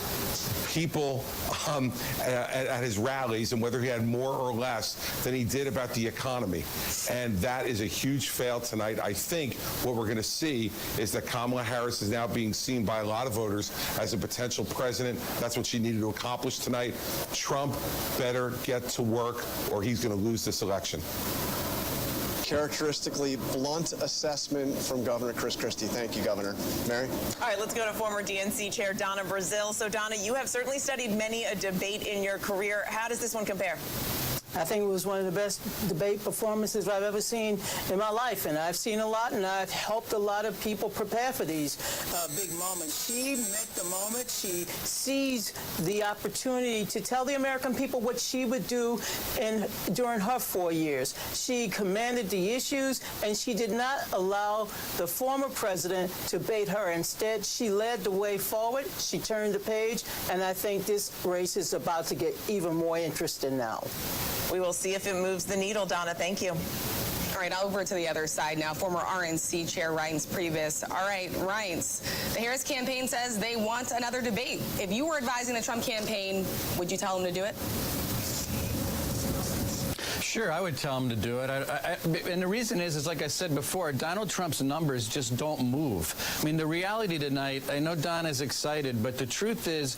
people at his rallies, and whether he had more or less than he did about the economy. And that is a huge fail tonight. I think what we're going to see is that Kamala Harris is now being seen by a lot of voters as a potential president. That's what she needed to accomplish tonight. Trump better get to work or he's going to lose this election. Characteristically blunt assessment from Governor Chris Christie. Thank you, Governor. Mary? All right, let's go to former DNC Chair Donna Brazile. So, Donna, you have certainly studied many a debate in your career. How does this one compare? I think it was one of the best debate performances I've ever seen in my life, and I've seen a lot, and I've helped a lot of people prepare for these big moments. She met the moment. She seized the opportunity to tell the American people what she would do during her 4 years. She commanded the issues, and she did not allow the former president to bait her. Instead, she led the way forward. She turned the page, and I think this race is about to get even more interesting now. We will see if it moves the needle, Donna. Thank you. All right, over to the other side now. Former RNC Chair Reince Priebus. All right, Reince, the Harris campaign says they want another debate. If you were advising the Trump campaign, would you tell them to do it? Sure, I would tell him to do it. And the reason is like I said before, Donald Trump's numbers just don't move. I mean, the reality tonight, I know Don is excited, but the truth is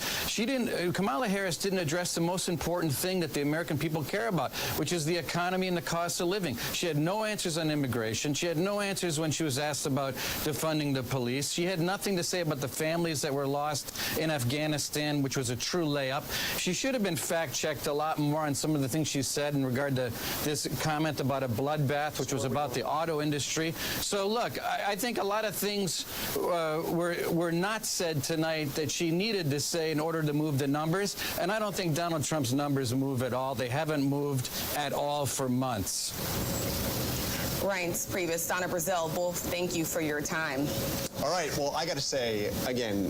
Kamala Harris didn't address the most important thing that the American people care about, which is the economy and the cost of living. She had no answers on immigration. She had no answers when she was asked about defunding the police. She had nothing to say about the families that were lost in Afghanistan, which was a true layup. She should have been fact-checked a lot more on some of the things she said in regard to this comment about a bloodbath, which was about the auto industry. So, look, I think a lot of things were not said tonight that she needed to say in order to move the numbers, and I don't think Donald Trump's numbers move at all. They haven't moved at all for months. Reince Priebus, Donna Brazil, both thank you for your time. All right, well, I got to say, again,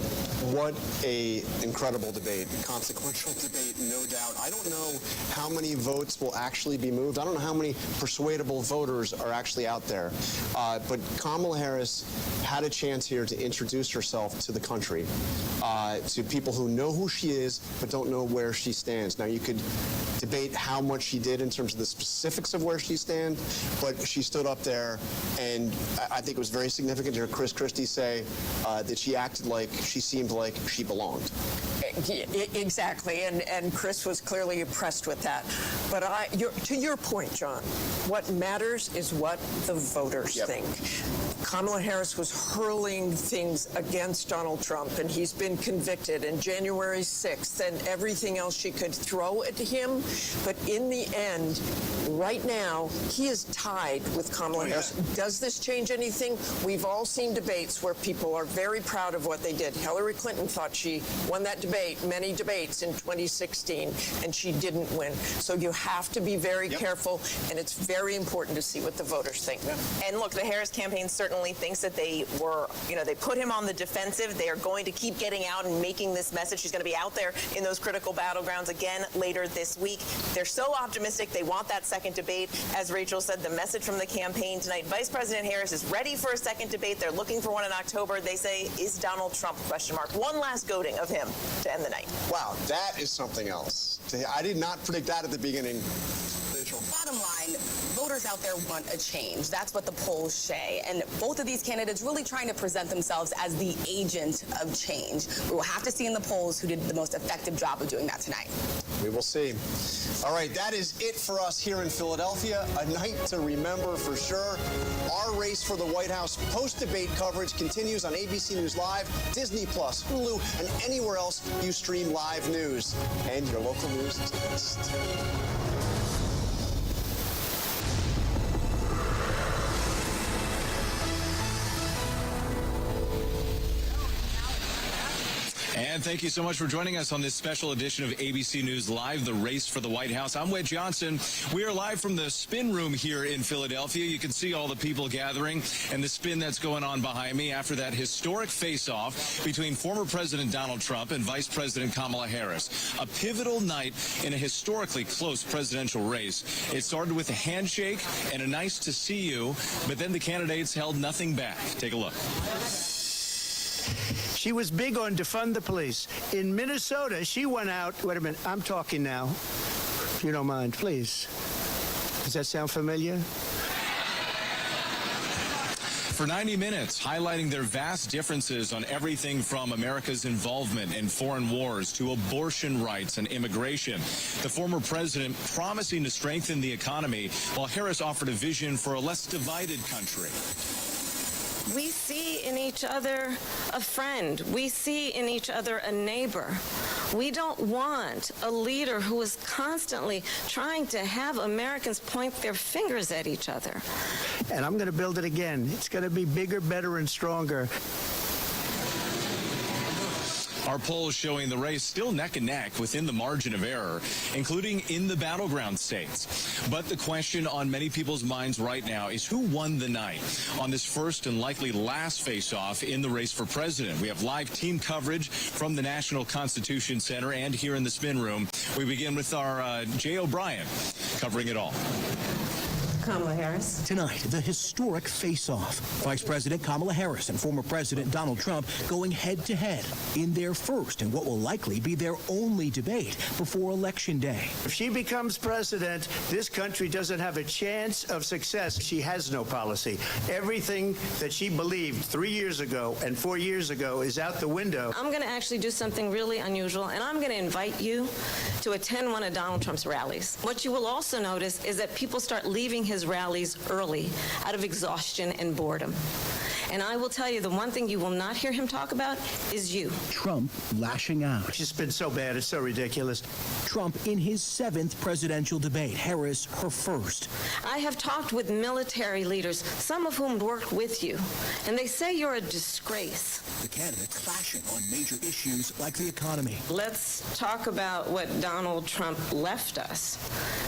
what a incredible debate, consequential debate, no doubt. I don't know how many votes will actually be moved. I don't know how many persuadable voters are actually out there. But Kamala Harris had a chance here to introduce herself to the country, to people who know who she is but don't know where she stands. Now, you could debate how much she did in terms of the specifics of where she stands, but she stood up there, and I think it was very significant to hear Chris Christie say that she acted like she seemed like she belonged. Exactly, and Chris was clearly impressed with that. But to your point, John, what matters is what the voters think. Kamala Harris was hurling things against Donald Trump, and he's been convicted, and January 6th, and everything else she could throw at him. But in the end, right now, he is tied with Kamala Harris. Does this change anything? We've all seen debates where people are very proud of what they did. Hillary Clinton thought she won that debate, many debates in 2016, and she didn't win. So you have to be very careful, and it's very important to see what the voters think. And look, the Harris campaign certainly thinks that they were, they put him on the defensive. They are going to keep getting out and making this message. She's going to be out there in those critical battlegrounds again later this week. They're so optimistic. They want that second debate. As Rachel said, the message from the campaign tonight, Vice President Harris is ready for a second debate. They're looking for one in October. They say, is Donald Trump, ? One last goading of him to end the night. Wow, that is something else. I did not predict that at the beginning. Bottom line, voters out there want a change. That's what the polls say. And both of these candidates really trying to present themselves as the agent of change. We will have to see in the polls who did the most effective job of doing that tonight. We will see. All right, that is it for us here in Philadelphia. A night to remember for sure. Our race for the White House post-debate coverage continues on ABC News Live, Disney+, Hulu, and anywhere else you stream live news. And your local news is next. And thank you so much for joining us on this special edition of ABC News Live, the race for the White House. I'm Wade Johnson. We are live from the spin room here in Philadelphia. You can see all the people gathering and the spin that's going on behind me after that historic face-off between former President Donald Trump and Vice President Kamala Harris. A pivotal night in a historically close presidential race. It started with a handshake and a nice to see you, but then the candidates held nothing back. Take a look. She was big on defund the police. In Minnesota, she went out. Wait a minute, I'm talking now. If you don't mind, please. Does that sound familiar? For 90 minutes, highlighting their vast differences on everything from America's involvement in foreign wars to abortion rights and immigration. The former president promising to strengthen the economy, while Harris offered a vision for a less divided country. We see in each other a friend. We see in each other a neighbor. We don't want a leader who is constantly trying to have Americans point their fingers at each other. And I'm going to build it again. It's going to be bigger, better, and stronger. Our polls showing the race still neck and neck within the margin of error, including in the battleground states. But the question on many people's minds right now is who won the night on this first and likely last face-off in the race for president. We have live team coverage from the National Constitution Center and here in the spin room. We begin with our Jay O'Brien covering it all. Kamala Harris. Tonight, the historic face-off. Vice President Kamala Harris and former President Donald Trump going head-to-head in their first and what will likely be their only debate before Election Day. If she becomes president, this country doesn't have a chance of success. She has no policy. Everything that she believed 3 years ago and 4 years ago is out the window. I'm going to actually do something really unusual, and I'm going to invite you to attend one of Donald Trump's rallies. What you will also notice is that people start leaving his rallies early out of exhaustion and boredom. And I will tell you, the one thing you will not hear him talk about is you. Trump lashing out. It's just been so bad. It's so ridiculous. Trump in his 7th presidential debate. Harris, her first. I have talked with military leaders, some of whom worked with you, and they say you're a disgrace. The candidates clashing on major issues like the economy. Let's talk about what Donald Trump left us.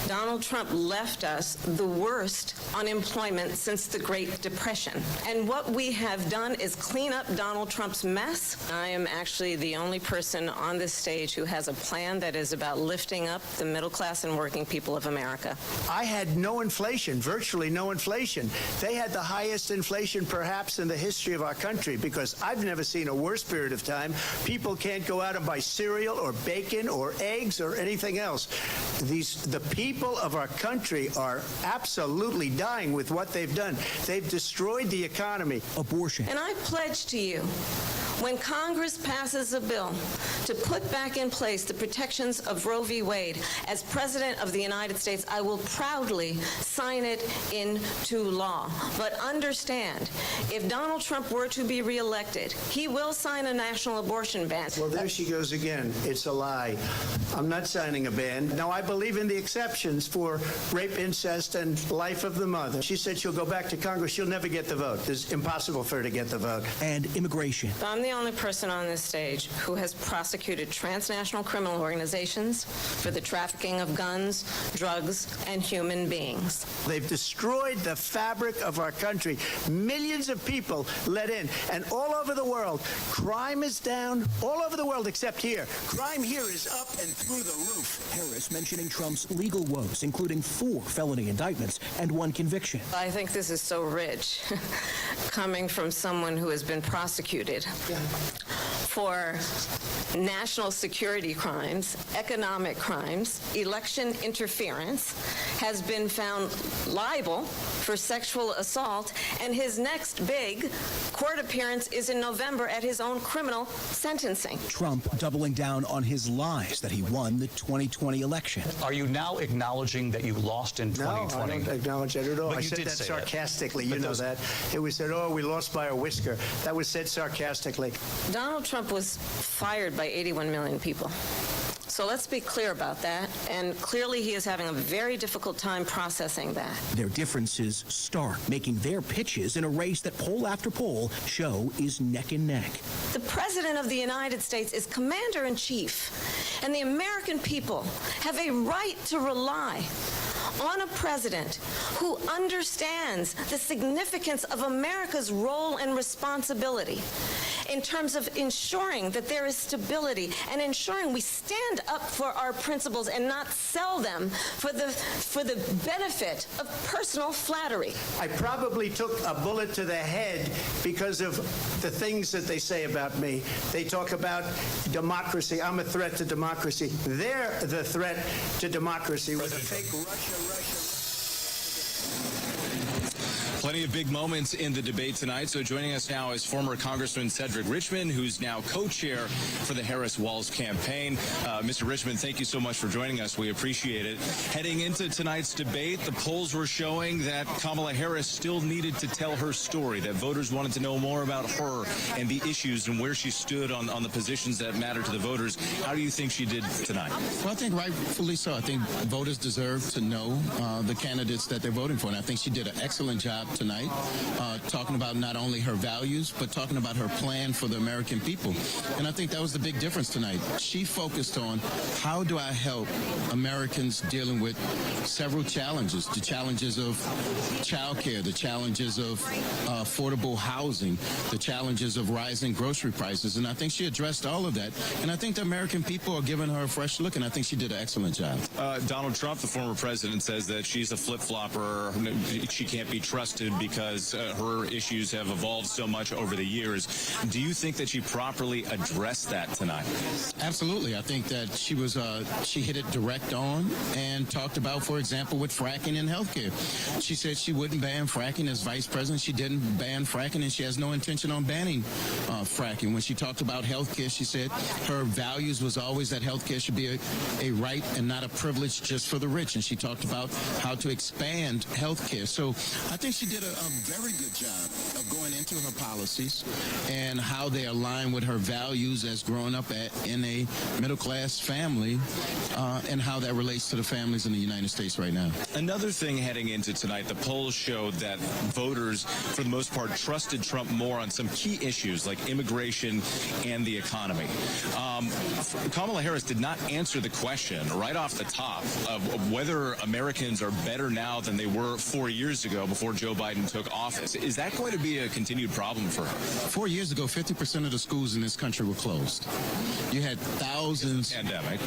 Donald Trump left us the worst unemployment since the Great Depression. And what we have done is clean up Donald Trump's mess. I am actually the only person on this stage who has a plan that is about lifting up the middle class and working people of America. I had no inflation, virtually no inflation. They had the highest inflation perhaps in the history of our country, because I've never seen a worse period of time. People can't go out and buy cereal or bacon or eggs or anything else. The people of our country are absolutely dying with what they've done. They've destroyed the economy. Abortion. And I pledge to you, when Congress passes a bill to put back in place the protections of Roe v. Wade, as President of the United States, I will proudly sign it into law. But understand, if Donald Trump were to be reelected, he will sign a national abortion ban. Well, there she goes again. It's a lie. I'm not signing a ban. Now, I believe in the exceptions for rape, incest, and life of the mother. She said she'll go back to Congress. She'll never get the vote. It's impossible for her to get the vote. And immigration. I'm the only person on this stage who has prosecuted transnational criminal organizations for the trafficking of guns, drugs, and human beings. They've destroyed the fabric of our country. Millions of people let in. And all over the world, crime is down. All over the world except here. Crime here is up and through the roof. Harris mentioning Trump's legal woes, including 4 felony indictments and 1 conviction. I think this is so rich, coming from someone who has been prosecuted for national security crimes, economic crimes, election interference, has been found liable for sexual assault, and his next big court appearance is in November at his own criminal sentencing. Trump doubling down on his lies that he won the 2020 election. Are you now acknowledging that you lost in 2020? No, I don't acknowledge that at all. But I you said did that say sarcastically. That. You know that. It was said, oh, we lost by a whisker. That was said sarcastically. Donald Trump was fired by 81 million people. So let's be clear about that. And clearly he is having a very difficult time processing that. Their differences stark, making their pitches in a race that poll after poll show is neck and neck. The President of the United States is commander-in-chief, and the American people have a right to rely on a president who understands the significance of America's role and responsibility in terms of ensuring that there is stability and ensuring we stand up for our principles and not sell them for the benefit of personal flattery. I probably took a bullet to the head because of the things that they say about me. They talk about democracy. I'm a threat to democracy. They're the threat to democracy with a fake Russia. Plenty of big moments in the debate tonight. So joining us now is former Congressman Cedric Richmond, who's now co-chair for the Harris-Walz campaign. Mr. Richmond, thank you so much for joining us. We appreciate it. Heading into tonight's debate, the polls were showing that Kamala Harris still needed to tell her story, that voters wanted to know more about her and the issues and where she stood on the positions that matter to the voters. How do you think she did tonight? Well, I think rightfully so. I think voters deserve to know the candidates that they're voting for, and I think she did an excellent job tonight, talking about not only her values, but talking about her plan for the American people. And I think that was the big difference tonight. She focused on how do I help Americans dealing with several challenges, the challenges of child care, the challenges of affordable housing, the challenges of rising grocery prices. And I think she addressed all of that. And I think the American people are giving her a fresh look, and I think she did an excellent job. Donald Trump, the former president, says that she's a flip-flopper. She can't be trusted because her issues have evolved so much over the years. Do you think that she properly addressed that tonight? Absolutely. I think that she hit it direct on and talked about, for example, with fracking and healthcare. She said she wouldn't ban fracking as vice president. She didn't ban fracking, and she has no intention on banning fracking. When she talked about healthcare, she said her values was always that healthcare should be a right and not a privilege just for the rich. And she talked about how to expand healthcare. So I think she did a very good job of going into her policies and how they align with her values as growing up in a middle-class family and how that relates to the families in the United States right now. Another thing heading into tonight, the polls showed that voters, for the most part, trusted Trump more on some key issues like immigration and the economy. Kamala Harris did not answer the question right off the top of whether Americans are better now than they were 4 years ago before Joe Biden took office. Is that going to be a continued problem for her? 4 years ago, 50% of the schools in this country were closed. You had thousands. Pandemic.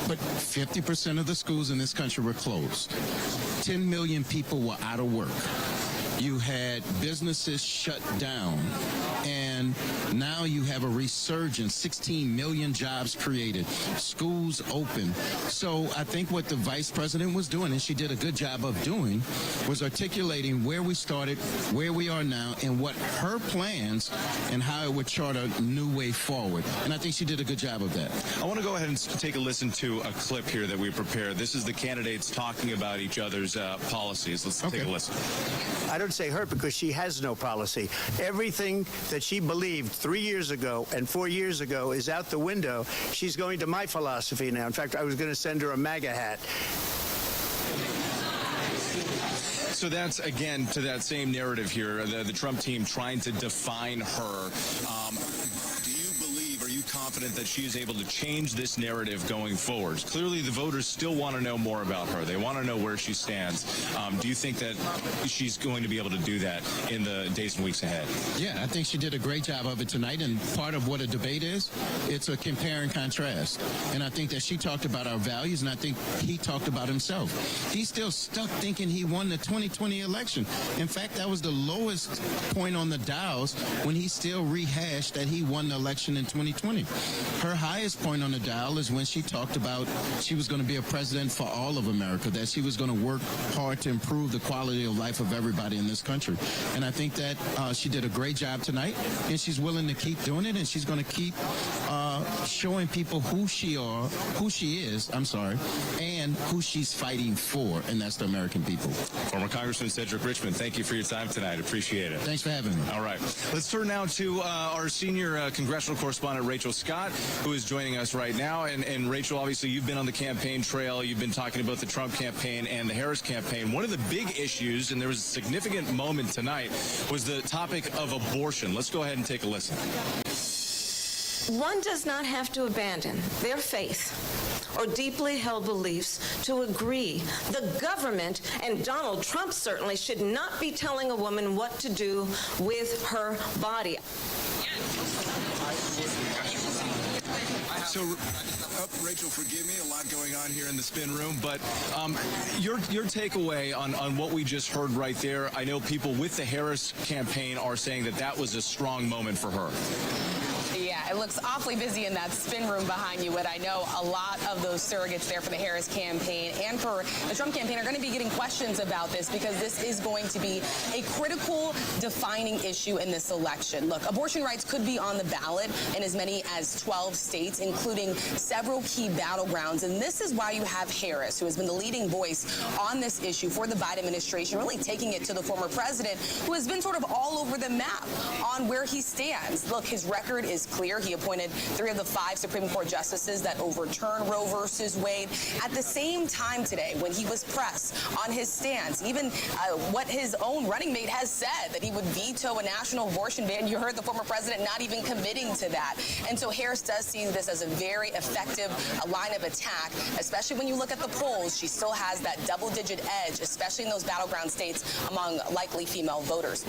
But 50% of the schools in this country were closed. 10 million people were out of work. You had businesses shut down, and now you have a resurgence, 16 million jobs created, schools open. So I think what the vice president was doing, and she did a good job of doing, was articulating where we started, where we are now, and what her plans and how it would chart a new way forward. And I think she did a good job of that. I want to go ahead and take a listen to a clip here that we prepared. This is the candidates talking about each other's policies. Let's take a listen. I don't say her because she has no policy. Everything that she believed 3 years ago and 4 years ago is out the window. She's going to my philosophy now. In fact, I was going to send her a MAGA hat. So that's, again, to that same narrative here, the Trump team trying to define her. Do you believe, are you confident that she is able to change this narrative going forward? Clearly, the voters still want to know more about her. They want to know where she stands. Do you think that she's going to be able to do that in the days and weeks ahead? Yeah, I think she did a great job of it tonight, and part of what a debate is, it's a compare and contrast. And I think that she talked about our values, and I think he talked about himself. He's still stuck thinking he won the 2020 election. In fact, that was the lowest point on the dials when he still rehashed that he won the election in 2020. Her highest point on the dial is when she talked about she was going to be a president for all of America, that she was going to work hard to improve the quality of life of everybody in this country. And I think that she did a great job tonight, and she's willing to keep doing it, and she's going to keep showing people who she is, and who she's fighting for, and that's the American people. Former Congressman Cedric Richmond, thank you for your time tonight. Appreciate it. Thanks for having me. All right. Let's turn now to our senior congressional correspondent, Rachel Scott, who is joining us right now. And Rachel, obviously, you've been on the campaign trail. You've been talking about the Trump campaign and the Harris campaign. One of the big issues, and there was a significant moment tonight, was the topic of abortion. Let's go ahead and take a listen. One does not have to abandon their faith or deeply held beliefs to agree. The government, and Donald Trump certainly, should not be telling a woman what to do with her body. So, Rachel, forgive me, a lot going on here in the spin room, but your takeaway on what we just heard right there, I know people with the Harris campaign are saying that that was a strong moment for her. Yeah, it looks awfully busy in that spin room behind you, but I know a lot of those surrogates there for the Harris campaign and for the Trump campaign are going to be getting questions about this because this is going to be a critical defining issue in this election. Look, abortion rights could be on the ballot in as many as 12 states, including several key battlegrounds, and this is why you have Harris, who has been the leading voice on this issue for the Biden administration, really taking it to the former president, who has been sort of all over the map on where he stands. Look, his record is clear. year. He appointed 3 of the 5 Supreme Court justices that overturned Roe versus Wade. At the same time today, when he was pressed on his stance, even what his own running mate has said, that he would veto a national abortion ban, you heard the former president not even committing to that. And so Harris does see this as a very effective line of attack, especially when you look at the polls. She still has that double-digit edge, especially in those battleground states among likely female voters.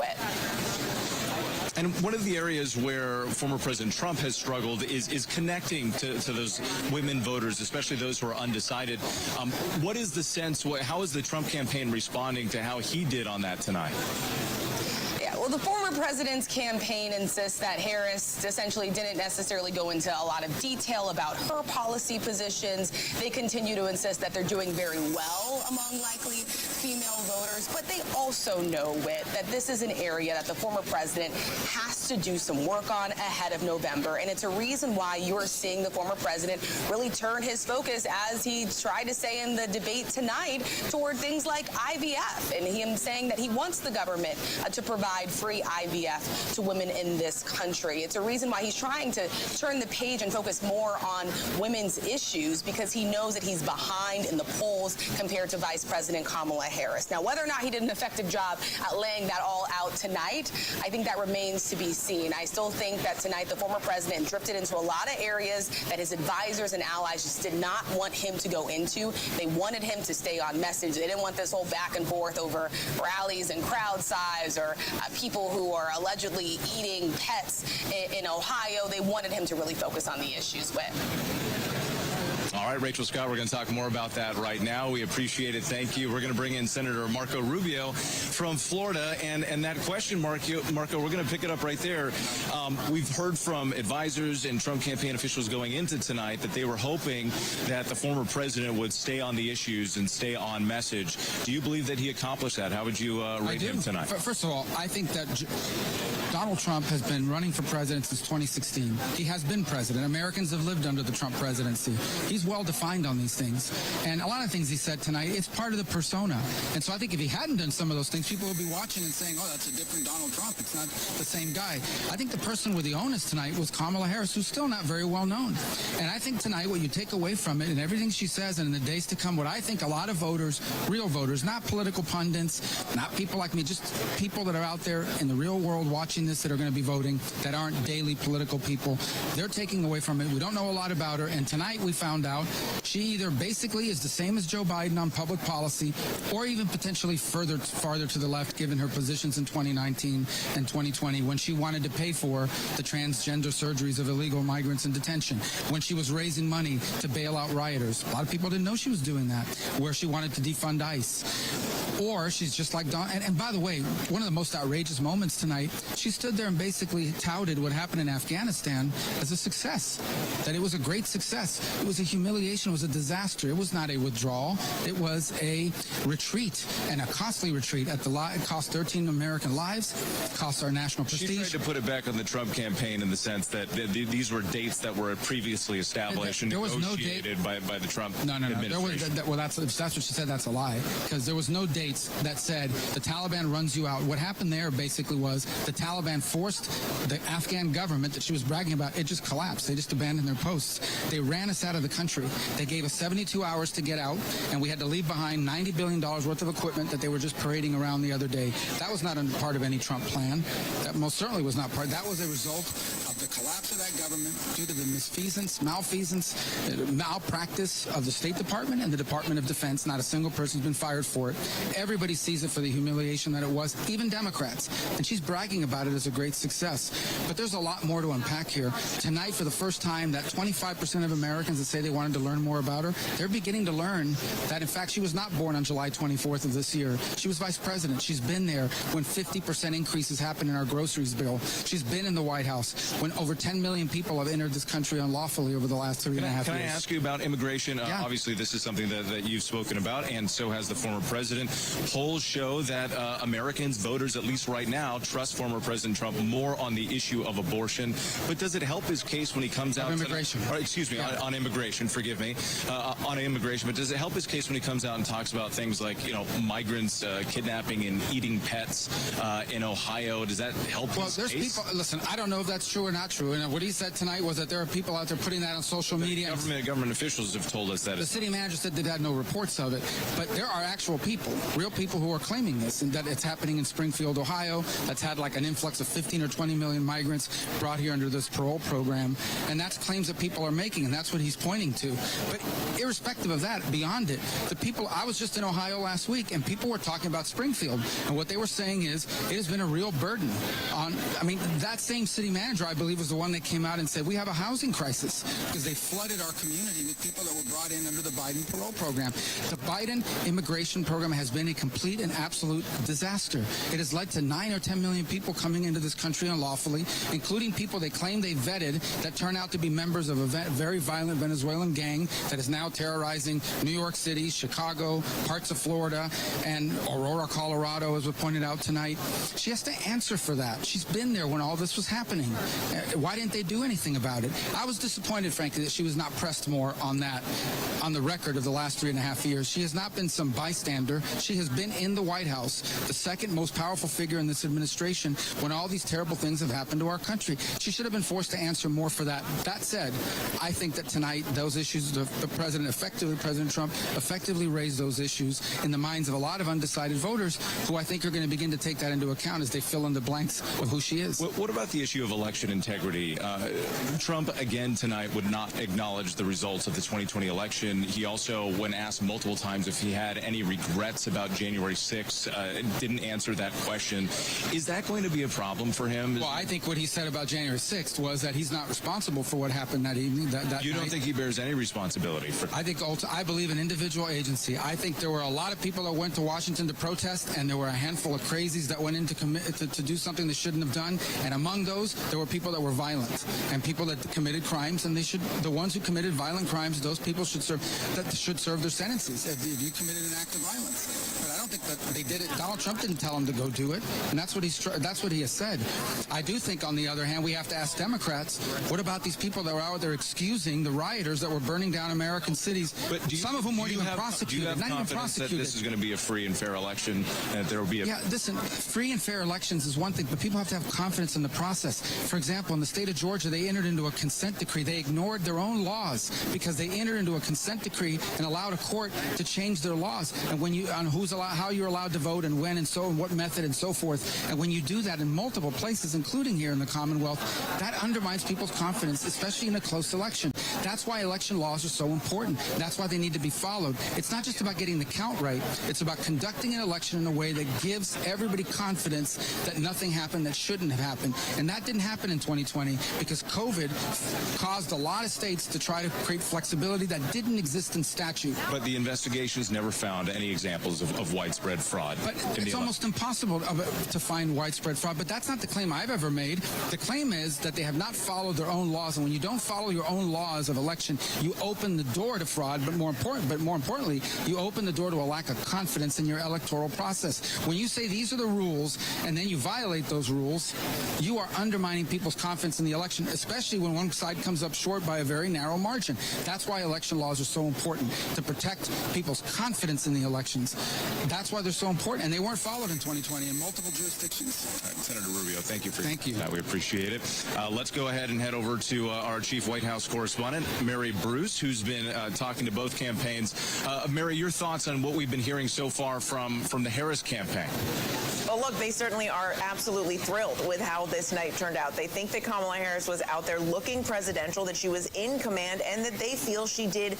And one of the areas where former President Trump has struggled is connecting to those women voters, especially those who are undecided. What is the sense, how is the Trump campaign responding to how he did on that tonight? Well, the former president's campaign insists that Harris essentially didn't necessarily go into a lot of detail about her policy positions. They continue to insist that they're doing very well among likely female voters, but they also know, Whit, that this is an area that the former president has to do some work on ahead of November, and it's a reason why you're seeing the former president really turn his focus, as he tried to say in the debate tonight, toward things like IVF, and him saying that he wants the government to provide free IVF to women in this country. It's a reason why he's trying to turn the page and focus more on women's issues, because he knows that he's behind in the polls compared to Vice President Kamala Harris. Now, whether or not he did an effective job at laying that all out tonight, I think that remains to be seen. I still think that tonight the former president drifted into a lot of areas that his advisors and allies just did not want him to go into. They wanted him to stay on message. They didn't want this whole back and forth over rallies and crowd size or people who are allegedly eating pets in Ohio. They wanted him to really focus on the issues with. All right, Rachel Scott, we're going to talk more about that right now. We appreciate it. Thank you. We're going to bring in Senator Marco Rubio from Florida. And that question, Marco, we're going to pick it up right there. We've heard from advisors and Trump campaign officials going into tonight that they were hoping that the former president would stay on the issues and stay on message. Do you believe that he accomplished that? How would you rate him tonight? First of all, I think that Donald Trump has been running for president since 2016. He has been president. Americans have lived under the Trump presidency. He's well defined on these things. And a lot of things he said tonight, it's part of the persona. And so I think if he hadn't done some of those things, people would be watching and saying, oh, that's a different Donald Trump. It's not the same guy. I think the person with the onus tonight was Kamala Harris, who's still not very well known. And I think tonight what you take away from it and everything she says and in the days to come, what I think a lot of voters, real voters, not political pundits, not people like me, just people that are out there in the real world watching this that are going to be voting, that aren't daily political people, they're taking away from it. We don't know a lot about her. And tonight we found out she either basically is the same as Joe Biden on public policy or even potentially farther to the left, given her positions in 2019 and 2020 when she wanted to pay for the transgender surgeries of illegal migrants in detention, when she was raising money to bail out rioters. A lot of people didn't know she was doing that, where she wanted to defund ICE. Or she's just like Don. And by the way, one of the most outrageous moments tonight, she stood there and basically touted what happened in Afghanistan as a success, that it was a great success. It was a humiliation. It was a disaster. It was not a withdrawal. It was a retreat, and a costly retreat. It cost 13 American lives, cost our national prestige. She tried to put it back on the Trump campaign in the sense that these were dates that were previously established and negotiated by the Trump administration. Well, that's what she said. That's a lie, because there was no dates that said the Taliban runs you out. What happened there basically was the Taliban forced the Afghan government that she was bragging about. It just collapsed. They just abandoned their posts. They ran us out of the country. They gave us 72 hours to get out, and we had to leave behind $90 billion worth of equipment that they were just parading around the other day. That was not a part of any Trump plan. That most certainly was not part. That was a result of the collapse of that government due to the malpractice of the State Department and the Department of Defense. Not a single person's been fired for it. Everybody sees it for the humiliation that it was, even Democrats. And she's bragging about it as a great success. But there's a lot more to unpack here. Tonight, for the first time, that 25% of Americans that say they wanted to learn more about her, they're beginning to learn that, in fact, she was not born on July 24th of this year. She was vice president. She's been there when 50% increases happened in our groceries bill. She's been in the White House when over 10 million people have entered this country unlawfully over the last 3.5 years. Can I ask you about immigration? Yeah. Obviously, this is something that you've spoken about, and so has the former president. Polls show that Americans, voters, at least right now, trust former President Trump more on the issue of abortion. But does it help his case when he comes out? Immigration. On immigration, forgive me. On immigration, but does it help his case when he comes out and talks about things like, migrants kidnapping and eating pets in Ohio? Does that help his case? People, listen, I don't know if that's true or not. not true. And what he said tonight was that there are people out there putting that on social media. Government officials have told us that. The city manager said they had no reports of it, but there are actual people, real people who are claiming this, and that it's happening in Springfield, Ohio. That's had like an influx of 15 or 20 million migrants brought here under this parole program, and that's claims that people are making, and that's what he's pointing to. But irrespective of that, beyond it, the people, I was just in Ohio last week, and people were talking about Springfield, and what they were saying is it has been a real burden on, I mean, that same city manager, I believe, was the one that came out and said, we have a housing crisis because they flooded our community with people that were brought in under the Biden parole program. The Biden immigration program has been a complete and absolute disaster. It has led to 9 or 10 million people coming into this country unlawfully, including people they claim they vetted that turn out to be members of a very violent Venezuelan gang that is now terrorizing New York City, Chicago, parts of Florida, and Aurora, Colorado, as was pointed out tonight. She has to answer for that. She's been there when all this was happening. Why didn't they do anything about it? I was disappointed, frankly, that she was not pressed more on that, on the record of the last 3.5 years. She has not been some bystander. She has been in the White House, the second most powerful figure in this administration, when all these terrible things have happened to our country. She should have been forced to answer more for that. That said, I think that tonight those issues, the President Trump effectively raised those issues in the minds of a lot of undecided voters who I think are going to begin to take that into account as they fill in the blanks of who she is. What about the issue of election integrity? Trump, again, tonight would not acknowledge the results of the 2020 election. He also, when asked multiple times if he had any regrets about January 6th, didn't answer that question. Is that going to be a problem for him? Well, I think what he said about January 6th was that he's not responsible for what happened that evening. You don't think he bears any responsibility for that? I believe in individual agency. I think there were a lot of people that went to Washington to protest, and there were a handful of crazies that went in to do something they shouldn't have done. And among those, there were people that were violent and people that committed crimes, and the ones who committed violent crimes, those people should serve their sentences if you committed an act of violence. But I don't think that they did it. Donald Trump didn't tell him to go do it, and that's what he has said. I do think, on the other hand, we have to ask Democrats, what about these people that were out there excusing the rioters that were burning down American cities, some of whom weren't even prosecuted? Do you have confidence that this is going to be a free and fair election, and that there will be a... Yeah, listen, free and fair elections is one thing, but people have to have confidence in the process. For example, in the state of Georgia, they entered into a consent decree. They ignored their own laws because they entered into a consent decree and allowed a court to change their laws and how you're allowed to vote and when and what method and so forth. And when you do that in multiple places, including here in the Commonwealth, that undermines people's confidence, especially in a close election. That's why election laws are so important. That's why they need to be followed. It's not just about getting the count right. It's about conducting an election in a way that gives everybody confidence that nothing happened that shouldn't have happened. And that didn't happen in 2020 because COVID caused a lot of states to try to create flexibility that didn't exist in statute. But the investigations never found any examples of widespread fraud. But it's almost impossible to find widespread fraud. But that's not the claim I've ever made. The claim is that they have not followed their own laws. And when you don't follow your own laws of election, you open the door to fraud. But more importantly, you open the door to a lack of confidence in your electoral process. When you say these are the rules and then you violate those rules, you are undermining people's confidence in the election, especially when one side comes up short by a very narrow margin. That's why election laws are so important, to protect people's confidence in the elections. That's why they're so important, and they weren't followed in 2020 in multiple jurisdictions. All right, Senator Rubio, thank you for Thank you. that. We appreciate it. Let's go ahead and head over to our chief White House correspondent, Mary Bruce, who's been talking to both campaigns. Mary, your thoughts on what we've been hearing so far from the Harris campaign? Well, look, they certainly are absolutely thrilled with how this night turned out. They think that Kamala Harris was out there looking presidential, that she was in command, and that they feel she did,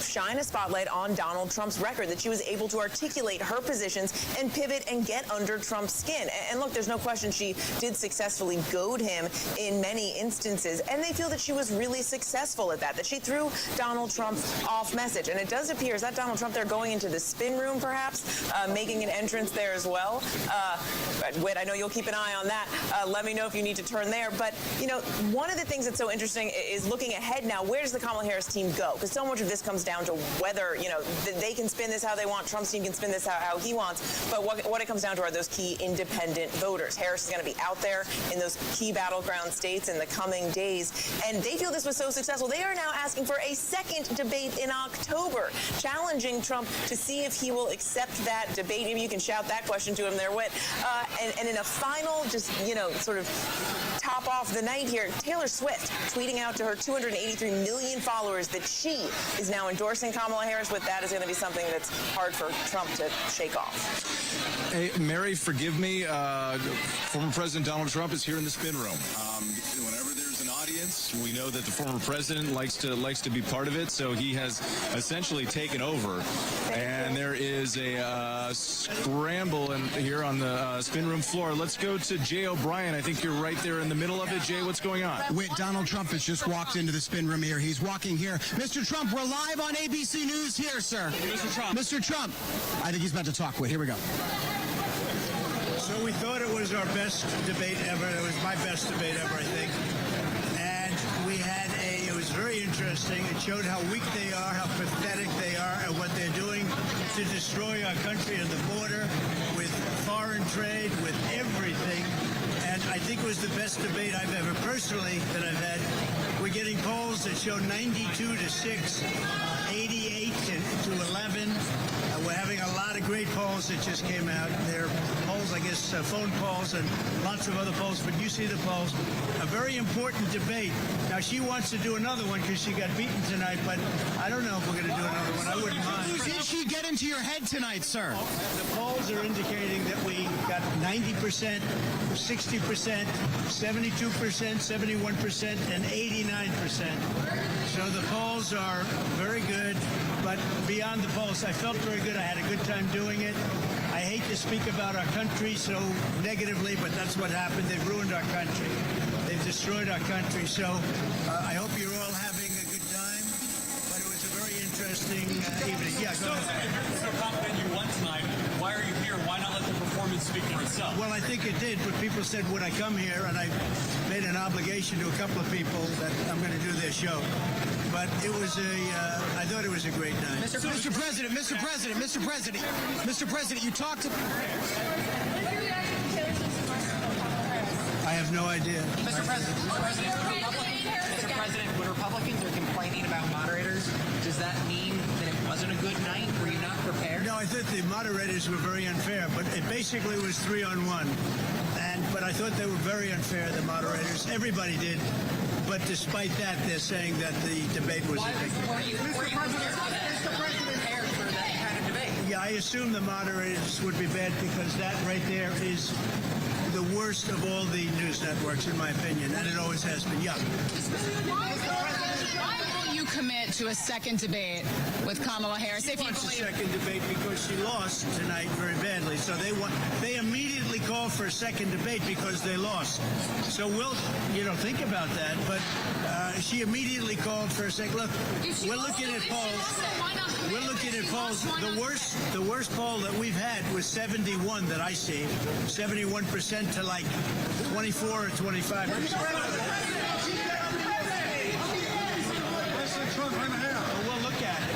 shine a spotlight on Donald Trump's record, that she was able to articulate her positions and pivot and get under Trump's skin. And look, there's no question she did successfully goad him in many instances, and they feel that she was really successful at that she threw Donald Trump off message. And it does appear, is that Donald Trump there going into the spin room, perhaps, making an entrance there as well? Whit, I know you'll keep an eye on that. Let me know if you need to turn there. But, one of the things that's so interesting is looking ahead now. Where does the Kamala Harris team go? Because so much of this comes down to whether, they can spin this how they want. Trump's team can spin this how he wants. But what it comes down to are those key independent voters. Harris is going to be out there in those key battleground states in the coming days. And they feel this was so successful. They are now asking for a second debate in October, challenging Trump to see if he will accept that debate. Maybe you can shout that question to him there, Whit. And in a final, just, sort of top off the night here, Taylor Swift tweeting out to her 283 million followers that she is now endorsing Kamala Harris. With that is going to be something that's hard for Trump to shake off. Hey, Mary, forgive me. Former President Donald Trump is here in the spin room. Whenever there's an audience, we know that the former president likes to be part of it, so he has essentially taken over. And there is a scramble here on the spin room floor. Let's go to Jay O'Brien. I think you're right there in the middle of it. Jay, what's going on? Donald Trump has just walked into the spin room here. He's walking here. Mr. Trump, we're live on ABC News here, sir. Mr. Trump. Mr. Trump. I think he's about to talk. Wait, here we go. So we thought it was our best debate ever. It was my best debate ever, I think. And it was very interesting. It showed how weak they are, how pathetic they are, and what they're doing to destroy our country and the border with foreign trade, with everything. And I think it was the best debate I've ever personally that I've had. We're getting polls that show 92 to 6, 88 to 11. We're having a lot of great polls that just came out. They're polls, I guess, phone polls and lots of other polls, but you see the polls. A very important debate. Now, she wants to do another one because she got beaten tonight, but I don't know if we're going to do another one. I wouldn't mind. Did she get into your head tonight, sir? The polls are indicating that we got 90%, 60%, 72%, 71%, and 89%. So the polls are very good, but beyond the polls, I felt very good. I had a good time doing it. I hate to speak about our country so negatively, but that's what happened. They've ruined our country. They've destroyed our country. So I hope you're all having a good time. But it was a very interesting evening. Yeah, go ahead. So confident you won tonight. Why are you here? Why not let the performance speak for itself? Well, I think it did, but people said, would I come here? And I made an obligation to a couple of people that I'm going to do their show. But it was I thought it was a great night. Mr. President, you talked to... I have no idea. Mr. President, when Republicans are complaining about moderators, does that mean that it wasn't a good night? Were you not prepared? No, I thought the moderators were very unfair, but it basically was 3-on-1. But I thought they were very unfair, the moderators. Everybody did. But despite that, they're saying that the debate was... Were you prepared for that kind of debate? Yeah, I assume the moderators would be bad because that right there is the worst of all the news networks, in my opinion, and it always has been. Yeah. Why will you commit to a second debate with Kamala Harris? She wants a second debate because she lost tonight very badly. So they immediately called for a second debate because they lost. So we'll, think about that. But she immediately called for a second. Look, we're looking at polls. We're looking at polls. The worst poll that we've had was 71 that I see, 71% to like 24 or 25%. We'll look at it.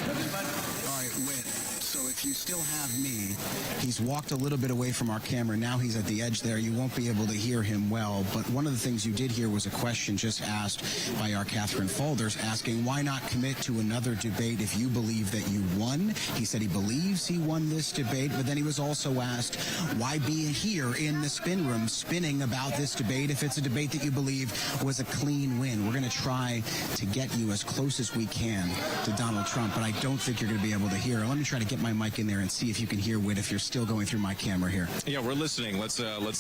All right, Whit. So if you still have me, he's walked a little bit away from our camera. Now he's at the edge there. You won't be able to hear him well. But one of the things you did hear was a question just asked by our Catherine Folders asking, why not commit to another debate if you believe that you won? He said he believes he won this debate, but then he was also asked, why be here in the spin room spinning about this debate if it's a debate that you believe was a clean win? We're going to try to get you as close as we can to Donald Trump, but I don't think you're going to be able to hear. Let me try to get my mic in there and see if you can hear Whit if you're still going through my camera here. Yeah, we're listening. Let's see what